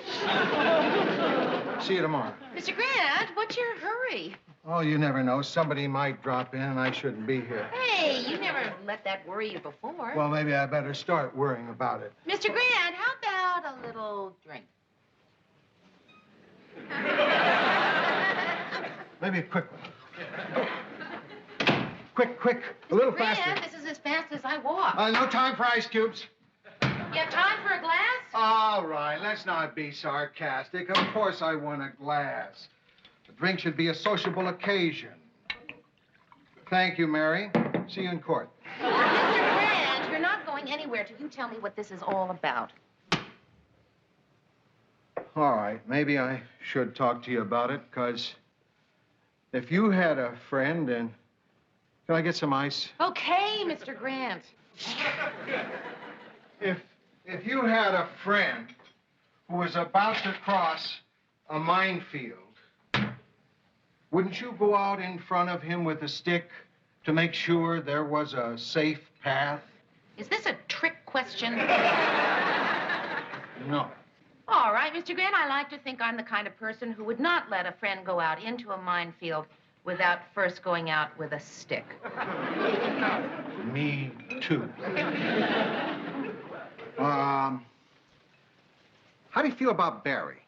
See you tomorrow. Mr. Grant, what's your hurry? Oh, you never know. Somebody might drop in and I shouldn't be here. Hey, you never let that worry you before. Well, maybe I better start worrying about it. Mr. Grant, how about a little drink? Maybe a quick one. Quick. A little Grant, faster. this is as fast as I walk. No time for ice cubes. You have time for a glass? All right, let's not be sarcastic. Of course I want a glass. The drink should be a sociable occasion. Thank you, Mary. See you in court. Mr. Grant, you're not going anywhere till you tell me what this is all about. All right, maybe I should talk to you about it, because if you had a friend and... Can I get some ice? Okay, Mr. Grant. If you had a friend who was about to cross a minefield, wouldn't you go out in front of him with a stick to make sure there was a safe path? Is this a trick question? No. All right, Mr. Grant, I like to think I'm the kind of person who would not let a friend go out into a minefield without first going out with a stick. Me too. How do you feel about Barry?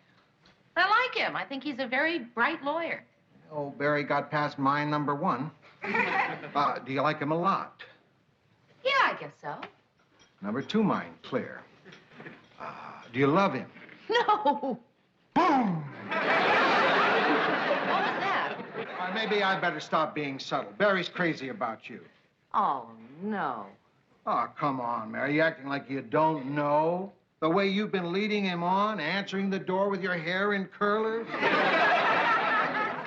I like him. I think he's a very bright lawyer. Oh, Barry got past mine number 1. Do you like him a lot? Yeah, I guess so. Number 2 mine, clear. Do you love him? No. Boom! was that? Maybe I better stop being subtle. Barry's crazy about you. Oh, no. Oh, come on, Mary. You acting like you don't know? The way you've been leading him on, answering the door with your hair in curlers?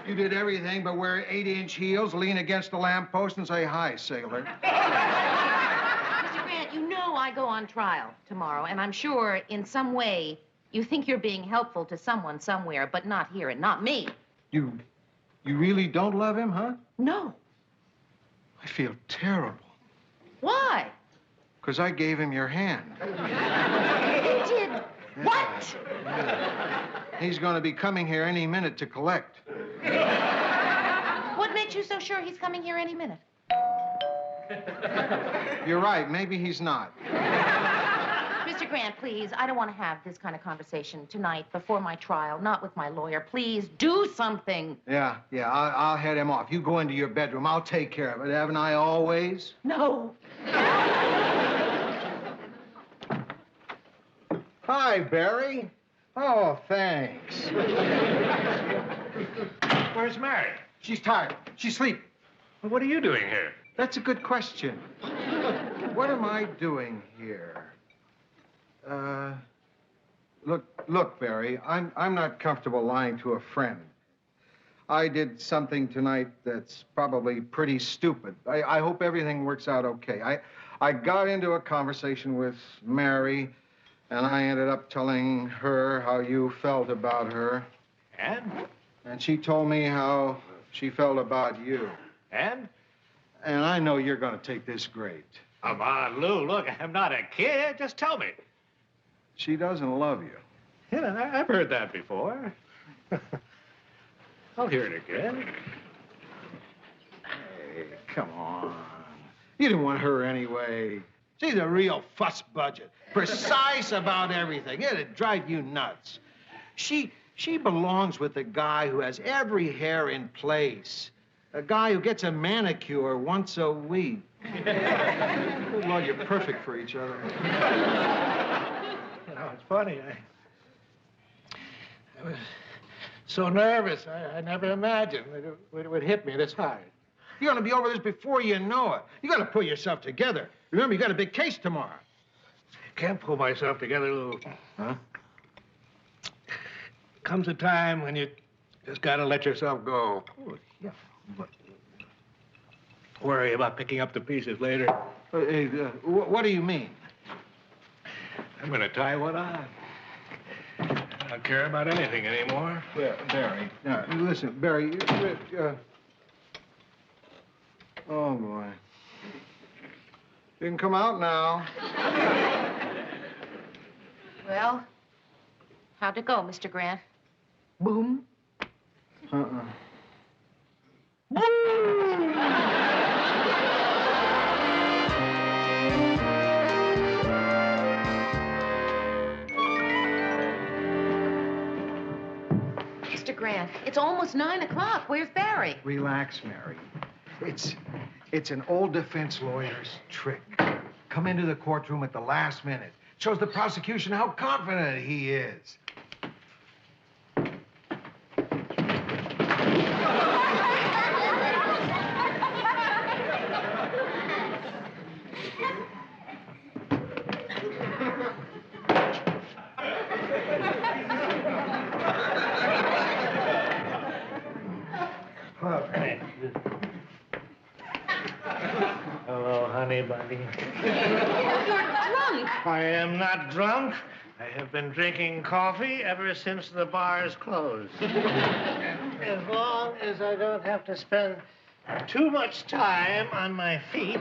You did everything but wear 8-inch heels, lean against a lamppost, and say, "Hi, sailor." Mr. Grant, you know I go on trial tomorrow, and I'm sure in some way you think you're being helpful to someone somewhere, but not here and not me. You really don't love him, huh? No. I feel terrible. Why? Because I gave him your hand. You did what? He's going to be coming here any minute to collect. What makes you so sure he's coming here any minute? You're right. Maybe he's not. Mr. Grant, please, I don't want to have this kind of conversation tonight before my trial, not with my lawyer. Please, do something. Yeah, I'll head him off. You go into your bedroom. I'll take care of it. Haven't I always? No. Hi, Barry. Oh, thanks. Where's Mary? She's tired. She's asleep. Well, what are you doing here? That's a good question. What am I doing here? Look, Barry, I'm not comfortable lying to a friend. I did something tonight that's probably pretty stupid. I hope everything works out okay. I got into a conversation with Mary, and I ended up telling her how you felt about her. And? And she told me how she felt about you. And? And I know you're going to take this great. Come on, Lou. Look, I'm not a kid. Just tell me. She doesn't love you. Yeah, I've heard that before. I'll hear it again. Hey, come on. You didn't want her anyway. She's a real fuss budget. Precise about everything. It'd drive you nuts. She belongs with the guy who has every hair in place. A guy who gets a manicure once a week. Good Lord, you're perfect for each other. You know, it's funny. I was so nervous. I never imagined it would hit me this hard. You're going to be over this before you know it. You got to pull yourself together. Remember, you got a big case tomorrow. Can't pull myself together, Lou. Huh? Comes a time when you just got to let yourself go. Oh, yeah, but... Worry about picking up the pieces later. What do you mean? I'm going to tie one on. I don't care about anything anymore. Barry. Listen, Barry. Oh, boy. You can come out now. Well, how'd it go, Mr. Grant? Boom. Mr. Grant, it's almost 9 o'clock. Where's Barry? Relax, Mary. It's an old defense lawyer's trick. Come into the courtroom at the last minute. Shows the prosecution how confident he is. Hello, honey bunny. You're drunk. I am not drunk. I have been drinking coffee ever since the bars closed. As long as I don't have to spend too much time on my feet,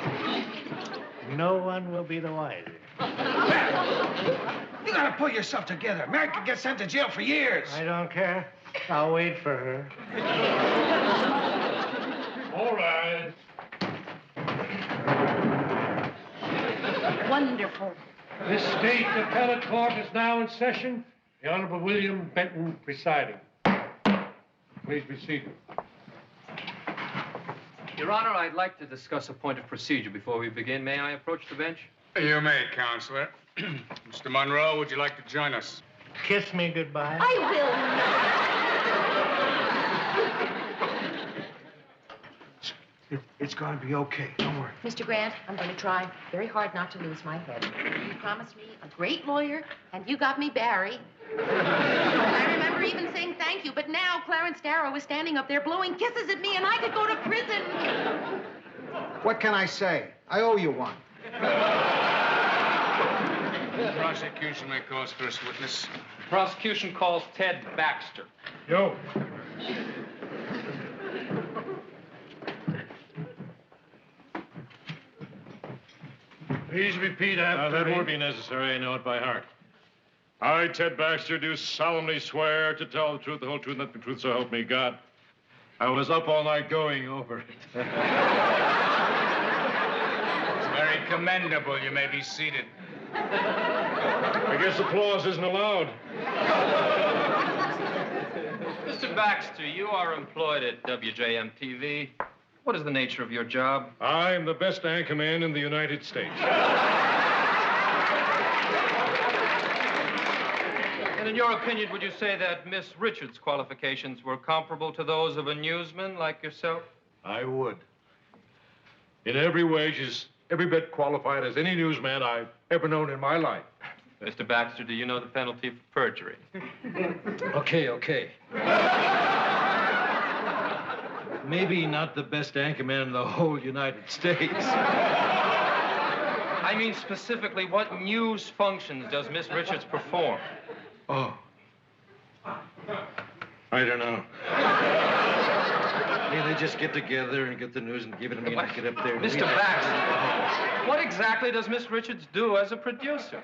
no one will be the wiser. You gotta pull yourself together. Mary could get sent to jail for years. I don't care. I'll wait for her. All right. Wonderful. This state appellate court is now in session. The Honorable William Benton presiding. Please be seated. Your Honor, I'd like to discuss a point of procedure before we begin. May I approach the bench? You may, Counselor. Mr. Monroe, would you like to join us? Kiss me goodbye. I will not. It's going to be okay. Don't worry. Mr. Grant, I'm going to try very hard not to lose my head. You promised me a great lawyer, and you got me Barry. I remember even saying thank you, but now Clarence Darrow is standing up there blowing kisses at me, and I could go to prison. What can I say? I owe you one. The prosecution may call first witness. The prosecution calls Ted Baxter. Yo. Please repeat after That me. won't be necessary. I know it by heart. I, Ted Baxter, do solemnly swear to tell the truth, the whole truth, nothing but the truth, so help me God. I was up all night going over it. It's very commendable. You may be seated. I guess applause isn't allowed. Mr. Baxter, you are employed at WJM TV. What is the nature of your job? I'm the best anchorman in the United States. And in your opinion, would you say that Miss Richards' qualifications were comparable to those of a newsman like yourself? I would. In every way, she's every bit qualified as any newsman I've ever known in my life. Mr. Baxter, do you know the penalty for perjury? Okay. Maybe not the best anchorman in the whole United States. I mean specifically, what news functions does Miss Richards perform? Oh. I don't know. They just get together and get the news and give it to me and I get up there and Mr. Baxter, what exactly does Miss Richards do as a producer?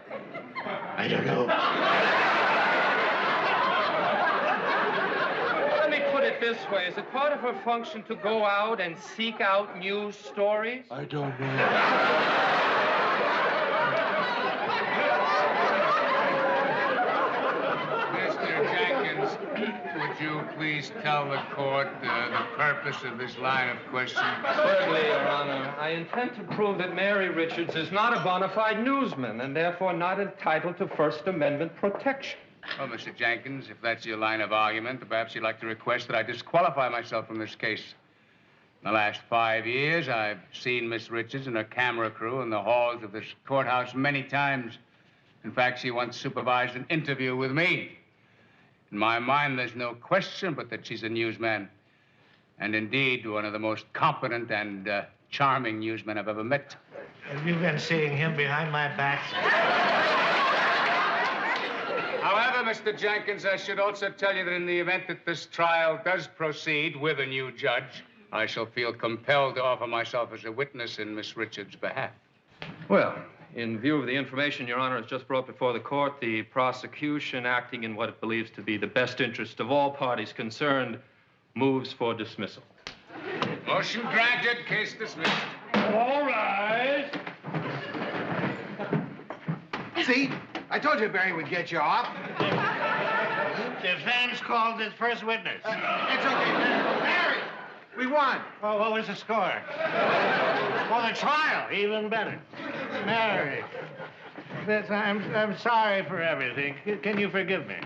I don't know. Let me put it this way. Is it part of her function to go out and seek out news stories? I don't know. Mr. Jenkins, would you please tell the court the purpose of this line of questioning? Thirdly, Your Honor, I intend to prove that Mary Richards is not a bona fide newsman and therefore not entitled to First Amendment protection. Well, Mr. Jenkins, if that's your line of argument, perhaps you'd like to request that I disqualify myself from this case. In the last 5 years, I've seen Miss Richards and her camera crew in the halls of this courthouse many times. In fact, she once supervised an interview with me. In my mind, there's no question but that she's a newsman. And indeed, one of the most competent and charming newsmen I've ever met. Have you been seeing him behind my back? However, Mr. Jenkins, I should also tell you that in the event that this trial does proceed with a new judge, I shall feel compelled to offer myself as a witness in Miss Richards' behalf. Well, in view of the information Your Honor has just brought before the court, the prosecution, acting in what it believes to be the best interest of all parties concerned, moves for dismissal. Motion granted, case dismissed. All right. See? I told you Barry would get you off. Defense called his first witness. It's okay, Barry. We won. Well, what was the score? Well, the trial, even better. Mary, I'm sorry for everything. Can you forgive me?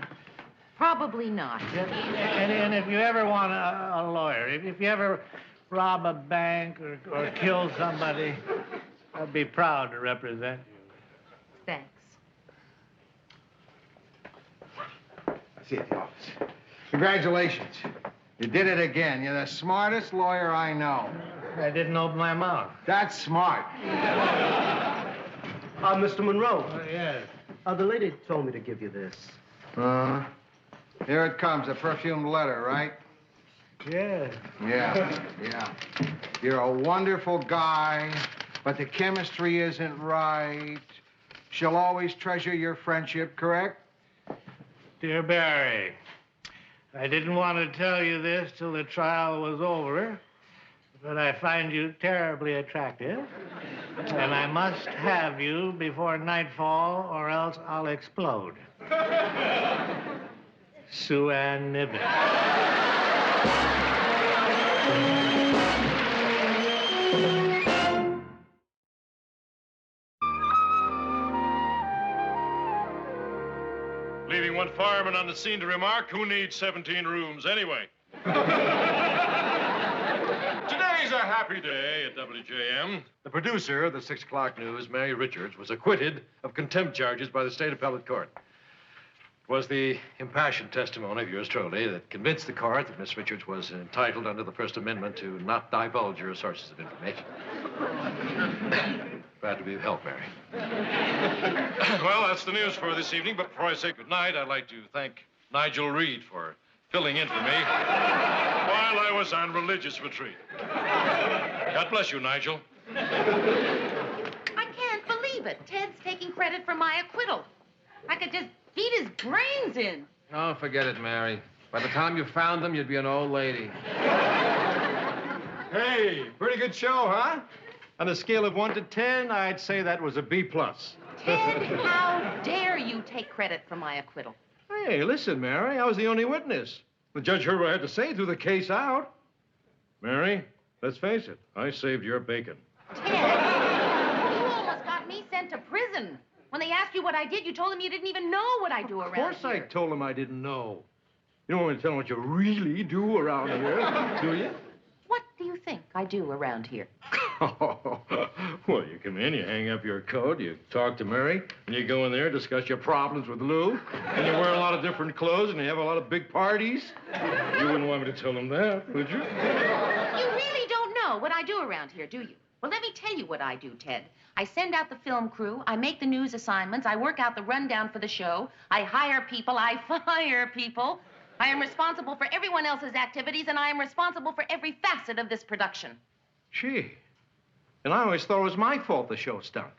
Probably not. And if you ever want a lawyer, if you ever rob a bank or kill somebody, I'd be proud to represent you. Thanks. I see you at the office. Congratulations. You did it again. You're the smartest lawyer I know. I didn't open my mouth. That's smart. Mr. Monroe. Yes. The lady told me to give you this. Here it comes, a perfumed letter, right? Yes. Yeah. You're a wonderful guy, but the chemistry isn't right. She'll always treasure your friendship, correct? Dear Barry, I didn't want to tell you this till the trial was over, but I find you terribly attractive, and I must have you before nightfall or else I'll explode. Sue Ann Niven. Leaving one fireman on the scene to remark, who needs 17 rooms anyway? Today's a happy day at WJM. The producer of the 6 o'clock news, Mary Richards, was acquitted of contempt charges by the state appellate court. It was the impassioned testimony of yours truly that convinced the court that Miss Richards was entitled under the First Amendment to not divulge her sources of information. Glad to be of help, Mary. Well, that's the news for this evening, but before I say goodnight, I'd like to thank Nigel Reed for filling in for me while I was on religious retreat. God bless you, Nigel. I can't believe it. Ted's taking credit for my acquittal. I could just beat his brains in. Oh, forget it, Mary. By the time you found them, you'd be an old lady. Hey, pretty good show, huh? On a scale of 1 to 10, I'd say that was a B+. Ted, how dare you take credit for my acquittal? Hey, listen, Mary, I was the only witness. The judge heard what I had to say, threw the case out. Mary, let's face it, I saved your bacon. Ted, you almost got me sent to prison. When they asked you what I did, you told them you didn't even know what I do around here. Of course I told them I didn't know. You don't want me to tell them what you really do around here, do you? What do you think I do around here? Well, you come in, you hang up your coat, you talk to Mary, and you go in there, discuss your problems with Lou, and you wear a lot of different clothes, and you have a lot of big parties. You wouldn't want me to tell them that, would you? You really don't know what I do around here, do you? Well, let me tell you what I do, Ted. I send out the film crew, I make the news assignments, I work out the rundown for the show, I hire people, I fire people. I am responsible for everyone else's activities, and I am responsible for every facet of this production. Gee. And I always thought it was my fault the show stunk.